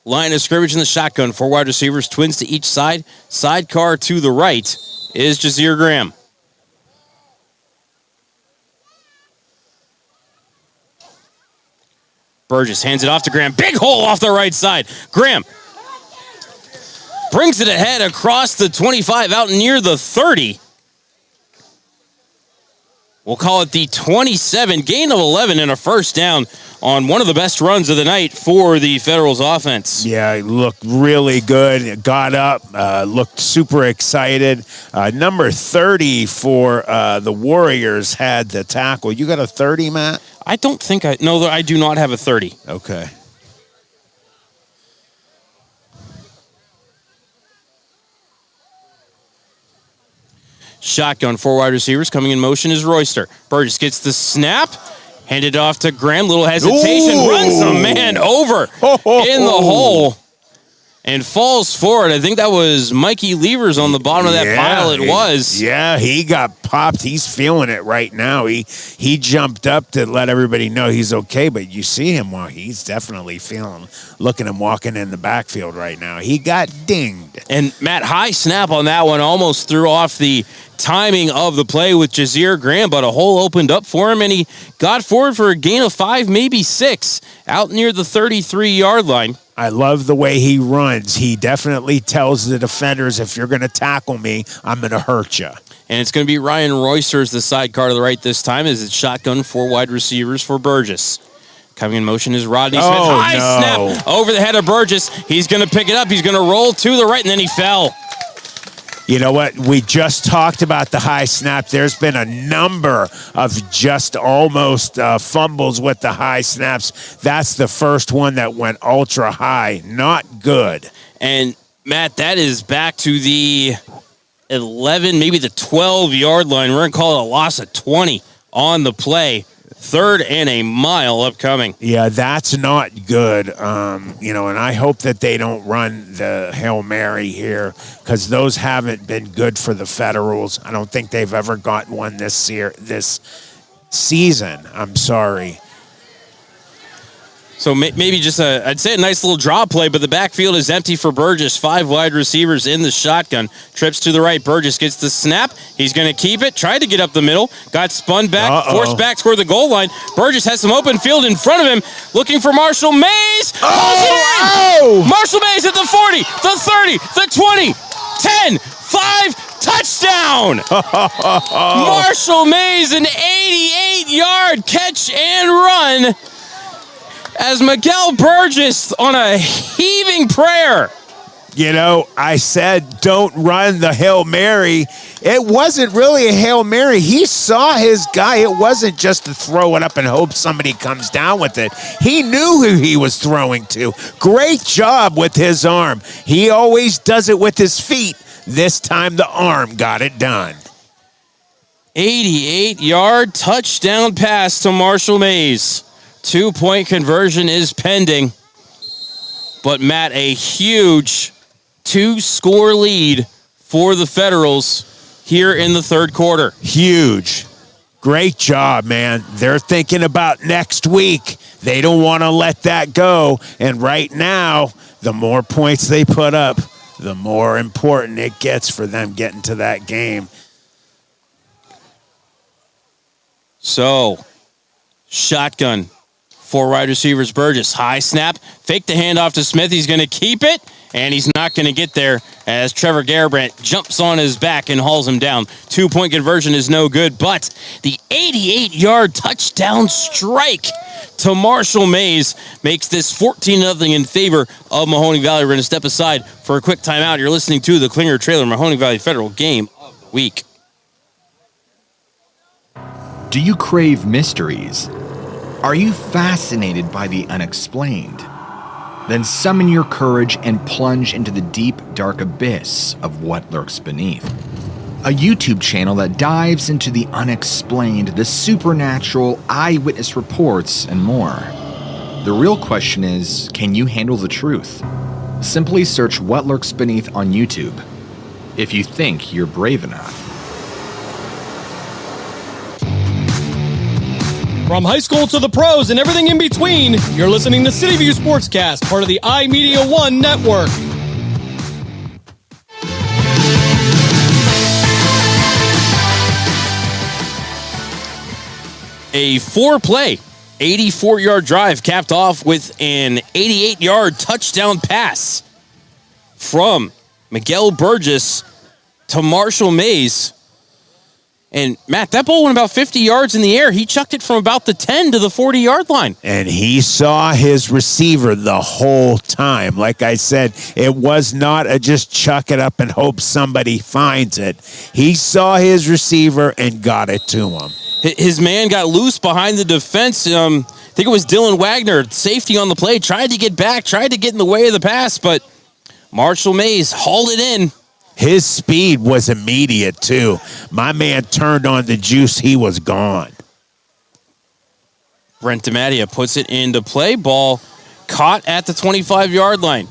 line of scrimmage in the shotgun. 4 wide receivers, twins to each side. Sidecar to the right is Jazir Graham. Burgess hands it off to Graham. Big hole off the right side. Graham brings it ahead across the 25 out near the 30. We'll call it the 27, gain of 11 and a first down on one of the best runs of the night for the Federals offense. Yeah, he looked really good. Got up, looked super excited. Number 30 for the Warriors had the tackle. You got a 30, Matt? I don't think I do not have a 30. Okay. Shotgun, 4 wide receivers. Coming in motion is Royster. Burgess gets the snap. Handed off to Graham. Little hesitation. Ooh. Runs the man over in the hole. And falls forward. I think that was Mikey Levers on the bottom of that pile. It was. Yeah, he got popped. He's feeling it right now. He jumped up to let everybody know he's okay, but you see him, well, he's definitely feeling, looking at him walking in the backfield right now. He got dinged. And Matt, high snap on that one. Almost threw off the timing of the play with Jazeer Graham, but a hole opened up for him, and he got forward for a gain of 5, maybe 6, out near the 33-yard line. I love the way he runs. He definitely tells the defenders, if you're going to tackle me, I'm going to hurt you. And it's going to be Ryan Royster as the sidecar to the right this time, as it's shotgun, 4 wide receivers for Burgess. Coming in motion is Rodney Smith. High snap over the head of Burgess. He's going to pick it up. He's going to roll to the right, and then he fell. You know what? We just talked about the high snap. There's been a number of just almost fumbles with the high snaps. That's the first one that went ultra high. Not good. And, Matt, that is back to the 11, maybe the 12-yard line. We're going to call it a loss of 20 on the play. 3rd and a mile upcoming. Yeah, that's not good. And I hope that they don't run the Hail Mary here, because those haven't been good for the Federals. I don't think they've ever got one this season. I'm sorry. So maybe just I'd say a nice little draw play, but the backfield is empty for Burgess. 5 wide receivers in the shotgun. Trips to the right. Burgess gets the snap. He's going to keep it. Tried to get up the middle. Got spun back. Forced back toward the goal line. Burgess has some open field in front of him. Looking for Marshall Mays. Marshall Mays at the 40, the 30, the 20, 10, 5, touchdown! Marshall Mays, an 88-yard catch and run, as Miguel Burgess on a heaving prayer. You know, I said don't run the Hail Mary. It wasn't really a Hail Mary. He saw his guy. It wasn't just to throw it up and hope somebody comes down with it. He knew who he was throwing to. Great job with his arm. He always does it with his feet. This time the arm got it done. 88-yard touchdown pass to Marshall Mays. 2-point conversion is pending. But, Matt, a huge 2-score lead for the Federals here in the third quarter. Huge. Great job, man. They're thinking about next week. They don't want to let that go. And right now, the more points they put up, the more important it gets for them getting to that game. So, shotgun. 4 wide receivers, Burgess. High snap. Fake the handoff to Smith. He's going to keep it, and he's not going to get there as Trevor Garibrandt jumps on his back and hauls him down. 2-point conversion is no good, but the 88-yard touchdown strike to Marshall Mays makes this 14-0 in favor of Mahoning Valley. We're going to step aside for a quick timeout. You're listening to the Klinger Trailer Mahoning Valley Federal Game of the Week. Do you crave mysteries? Are you fascinated by the unexplained? Then summon your courage and plunge into the deep, dark abyss of what lurks beneath. A YouTube channel that dives into the unexplained, the supernatural, eyewitness reports, and more. The real question is, can you handle the truth? Simply search What Lurks Beneath on YouTube, if you think you're brave enough. From high school to the pros and everything in between, you're listening to City View Sportscast, part of the iMedia One network. A 4-play, 84-yard drive capped off with an 88-yard touchdown pass from Miguel Burgess to Marshall Mays. And, Matt, that ball went about 50 yards in the air. He chucked it from about the 10 to the 40-yard line. And he saw his receiver the whole time. Like I said, it was not a just chuck it up and hope somebody finds it. He saw his receiver and got it to him. His man got loose behind the defense. I think it was Dylan Wagner, safety on the play, tried to get back, tried to get in the way of the pass, but Marshall Mays hauled it in. His speed was immediate, too. My man turned on the juice. He was gone. Brent DiMattia puts it into play. Ball caught at the 25-yard line.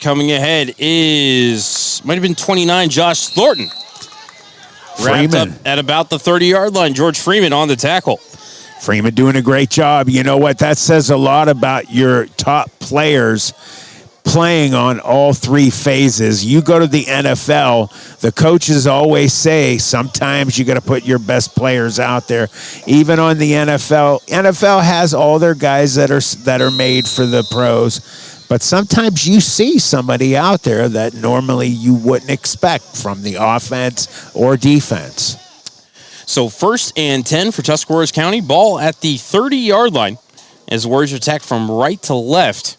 Coming ahead might have been 29, Josh Thornton. Wrapped up at about the 30-yard line. George Freeman on the tackle. Freeman doing a great job. You know what? That says a lot about your top players playing on all three phases. You go to the NFL, the coaches always say sometimes you got to put your best players out there. Even on the NFL has all their guys that are made for the pros, but sometimes you see somebody out there that normally you wouldn't expect from the offense or defense. So 1st and 10 for Tuscarawas County. Ball at the 30-yard line as the Warriors attack from right to left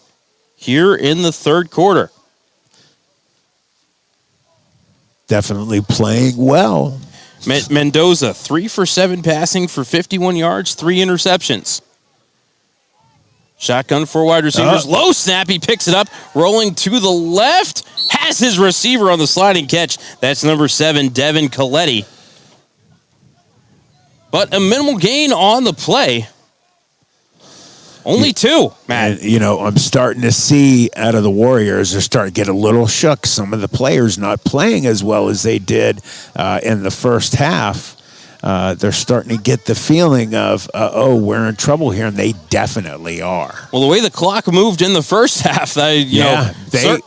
here in the third quarter. Definitely playing well. Mendoza, 3 for 7 passing for 51 yards, 3 interceptions. Shotgun 4 wide receivers. Low snap. He picks it up. Rolling to the left. Has his receiver on the sliding catch. That's number 7, Devin Coletti. But a minimal gain on the play. Only 2, Matt. And, I'm starting to see out of the Warriors, they're starting to get a little shook. Some of the players not playing as well as they did in the first half. They're starting to get the feeling of, we're in trouble here, and they definitely are. Well, the way the clock moved in the first half,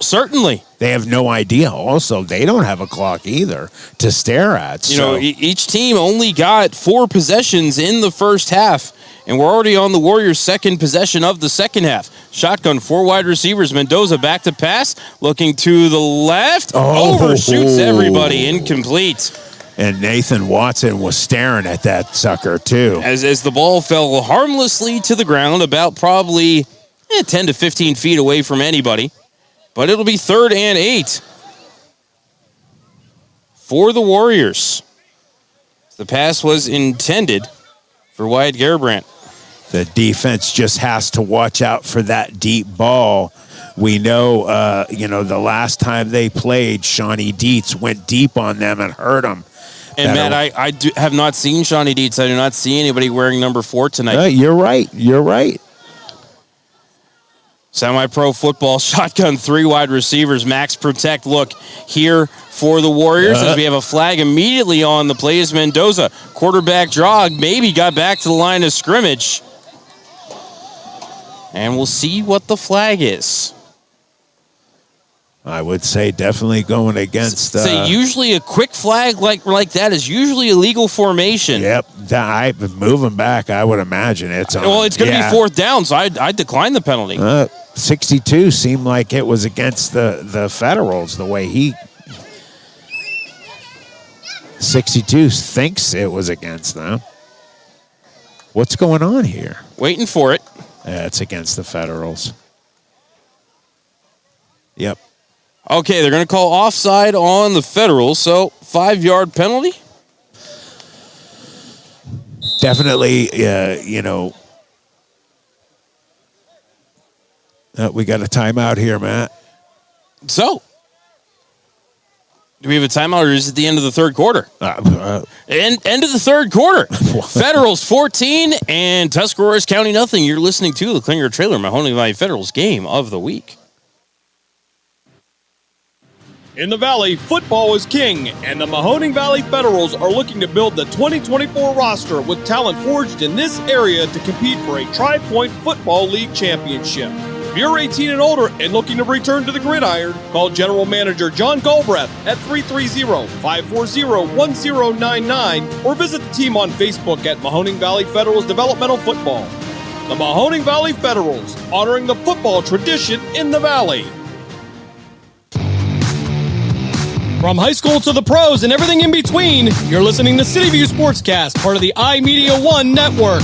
certainly. They have no idea. Also, they don't have a clock either to stare at. Each team only got 4 possessions in the first half. And we're already on the Warriors' second possession of the second half. Shotgun, 4 wide receivers. Mendoza back to pass. Looking to the left. Overshoots everybody. Incomplete. And Nathan Watson was staring at that sucker, too. As the ball fell harmlessly to the ground, about probably 10 to 15 feet away from anybody. But it'll be 3rd and 8 for the Warriors. The pass was intended for Wyatt Garibrandt. The defense just has to watch out for that deep ball. We know, the last time they played, Shawnee Dietz went deep on them and hurt them. And, Matt, I have not seen Shawnee Dietz. I do not see anybody wearing number 4 tonight. You're right. Semi-pro football, shotgun, 3 wide receivers, max protect look here for the Warriors as we have a flag immediately on the play as Mendoza. Quarterback draw, maybe got back to the line of scrimmage. And we'll see what the flag is. I would say definitely going against... usually a quick flag like that is usually a legal formation. Yep. Moving back, I would imagine it's on. Well, it's going to be 4th down, so I'd decline the penalty. 62 seemed like it was against the Federals, the way he... 62 thinks it was against them. What's going on here? Waiting for it. Yeah, it's against the Federals. Yep. Okay, they're going to call offside on the Federals, so 5-yard penalty. Definitely, we got a timeout here, Matt. So, do we have a timeout, or is it the end of the third quarter? End of the third quarter. Federals 14 and Tuscarawas County nothing. You're listening to the Klinger Trailer Mahoning Valley Federals game of the week. In the Valley, football is king, and the Mahoning Valley Federals are looking to build the 2024 roster with talent forged in this area to compete for a Tri-Point Football League championship. If you're 18 and older and looking to return to the gridiron, call General Manager John Galbraith at 330-540-1099 or visit the team on Facebook at Mahoning Valley Federals Developmental Football. The Mahoning Valley Federals, honoring the football tradition in the Valley. From high school to the pros and everything in between, you're listening to City View Sportscast, part of the iMedia One network.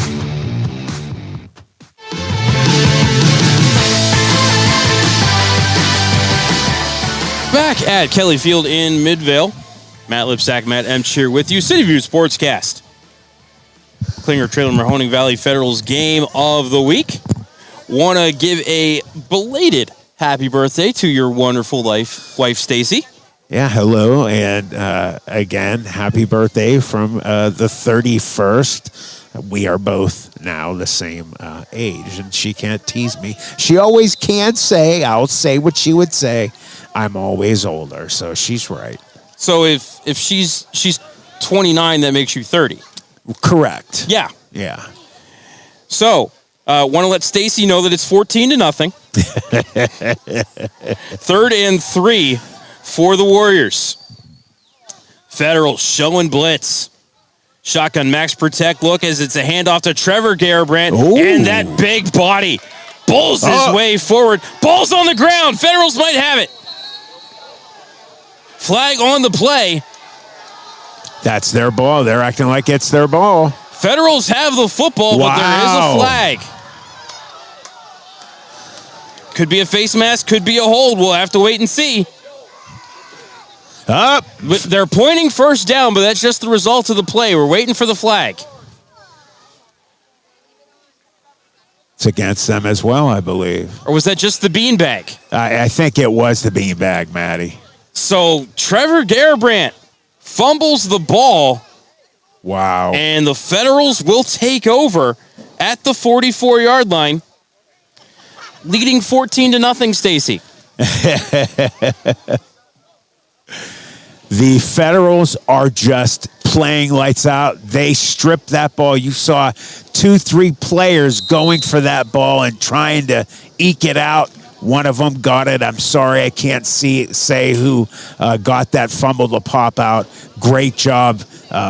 Back at Kelly Field in Midvale. Matt Lipsack, Matt Emch here with you. City View Sportscast. Klinger Trailer Mahoning Valley Federals game of the week. Want to give a belated happy birthday to your wonderful wife Stacy. Yeah, hello, and again, happy birthday from the 31st. We are both now the same age, and she can't tease me. She always can say, I'll say what she would say, I'm always older, so she's right. So if she's 29, that makes you 30. Correct. Yeah. Yeah. So, want to let Stacy know that it's 14-0. 3rd and 3 for the Warriors. Federals showing blitz. Shotgun max protect look as it's a handoff to Trevor Garibrandt. And that big body bulls his way forward. Ball's on the ground. Federals might have it. Flag on the play. That's their ball. They're acting like it's their ball. Federals have the football, but there is a flag. Could be a face mask, could be a hold. We'll have to wait and see. Up. But they're pointing first down, but that's just the result of the play. We're waiting for the flag. It's against them as well, I believe. Or was that just the beanbag? I think it was the beanbag, Matty. So Trevor Garibrandt fumbles the ball. Wow. And the Federals will take over at the 44-yard line, leading 14-0, Stacy. The Federals are just playing lights out. They stripped that ball. You saw 2-3 players going for that ball and trying to eke it out. One of them got it. I'm sorry, I can't say who got that fumble to pop out. Great job.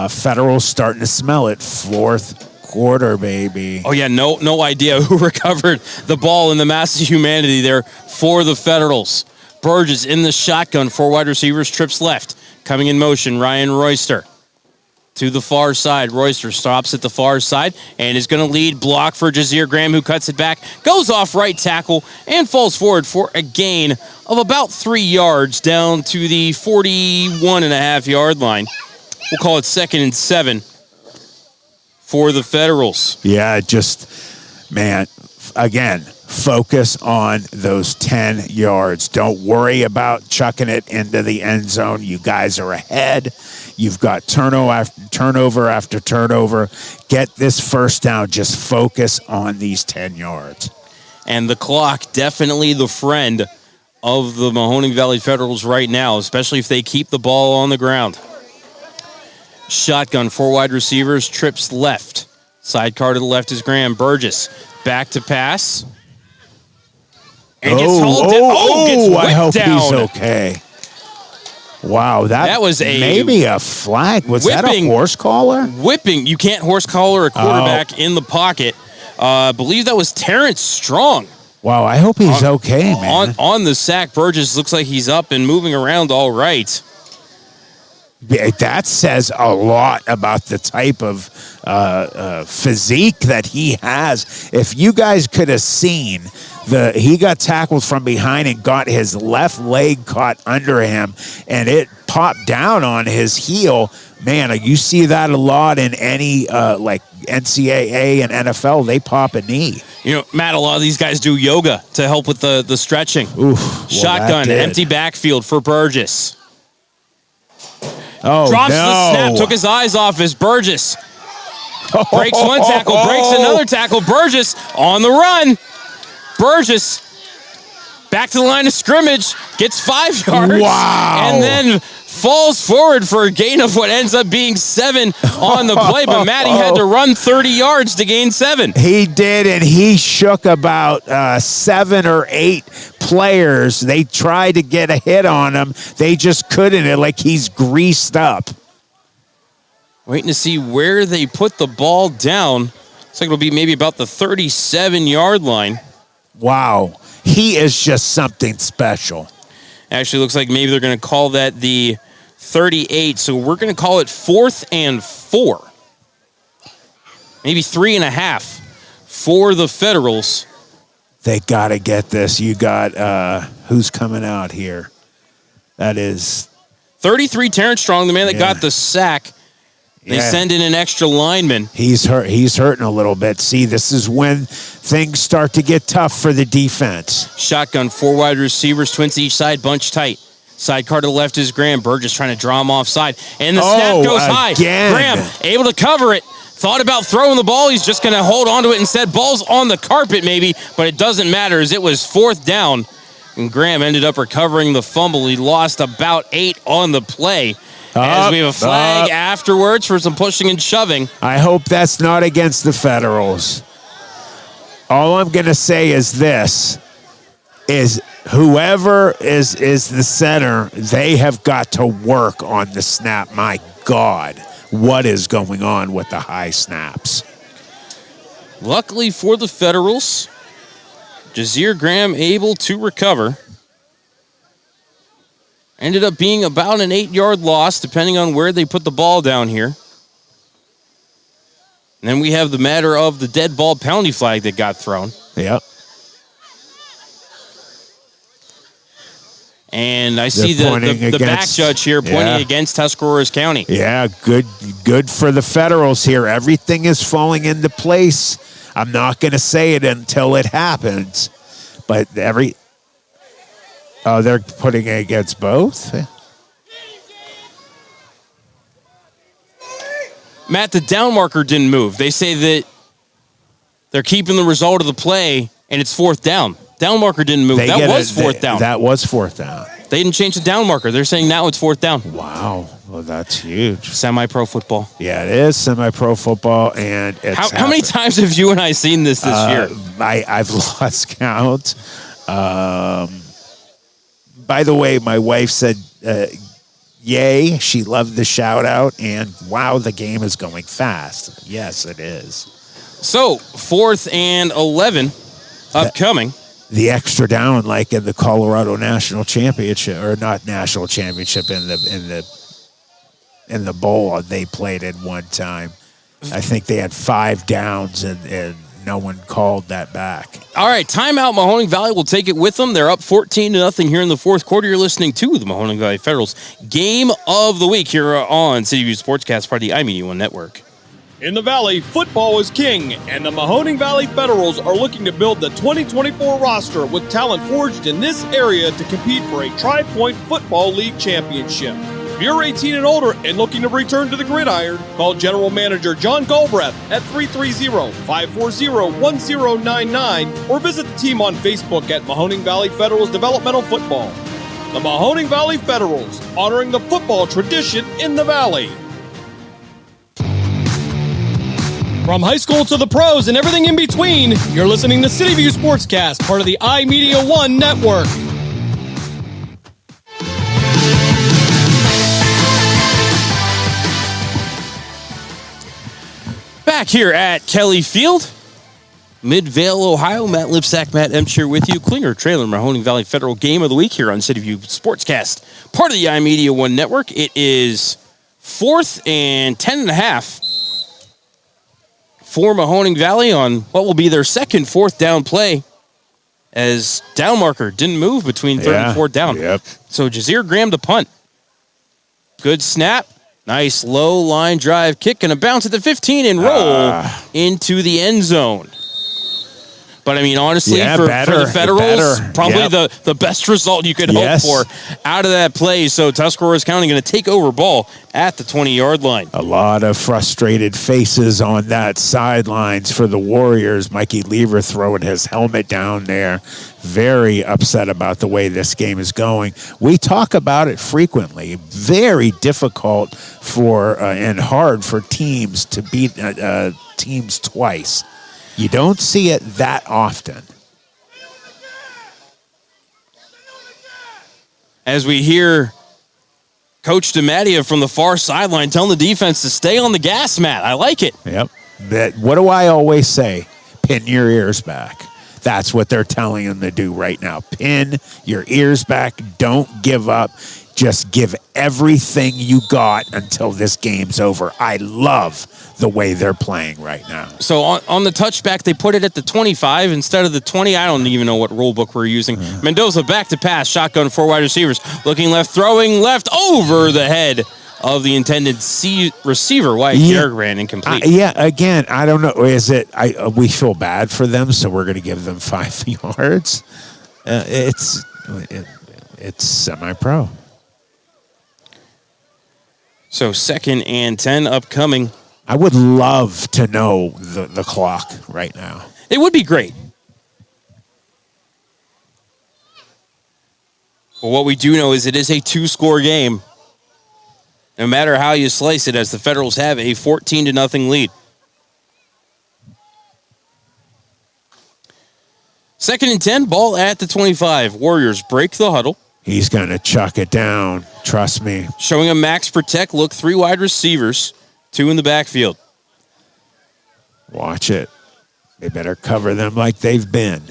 Federals starting to smell it. Fourth quarter, baby. Oh, yeah, no idea who recovered the ball in the mass of humanity there for the Federals. Burgess in the shotgun. 4 wide receivers, trips left. Coming in motion, Ryan Royster. To the far side. Royster stops at the far side and is going to lead block for Jazir Graham, who cuts it back, goes off right tackle, and falls forward for a gain of about 3 yards down to the 41.5-yard line. We'll call it 2nd and 7 for the Federals. Yeah, just, man, again, focus on those 10 yards. Don't worry about chucking it into the end zone. You guys are ahead. You've got turnover after turnover. Get this first down. Just focus on these 10 yards. And the clock, definitely the friend of the Mahoning Valley Federals right now, especially if they keep the ball on the ground. Shotgun, 4 wide receivers, trips left. Sidecar to the left is Graham. Burgess, back to pass. And gets hauled down. Gets whipped I hope down. he's okay. Wow, that was maybe a flag. Was that a horse collar? Whipping. You can't horse collar a quarterback in the pocket. I believe that was Terrence Strong. Wow, I hope he's okay, man. On the sack, Burgess looks like he's up and moving around all right. Yeah, that says a lot about the type of physique that he has. If you guys could have seen, he got tackled from behind and got his left leg caught under him, and it popped down on his heel. Man, you see that a lot in any like NCAA and NFL. They pop a knee. You know, Matt, a lot of these guys do yoga to help with the stretching. Oof, Shotgun, empty backfield for Burgess. Oh, drops the snap, took his eyes off as Burgess breaks one tackle, breaks another tackle. Burgess on the run. Burgess back to the line of scrimmage, gets 5 yards. Wow. And then falls forward for a gain of what ends up being 7 on the play. But Matty had to run 30 yards to gain 7. He did, and he shook about 7 or 8 players. They tried to get a hit on him. They just couldn't. Like he's greased up. Waiting to see where they put the ball down. Looks like it'll be maybe about the 37-yard line. Wow. He is just something special. Actually, looks like maybe they're going to call that the 38. So we're going to call it 4th and 4. Maybe 3.5 for the Federals. They got to get this. You got, who's coming out here? That is 33, Terrence Strong, the man that got the sack. They send in an extra lineman. He's hurt. He's hurting a little bit. See, this is when things start to get tough for the defense. Shotgun, 4 wide receivers, twins each side, bunch tight. Sidecar to the left is Graham. Burgess trying to draw him offside. And the snap goes high. Again. Graham able to cover it. Thought about throwing the ball. He's just going to hold on to it instead. Ball's on the carpet maybe, but it doesn't matter as it was 4th down. And Graham ended up recovering the fumble. He lost about 8 on the play. As we have a flag afterwards for some pushing and shoving. I hope that's not against the Federals. All I'm going to say is this, is whoever is the center, they have got to work on the snap. My God, what is going on with the high snaps? Luckily for the Federals, Jazir Graham able to recover. Ended up being about an 8-yard loss, depending on where they put the ball down here. And then we have the matter of the dead ball penalty flag that got thrown. Yep. And I see the back judge here pointing against Tuscaroras County. Yeah, good for the Federals here. Everything is falling into place. I'm not going to say it until it happens, but they're putting it against both. Matt, the down marker didn't move. They say that they're keeping the result of the play, and it's 4th down. Down marker didn't move. That was 4th down. That was 4th down. They didn't change the down marker. They're saying now it's 4th down. Wow. Well, that's huge. Semi-pro football. Yeah, it is semi-pro football, and it's how many times have you and I seen this year? I've lost count. By the way, my wife said, yay, she loved the shout out, and wow, the game is going fast. Yes, it is. So, 4th and 11 upcoming. The extra down, like in the Colorado National Championship, or not National Championship, in the bowl they played in one time. I think they had 5 downs, and no one called that back. All right, timeout. Mahoning Valley will take it with them. They're up 14-0 here in the 4th quarter. You're listening to the Mahoning Valley Federals Game of the Week here on City View Sportscast, part of the iMedia One Network. In the Valley, football is king, and the Mahoning Valley Federals are looking to build the 2024 roster with talent forged in this area to compete for a Tri-Point Football League championship. If you're 18 and older and looking to return to the gridiron, call General Manager John Galbraith at 330-540-1099 or visit the team on Facebook at Mahoning Valley Federals Developmental Football. The Mahoning Valley Federals, honoring the football tradition in the Valley. From high school to the pros and everything in between, you're listening to City View Sportscast, part of the iMedia One Network. Back here at Kelly Field, Midvale, Ohio. Matt Lipsack, Matt Emscher with you. Klinger Trailer, Mahoning Valley Federal Game of the Week here on City View Sportscast, part of the iMedia One Network. It is 4th and 10.5 for Mahoning Valley on what will be their second 4th down play, as down marker didn't move between 3rd and 4th down. Yep. So Jazir Graham to punt. Good snap. Nice low line drive kick and a bounce at the 15 and roll into the end zone. But, I mean, honestly, for the Federals, probably the best result you could hope for out of that play. So Tuscaroras County going to take over ball at the 20-yard line. A lot of frustrated faces on that sidelines for the Warriors. Mikey Lever throwing his helmet down there. Very upset about the way this game is going. We talk about it frequently. Very difficult and hard for teams to beat teams twice. You don't see it that often. As we hear Coach DeMattia from the far sideline telling the defense to stay on the gas, Matt. I like it. Yep. What do I always say? Pin your ears back. That's what they're telling them to do right now. Pin your ears back. Don't give up. Just give everything you got until this game's over. I love the way they're playing right now. So on the touchback, they put it at the 25 instead of the 20. I don't even know what rule book we're using. Mendoza back to pass, shotgun, 4 wide receivers. Looking left, throwing left over the head of the intended receiver. Wyatt Garrett ran incomplete. Again, I don't know. Is it? We feel bad for them, so we're going to give them 5 yards. It's semi-pro. So 2nd and 10 upcoming. I would love to know the clock right now. It would be great. But what we do know is it is a 2-score game. No matter how you slice it, as the Federals have a 14-0 lead. 2nd and 10, ball at the 25. Warriors break the huddle. He's going to chuck it down. Trust me. Showing a max protect look, 3 wide receivers, 2 in the backfield. Watch it. They better cover them like they've been.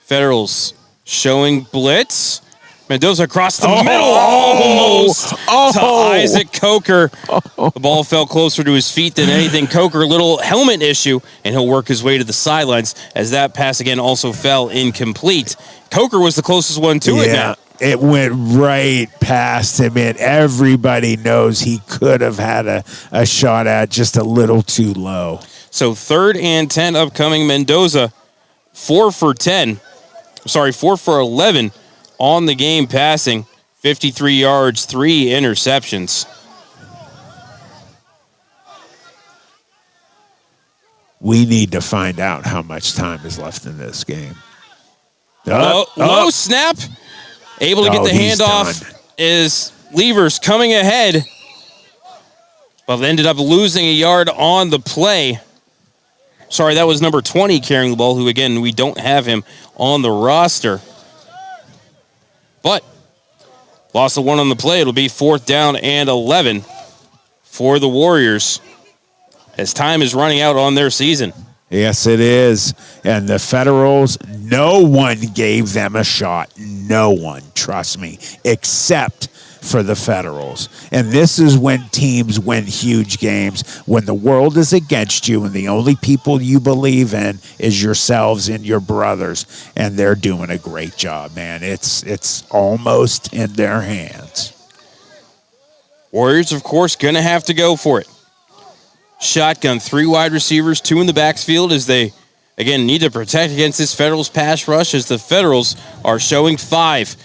Federals showing blitz. Mendoza across the middle, almost to Isaac Coker. The ball fell closer to his feet than anything. Coker, little helmet issue, and he'll work his way to the sidelines as that pass again also fell incomplete. Coker was the closest one to it now. It went right past him, and everybody knows he could have had a shot at just a little too low. So 3rd and 10 upcoming. Mendoza, 4 for 11 on the game passing. 53 yards, 3 interceptions. We need to find out how much time is left in this game. Low snap. Able to get the handoff is Levers coming ahead. But ended up losing a yard on the play. Sorry, that was number 20 carrying the ball, who, again, we don't have him on the roster. But loss of 1 on the play. It'll be 4th down and 11 for the Warriors as time is running out on their season. Yes, it is. And the Federals, no one gave them a shot. No one, trust me, except for the Federals. And this is when teams win huge games, when the world is against you and the only people you believe in is yourselves and your brothers. And they're doing a great job, man. It's almost in their hands. Warriors, of course, going to have to go for it. Shotgun, 3 wide receivers, 2 in the backfield as they, again, need to protect against this Federals pass rush as the Federals are showing 5.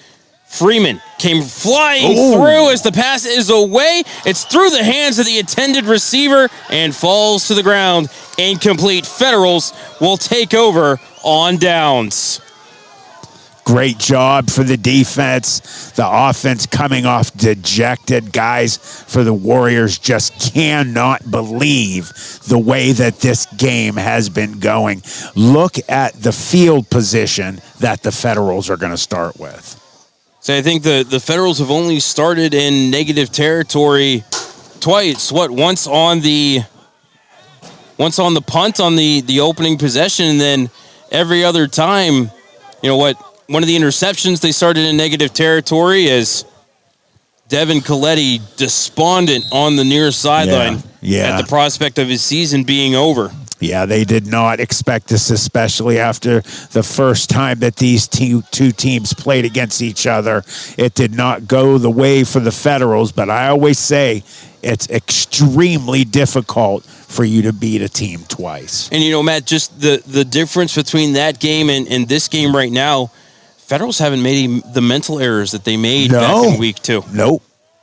Freeman came flying through as the pass is away. It's through the hands of the intended receiver and falls to the ground. Incomplete. Federals will take over on downs. Great job for the defense. The offense coming off dejected. Guys, for the Warriors, just cannot believe the way that this game has been going. Look at the field position that the Federals are going to start with. So I think the Federals have only started in negative territory twice. Once on the punt on the opening possession, and then every other time, one of the interceptions, they started in negative territory as Devin Coletti despondent on the near sideline at the prospect of his season being over. Yeah, they did not expect this, especially after the first time that these two teams played against each other. It did not go the way for the Federals, but I always say it's extremely difficult for you to beat a team twice. And, Matt, just the difference between that game and this game right now, Federals haven't made the mental errors that they made back in week 2. Nope.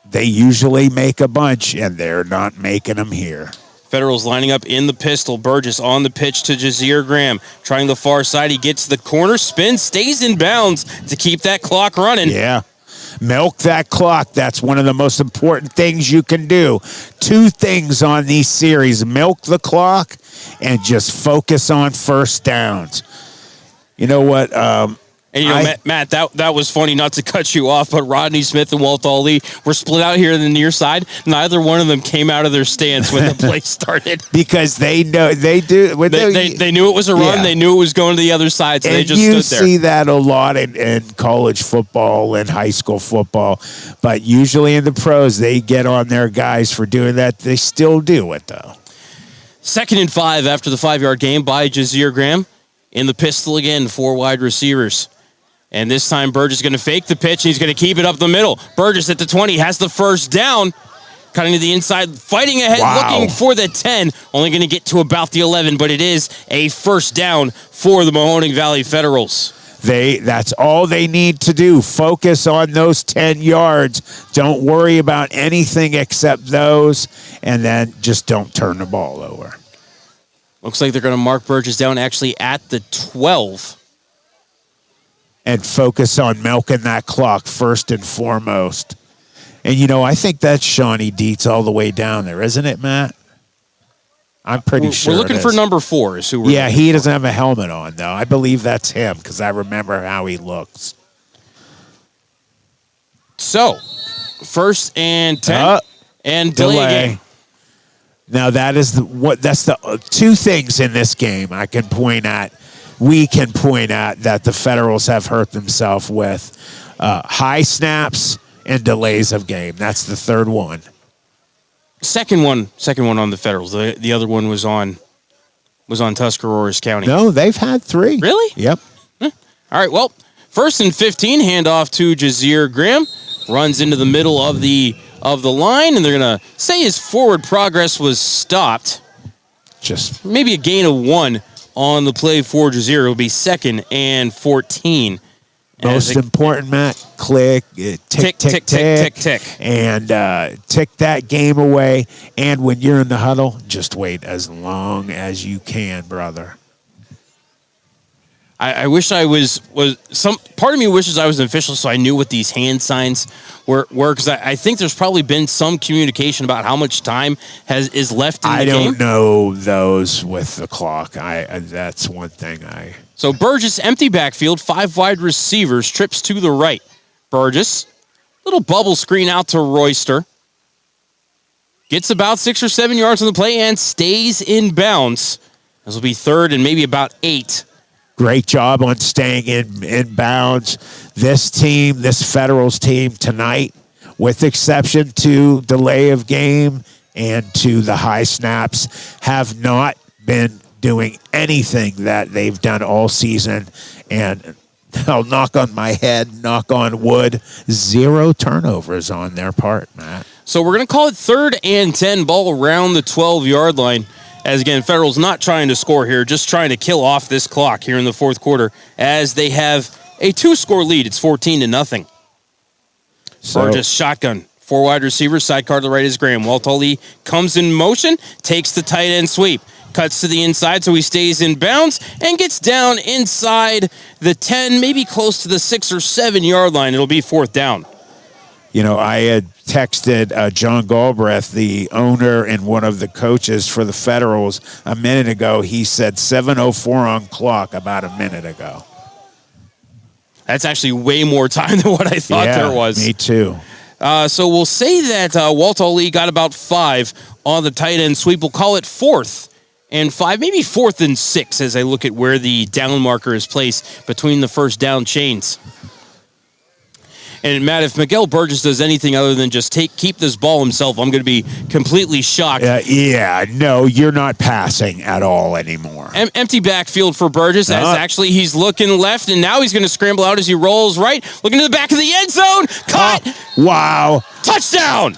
They usually make a bunch, and they're not making them here. Federals lining up in the pistol. Burgess on the pitch to Jazir Graham. Trying the far side. He gets the corner, spin, stays in bounds to keep that clock running. Yeah. Milk that clock. That's one of the most important things you can do. 2 things on these series. Milk the clock and just focus on first downs. You know what? And Matt, that was funny, not to cut you off, but Rodney Smith and Walt Ali were split out here in the near side. Neither one of them came out of their stance when the play started because they know they do. They knew it was a run. Yeah. They knew it was going to the other side, so and they just you stood there. see that a lot in college football and high school football, but usually in the pros, they get on their guys for doing that. They still do it, though. 2nd and 5 after the 5-yard gain by Jazir Graham. In the pistol again, 4 wide receivers. And this time, Burgess is going to fake the pitch, and he's going to keep it up the middle. Burgess at the 20 has the first down. Cutting to the inside, fighting ahead, looking for the 10. Only going to get to about the 11, but it is a first down for the Mahoning Valley Federals. That's all they need to do. Focus on those 10 yards. Don't worry about anything except those, and then just don't turn the ball over. Looks like they're going to mark Burgess down actually at the 12. And focus on milking that clock first and foremost. And, I think that's Shawnee Dietz all the way down there, isn't it, Matt? I'm pretty sure. We're looking for number 4 is who we're Yeah, he doesn't have a helmet on, though. I believe that's him because I remember how he looks. So, 1st and 10 and delay game. Now, that's the two things in this game we can point at that the Federals have hurt themselves with. High snaps and delays of game. That's the third one. Second one on the Federals. The other one was on Tuscarawas County. No, they've had 3. Really? Yep. All right, well, 1st and 15, handoff to Jazir Graham. Runs into the middle of the line, and they're going to say his forward progress was stopped. Just maybe a gain of 1 on the play for Jazir. It'll be 2nd and 14. Most important, Matt, tick, and tick that game away. And when you're in the huddle, just wait as long as you can, brother. I wish I was some part of me wishes I was an official so I knew what these hand signs were because I think there's probably been some communication about how much time is left in the game. I don't know those with the clock. That's one thing So Burgess, empty backfield, 5 wide receivers, trips to the right. Burgess, little bubble screen out to Royster. Gets about 6 or 7 yards on the play and stays in bounds. This will be 3rd and maybe about 8. Great job on staying in bounds. This Federals team tonight, with exception to delay of game and to the high snaps, have not been doing anything that they've done all season. And I'll knock on my head, knock on wood, 0 turnovers on their part, Matt. So we're going to call it 3rd and 10, ball around the 12-yard line. As again, Federal's not trying to score here, just trying to kill off this clock here in the 4th quarter as they have a 2-score lead. It's 14-0. Burgess shotgun. 4 wide receivers, sidecar to the right is Graham. Walt Ali comes in motion, takes the tight end sweep, cuts to the inside so he stays in bounds and gets down inside the 10, maybe close to the 6 or 7 yard line. It'll be 4th down. I had texted John Galbraith, the owner and one of the coaches for the Federals, a minute ago. He said 7:04 on clock about a minute ago. That's actually way more time than what I thought there was. Me too. So we'll say that Walt Ali got about 5 on the tight end sweep. We'll call it 4th and 5, maybe 4th and 6 as I look at where the down marker is placed between the first down chains. And Matt, if Miguel Burgess does anything other than just keep this ball himself, I'm going to be completely shocked. No, you're not passing at all anymore. Empty backfield for Burgess. As actually he's looking left, and now he's going to scramble out as he rolls right. Looking to the back of the end zone. Caught. Wow. Touchdown.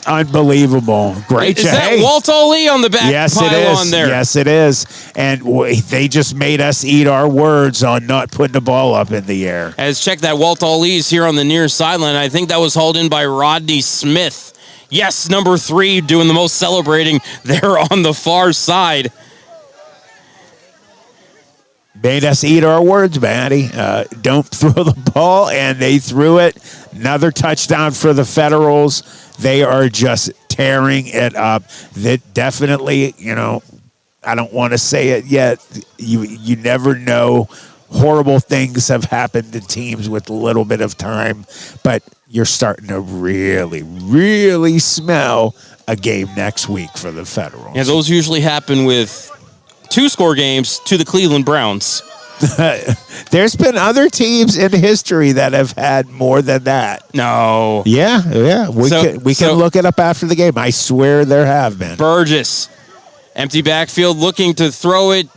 Unbelievable. Great. Is that Walt Ali on the back pylon there? Yes, it is. And they just made us eat our words on not putting the ball up in the air. As check that, Walt Ali's here on the near sideline. I think that was hauled in by Rodney Smith. Yes, number 3 doing the most celebrating there on the far side. Made us eat our words, Matty. Don't throw the ball, and they threw it. Another touchdown for the Federals. They are just tearing it up. That definitely, I don't want to say it yet. You never know horrible things have happened to teams with a little bit of time, but you're starting to really, really smell a game next week for the Federals. Yeah, those usually happen with 2-score games to the Cleveland Browns. There's been other teams in history that have had more than that. No. Yeah. We can look it up after the game. I swear there have been. Burgess, empty backfield, looking to throw it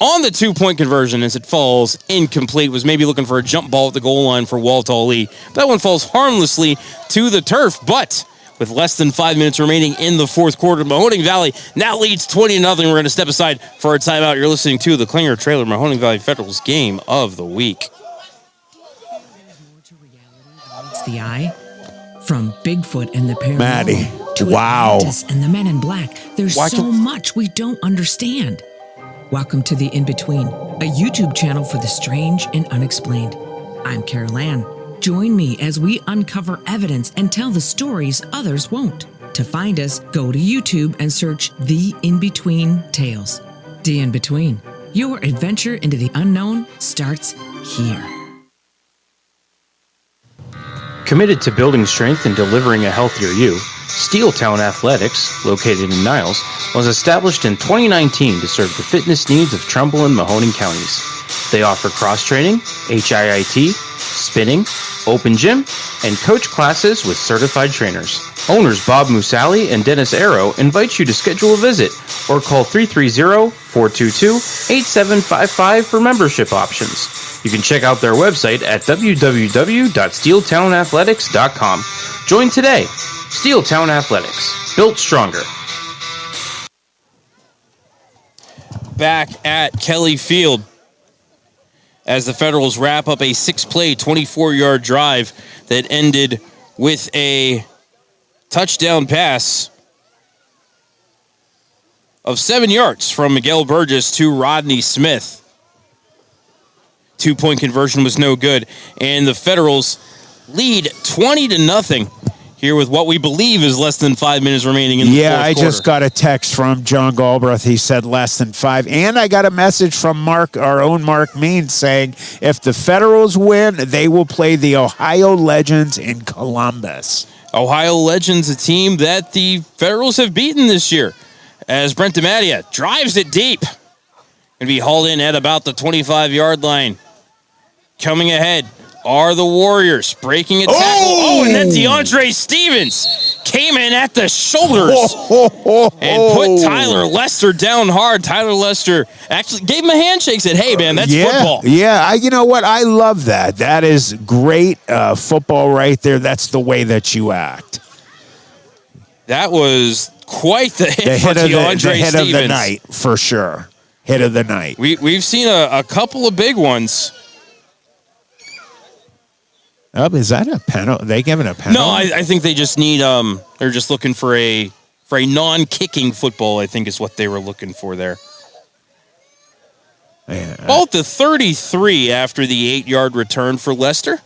on the 2-point conversion as it falls incomplete. Was maybe looking for a jump ball at the goal line for Walt Ali. That one falls harmlessly to the turf, but with less than 5 minutes remaining in the fourth quarter, Mahoning Valley now leads 20-0. We're going to step aside for a timeout. You're listening to the Klinger Trailer Mahoning Valley Federals Game of the Week. Meets the eye. From Bigfoot and the paranormal Maddie, to wow. Atlantis and the Men in Black, there's so much we don't understand. Welcome to The In-Between, a YouTube channel for the strange and unexplained. I'm Carol Ann. Join me as we uncover evidence and tell the stories others won't. To find us, go to YouTube and search The In-Between Tales. The In-Between. Your adventure into the unknown starts here. Committed to building strength and delivering a healthier you, Steeltown Athletics, located in Niles, was established in 2019 to serve the fitness needs of Trumbull and Mahoning counties. They offer cross-training, HIIT, spinning, open gym, and coach classes with certified trainers. Owners Bob Musali and Dennis Arrow invite you to schedule a visit or call 330-422-8755 for membership options. You can check out their website at www.steeltownathletics.com. Join today. Steeltown Athletics, built stronger. Back at Kelly Field as the Federals wrap up a 6-play, 24-yard drive that ended with a touchdown pass of 7 yards from Miguel Burgess to Rodney Smith. 2-point conversion was no good, and the Federals lead 20-0 here with what we believe is less than 5 minutes remaining in the fourth quarter. Yeah, I just got a text from John Galbraith. He said less than 5. And I got a message from Mark, our own Mark Means, saying if the Federals win, they will play the Ohio Legends in Columbus. Ohio Legends, a team that the Federals have beaten this year, as Brent DiMattia drives it deep. Going to be hauled in at about the 25-yard line. Coming ahead are the Warriors, breaking a tackle. Oh, and then DeAndre Stevens came in at the shoulders and put Tyler Lester down hard. Tyler Lester actually gave him a handshake, said, hey, man, that's football. Yeah, you know what? I love that. That is great football right there. That's the way that you act. That was quite the hit for DeAndre Stevens. The hit of the night, for sure. Hit of the night. We've seen a couple of big ones. Is that a penalty? They giving a penalty? No, I think they just need. They're just looking for a non-kicking football. I think is what they were looking for there. Ball at the 33 after the 8-yard return for Lester.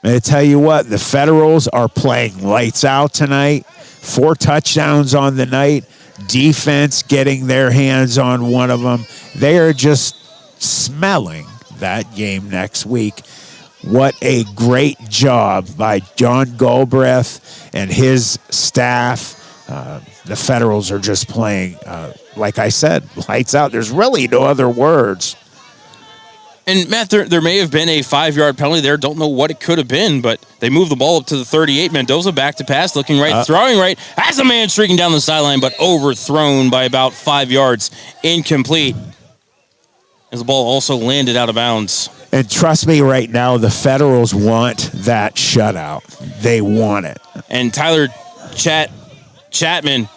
I tell you what, the Federals are playing lights out tonight. 4 touchdowns on the night. Defense getting their hands on one of them. They are just smelling that game next week. What a great job by John Galbraith and his staff. The Federals are just playing, like I said, lights out. There's really no other words. And, Matt, there may have been a 5-yard penalty there. Don't know what it could have been, but they moved the ball up to the 38. Mendoza back to pass, looking right, throwing right. Has a man streaking down the sideline, but overthrown by about 5 yards. Incomplete. As the ball also landed out of bounds. And trust me right now, the Federals want that shutout. They want it. And Tyler Chapman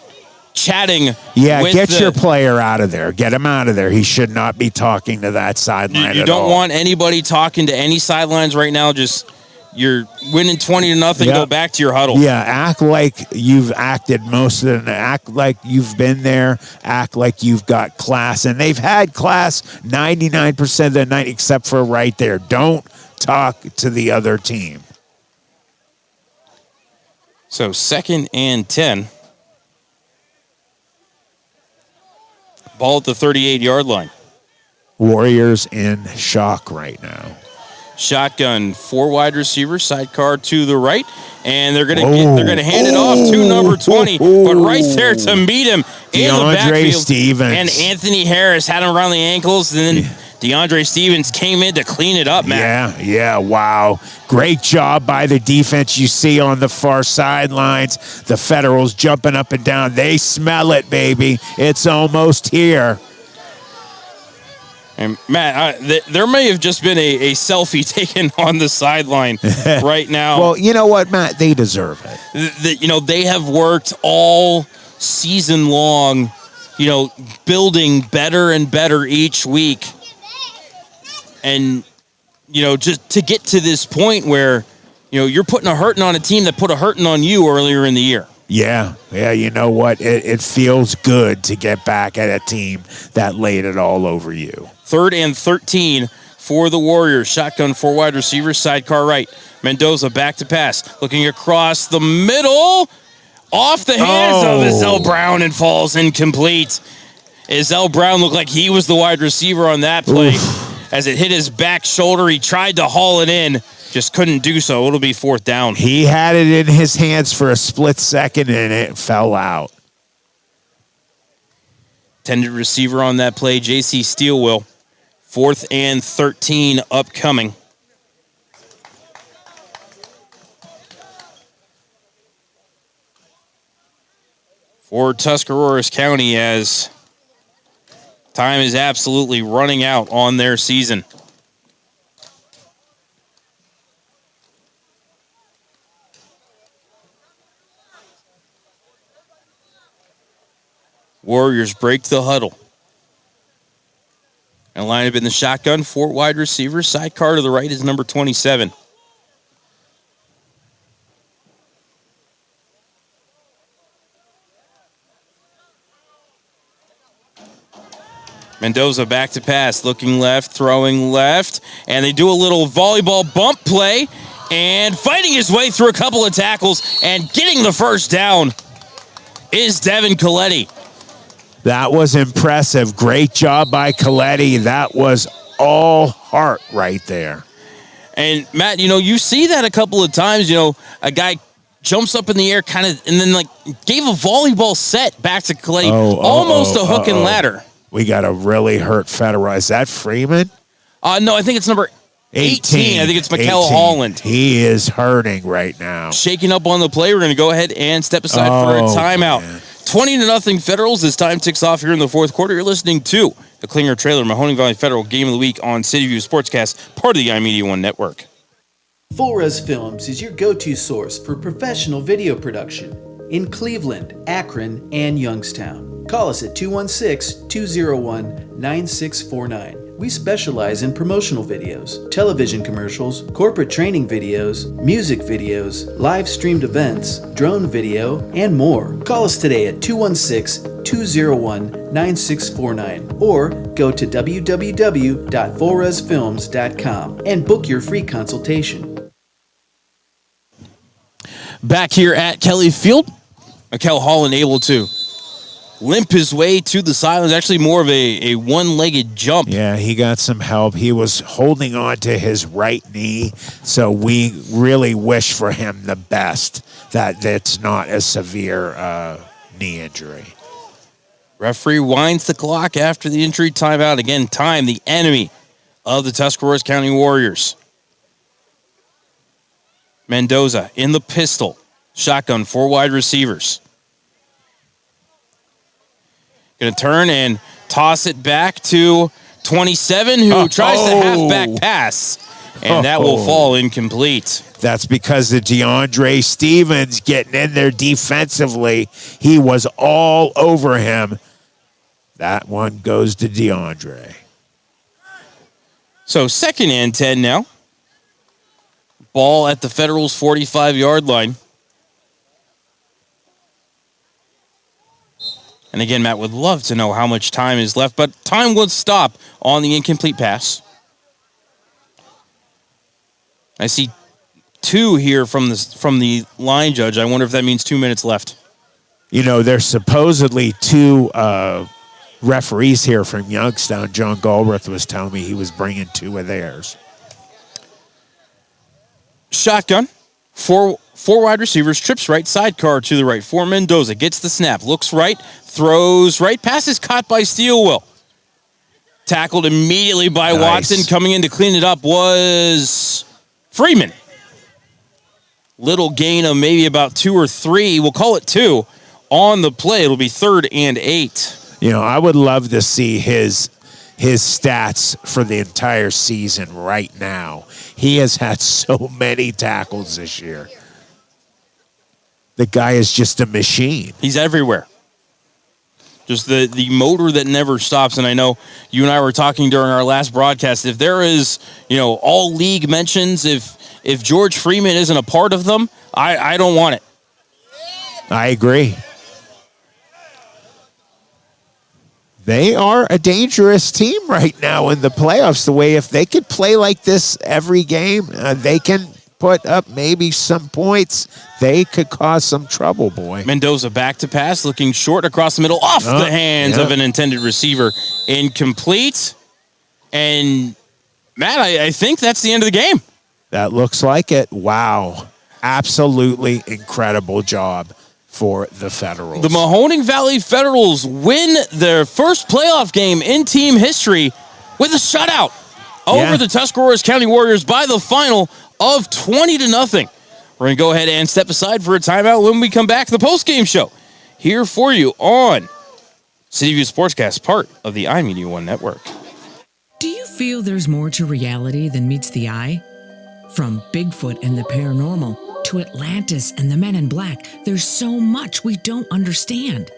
chatting. Yeah, with get your player out of there. Get him out of there. He should not be talking to that sideline You don't want anybody talking to any sidelines right now. Just you're winning 20-0. Go back to your huddle. Yeah, act like you've acted most of the act like you've been there. Act like you've got class. And they've had class 99% of the night except for right there. Don't talk to the other team. So 2nd and 10. Ball at the 38-yard line. Warriors in shock right now. Shotgun, 4 wide receivers, sidecar to the right, and they're gonna hand it off to number 20, but right there to meet him in the backfield. Stevens. And Anthony Harris had him around the ankles, and then DeAndre Stevens came in to clean it up, man. Yeah, wow. Great job by the defense. You see on the far sidelines, the Federals jumping up and down. They smell it, baby. It's almost here. And Matt, there may have just been a selfie taken on the sideline right now. Well, you know what, Matt? They deserve it. They have worked all season long, building better and better each week. And, just to get to this point where, you're putting a hurting on a team that put a hurting on you earlier in the year. Yeah, you know what? It feels good to get back at a team that laid it all over you. 3rd and 13 for the Warriors. Shotgun, 4 wide receivers, sidecar right. Mendoza back to pass. Looking across the middle. Off the hands of Izell Brown and falls incomplete. Izell Brown looked like he was the wide receiver on that play. As it hit his back shoulder, he tried to haul it in. Just couldn't do so. It'll be 4th down. He had it in his hands for a split second, and it fell out. Intended receiver on that play, J.C. Steelwell. 4th and 13 upcoming. For Tuscarawas County, as time is absolutely running out on their season. Warriors break the huddle. And line up in the shotgun, 4 wide receivers. Sidecar to the right is number 27. Mendoza back to pass, looking left, throwing left, and they do a little volleyball bump play, and fighting his way through a couple of tackles and getting the first down is Devin Coletti. That was impressive. Great job by Coletti. That was all heart right there. And Matt, you see that a couple of times, a guy jumps up in the air and then gave a volleyball set back to Coletti, almost a hook and ladder. We got a really hurt Federal. Is that Freeman? No, I think it's number 18. I think it's Mikel 18. Holland. He is hurting right now. Shaking up on the play. We're going to go ahead and step aside for a timeout. Man. 20-0 Federals as time ticks off here in the 4th quarter. You're listening to the Klinger Trailer Mahoning Valley Federal Game of the Week on CityView Sportscast, part of the iMedia One network. Full Res Films is your go-to source for professional video production in Cleveland, Akron, and Youngstown. Call us at 216-201-9649. We specialize in promotional videos, television commercials, corporate training videos, music videos, live streamed events, drone video, and more. Call us today at 216-201-9649 or go to www.fullresfilms.com and book your free consultation. Back here at Kelly Field, Mikel Holland able to limp his way to the sidelines. Actually more of a one-legged jump. Yeah, he got some help. He was holding on to his right knee, so we really wish for him the best, that it's not a severe knee injury. Referee winds the clock after the injury timeout. Again, time, the enemy of the Tuscarawas County Warriors. Mendoza in the pistol. Shotgun, 4 wide receivers. Going to turn and toss it back to 27, who tries the halfback pass, and that will fall incomplete. That's because of DeAndre Stevens getting in there defensively. He was all over him. That one goes to DeAndre. So 2nd and 10 now. Ball at the Federals' 45-yard line. And again, Matt would love to know how much time is left, but time would stop on the incomplete pass. I see 2 here from the line judge. I wonder if that means 2 minutes left. There's supposedly 2 referees here from Youngstown, John Galbraith was telling me he was bringing 2 of theirs. Shotgun. Four wide receivers, trips right, sidecar to the right. For Mendoza, gets the snap, looks right, throws right, passes caught by Steelwell. Tackled immediately by Watson. Coming in to clean it up was Freeman. Little gain of maybe about 2 or 3. We'll call it 2 on the play. It'll be 3rd and 8. I would love to see his stats for the entire season right now. He has had so many tackles this year. The guy is just a machine. He's everywhere. Just the motor that never stops. And I know you and I were talking during our last broadcast. If there is, all league mentions, if George Freeman isn't a part of them, I don't want it. I agree. They are a dangerous team right now in the playoffs. The way if they could play like this every game, they can put up maybe some points. They could cause some trouble, boy. Mendoza back to pass, looking short across the middle, off the hands of an intended receiver. Incomplete. And, Matt, I think that's the end of the game. That looks like it. Wow. Absolutely incredible job for the Federals. The Mahoning Valley Federals win their first playoff game in team history with a shutout over the Tuscarawas County Warriors by the final of 20-0. We're going to go ahead and step aside for a timeout. When we come back, the post-game show here for you on City View Sportscast, part of the iMedia One Network. Do you feel there's more to reality than meets the eye? From Bigfoot and the paranormal to Atlantis and the Men in Black, there's so much we don't understand.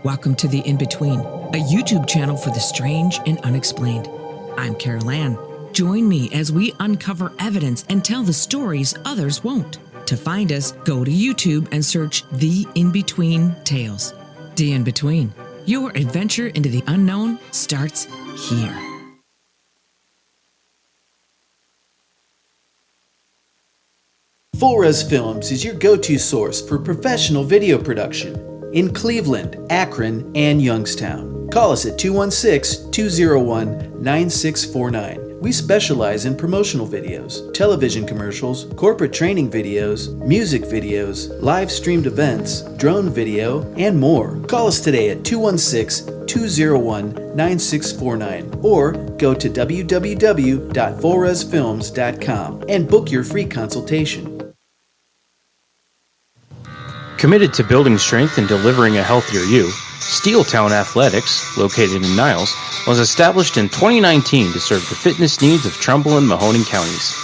Welcome to The In-Between, a YouTube channel for the strange and unexplained. I'm Carol Ann. Join me as we uncover evidence and tell the stories others won't. To find us, go to YouTube and search The In-Between Tales. The In-Between, your adventure into the unknown starts here. Full Res Films is your go-to source for professional video production in Cleveland, Akron, and Youngstown. Call us at 216-201-9649. We specialize in promotional videos, television commercials, corporate training videos, music videos, live streamed events, drone video, and more. Call us today at 216-201-9649 or go to www.fullresfilms.com and book your free consultation. Committed to building strength and delivering a healthier you, Steeltown Athletics, located in Niles, was established in 2019 to serve the fitness needs of Trumbull and Mahoning counties.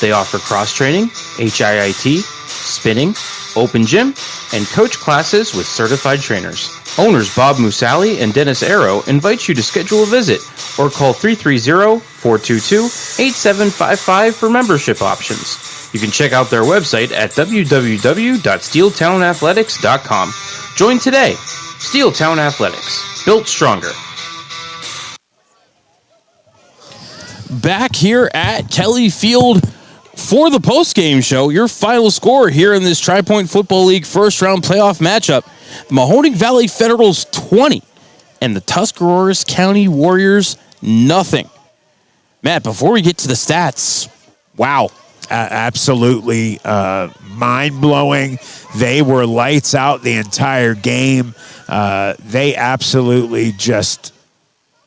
They offer cross-training, HIIT, spinning, open gym, and coach classes with certified trainers. Owners Bob Musali and Dennis Arrow invite you to schedule a visit or call 330-422-8755 for membership options. You can check out their website at www.steeltownathletics.com. Join today. Steeltown Athletics, built stronger. Back here at Kelly Field for the post-game show. Your final score here in this Tri-Point Football League first-round playoff matchup. The Mahoning Valley Federals 20 and the Tuscarawas County Warriors nothing. Matt, before we get to the stats, wow. Absolutely mind-blowing. They were lights out the entire game. They absolutely just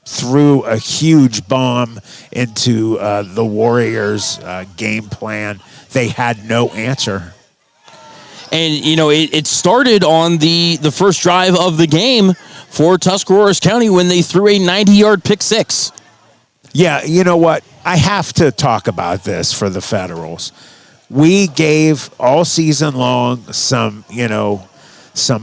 threw a huge bomb into the Warriors' game plan. They had no answer. And, it started on the first drive of the game for Tuscarawas County when they threw a 90-yard pick six. Yeah, you know what? I have to talk about this for the Federals. We gave all season long some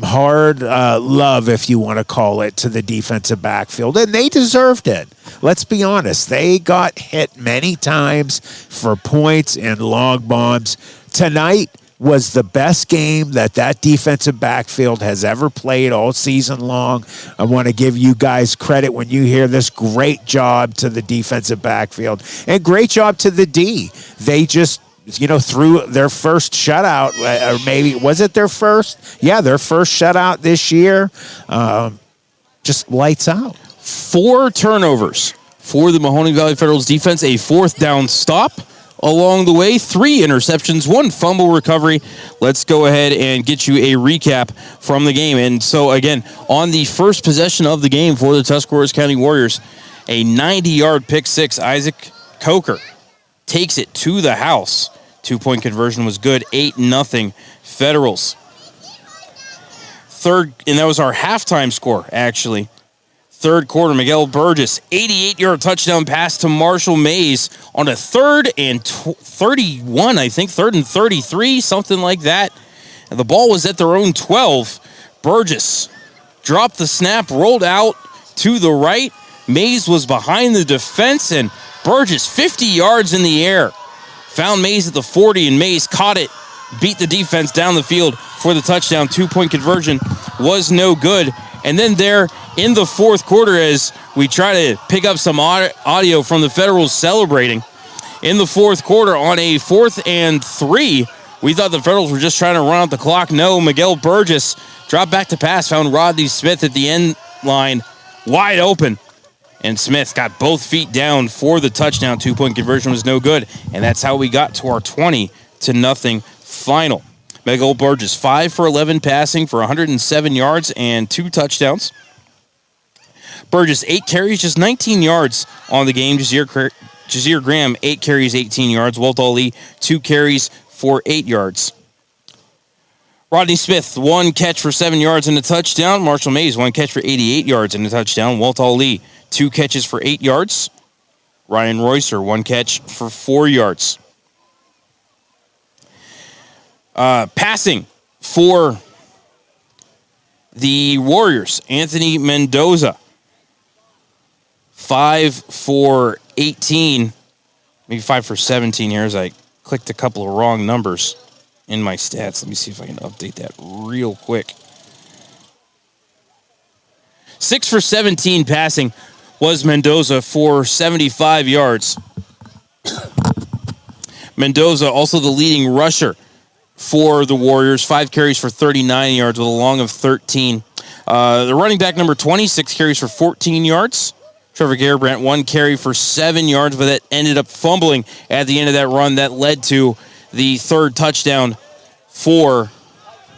hard love, if you want to call it, to the defensive backfield, and they deserved it. Let's be honest. They got hit many times for points and long bombs. Tonight was the best game that defensive backfield has ever played all season long. I want to give you guys credit when you hear this. Great job to the defensive backfield and great job to the D. They just, threw their first shutout, or maybe, was it their first? Yeah, their first shutout this year. Just lights out. 4 turnovers for the Mahoning Valley Federals defense, a 4th down stop along the way, 3 interceptions, 1 fumble recovery. Let's go ahead and get you a recap from the game. And so, again, on the first possession of the game for the Tuscarawas County Warriors, a 90-yard pick six. Isaac Coker takes it to the house. 2-point conversion was good, 8-0 Federals. Third, and that was our halftime score, actually. Third quarter, Miguel Burgess, 88-yard touchdown pass to Marshall Mays on a 3rd and 31, I think, 3rd and 33, something like that. And the ball was at their own 12. Burgess dropped the snap, rolled out to the right. Mays was behind the defense, and Burgess, 50 yards in the air, found Mays at the 40, and Mays caught it, beat the defense down the field for the touchdown. 2-point conversion was no good. And then there in the fourth quarter, as we try to pick up some audio from the Federals celebrating, in the fourth quarter on a 4th and 3, we thought the Federals were just trying to run out the clock. No, Miguel Burgess dropped back to pass, found Rodney Smith at the end line wide open. And Smith got both feet down for the touchdown. 2-point conversion was no good. And that's how we got to our 20-0 final. Miguel Burgess, 5 for 11 passing for 107 yards and 2 touchdowns. Burgess, 8 carries, just 19 yards on the game. Jazir Graham, 8 carries, 18 yards. Walt Ali, 2 carries for 8 yards. Rodney Smith, 1 catch for 7 yards and a touchdown. Marshall Mays, 1 catch for 88 yards and a touchdown. Walt Ali, 2 catches for 8 yards. Ryan Roycer, 1 catch for 4 yards. Passing for the Warriors, Anthony Mendoza, 5 for 18, maybe 5 for 17 here, as I clicked a couple of wrong numbers in my stats. Let me see if I can update that real quick. 6 for 17 passing was Mendoza for 75 yards. Mendoza, also the leading rusher for the Warriors, 5 carries for 39 yards with a long of 13. The running back number 20, 6 carries for 14 yards. Trevor Garibrandt, 1 carry for 7 yards, but that ended up fumbling at the end of that run. That led to the 3rd touchdown for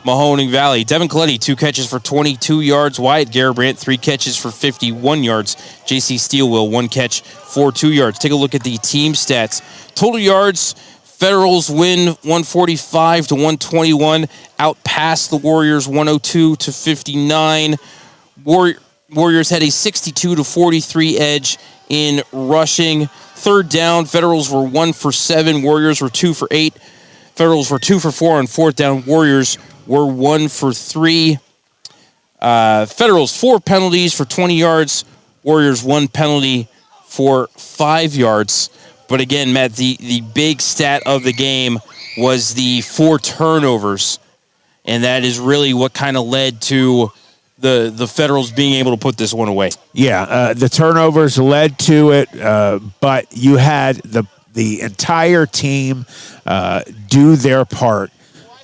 Mahoning Valley. Devin Coletti, 2 catches for 22 yards. Wyatt Garibrandt, 3 catches for 51 yards. J.C. Steelwell, 1 catch for 2 yards. Take a look at the team stats. Total yards, Federals win 145-121. Outpassed the Warriors 102-59. Warriors had a 62-43 edge in rushing. Third down, Federals were 1 for 7. Warriors were 2 for 8. Federals were 2 for 4 on 4th down. Warriors were 1 for 3. Federals 4 penalties for 20 yards. Warriors 1 penalty for 5 yards. But again, Matt, the big stat of the game was the 4 turnovers. And that is really what kind of led to the Federals being able to put this one away. Yeah, the turnovers led to it, but you had the entire team do their part.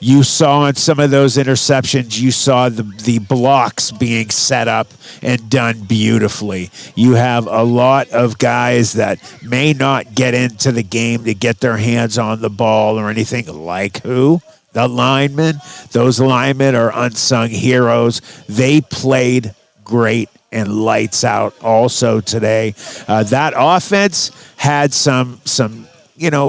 You saw in some of those interceptions, you saw the blocks being set up and done beautifully. You have a lot of guys that may not get into the game to get their hands on the ball or anything, like who? The linemen. Those linemen are unsung heroes. They played great and lights out also today. That offense had some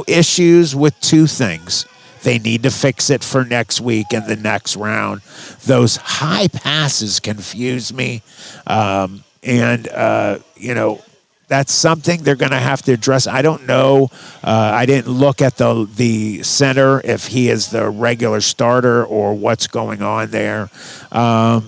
issues with 2 things. They need to fix it for next week and the next round. Those high passes confuse me. That's something they're going to have to address. I don't know. I didn't look at the center, if he is the regular starter or what's going on there. They're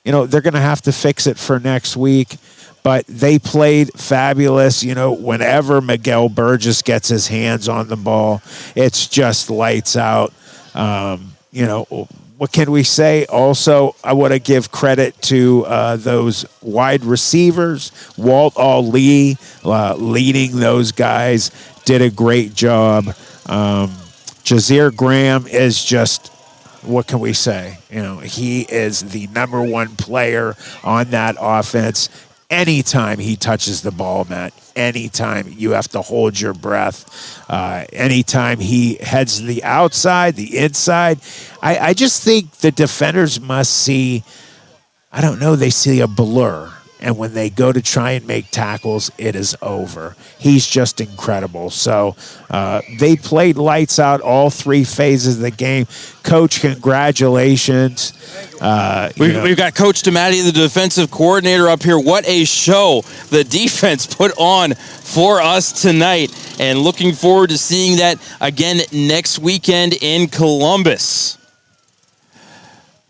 going to have to fix it for next week. But they played fabulous. Whenever Miguel Burgess gets his hands on the ball, it's just lights out. What can we say? Also, I want to give credit to those wide receivers. Walt Ali leading those guys did a great job. Jazir Graham is just, what can we say? He is the number 1 player on that offense. anytime he touches the ball, Matt, anytime you have to hold your breath. Anytime he heads to the outside, the inside, I just think the defenders must see, I don't know, they see a blur. And when they go to try and make tackles, it is over. He's just incredible. So they played lights out all 3 phases of the game. Coach, congratulations. We've got Coach DeMatti, the defensive coordinator, up here. What a show the defense put on for us tonight. And looking forward to seeing that again next weekend in Columbus.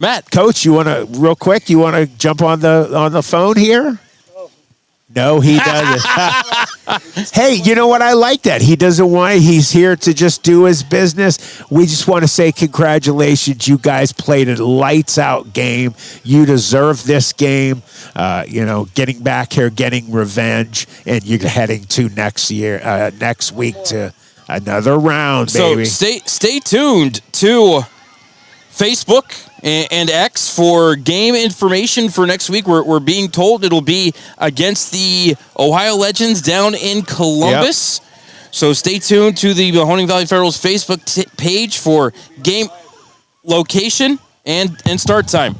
Matt, Coach, you want to jump on the phone here? No, he doesn't. Hey, you know what? I like that. He doesn't want it. He's here to just do his business. We just want to say congratulations. You guys played a lights out game. You deserve this game. Getting back here, getting revenge, and you're heading to next week to another round, baby. So stay tuned to Facebook and X for game information for next week. We're being told it'll be against the Ohio Legends down in Columbus. Yep. So stay tuned to the Mahoning Valley Federal's Facebook page for game location and start time.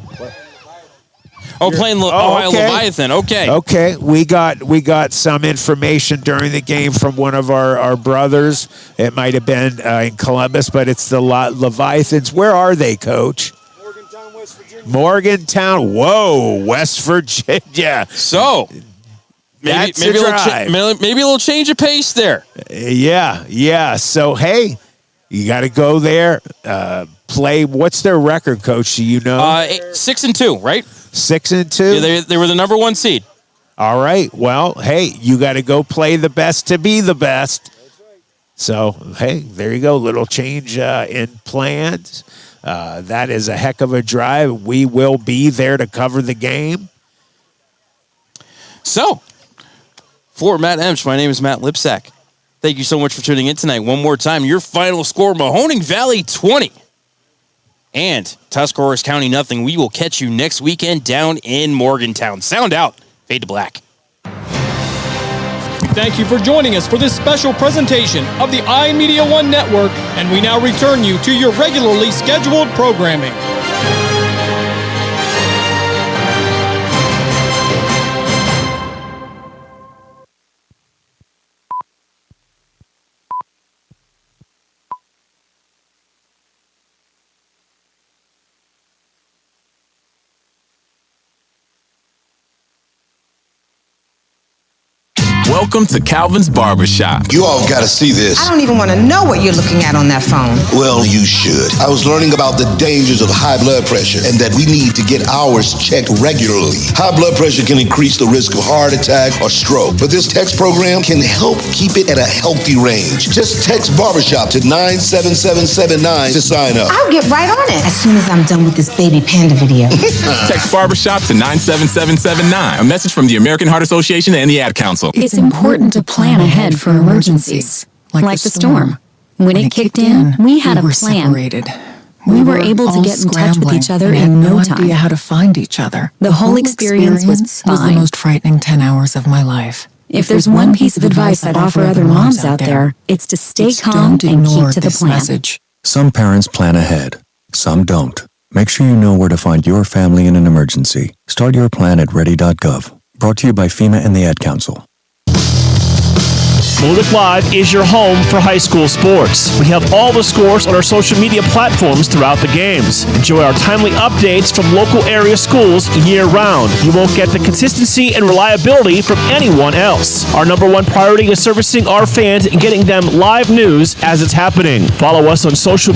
Playing Ohio Leviathan. Okay. We got some information during the game from one of our brothers. It might have been in Columbus, but it's the Leviathans. Where are they, Coach? Morgantown, West Virginia. Morgantown. Whoa, West Virginia. So maybe a little change of pace there. Yeah. So hey, you got to go there. Play. What's their record, Coach? Do you know? 6-2, right? 6-2. Yeah, they were the number 1 seed. All right. Well, hey, you got to go play the best to be the best. That's right. So, hey, there you go. Little change in plans. That is a heck of a drive. We will be there to cover the game. So, for Matt Emsch, my name is Matt Lipsack. Thank you so much for tuning in tonight. One more time, your final score, Mahoning Valley 20. And Tuscarawas County nothing. We will catch you next weekend down in Morgantown. Sound out. Fade to black. Thank you for joining us for this special presentation of the iMedia One Network, and we now return you to your regularly scheduled programming. Welcome to Calvin's Barbershop. You all got to see this. I don't even want to know what you're looking at on that phone. Well, you should. I was learning about the dangers of high blood pressure and that we need to get ours checked regularly. High blood pressure can increase the risk of heart attack or stroke, but this text program can help keep it at a healthy range. Just text Barbershop to 97779 to sign up. I'll get right on it as soon as I'm done with this baby panda video. Text Barbershop to 97779. A message from the American Heart Association and the Ad Council. It's important to plan ahead for emergencies, like the storm. When it kicked in, we had a plan. Separated. We were able to get in touch with each other in no time. Idea how to find each other. The whole experience was fine. the most frightening 10 hours of my life. If there's one piece of advice I'd offer other moms out there, it's to stay calm and keep to the plan. Message. Some parents plan ahead, some don't. Make sure you know where to find your family in an emergency. Start your plan at ready.gov. Brought to you by FEMA and the Ad Council. Molded Live is your home for high school sports. We have all the scores on our social media platforms throughout the games. Enjoy our timely updates from local area schools year-round. You won't get the consistency and reliability from anyone else. Our number one priority is servicing our fans and getting them live news as it's happening. Follow us on social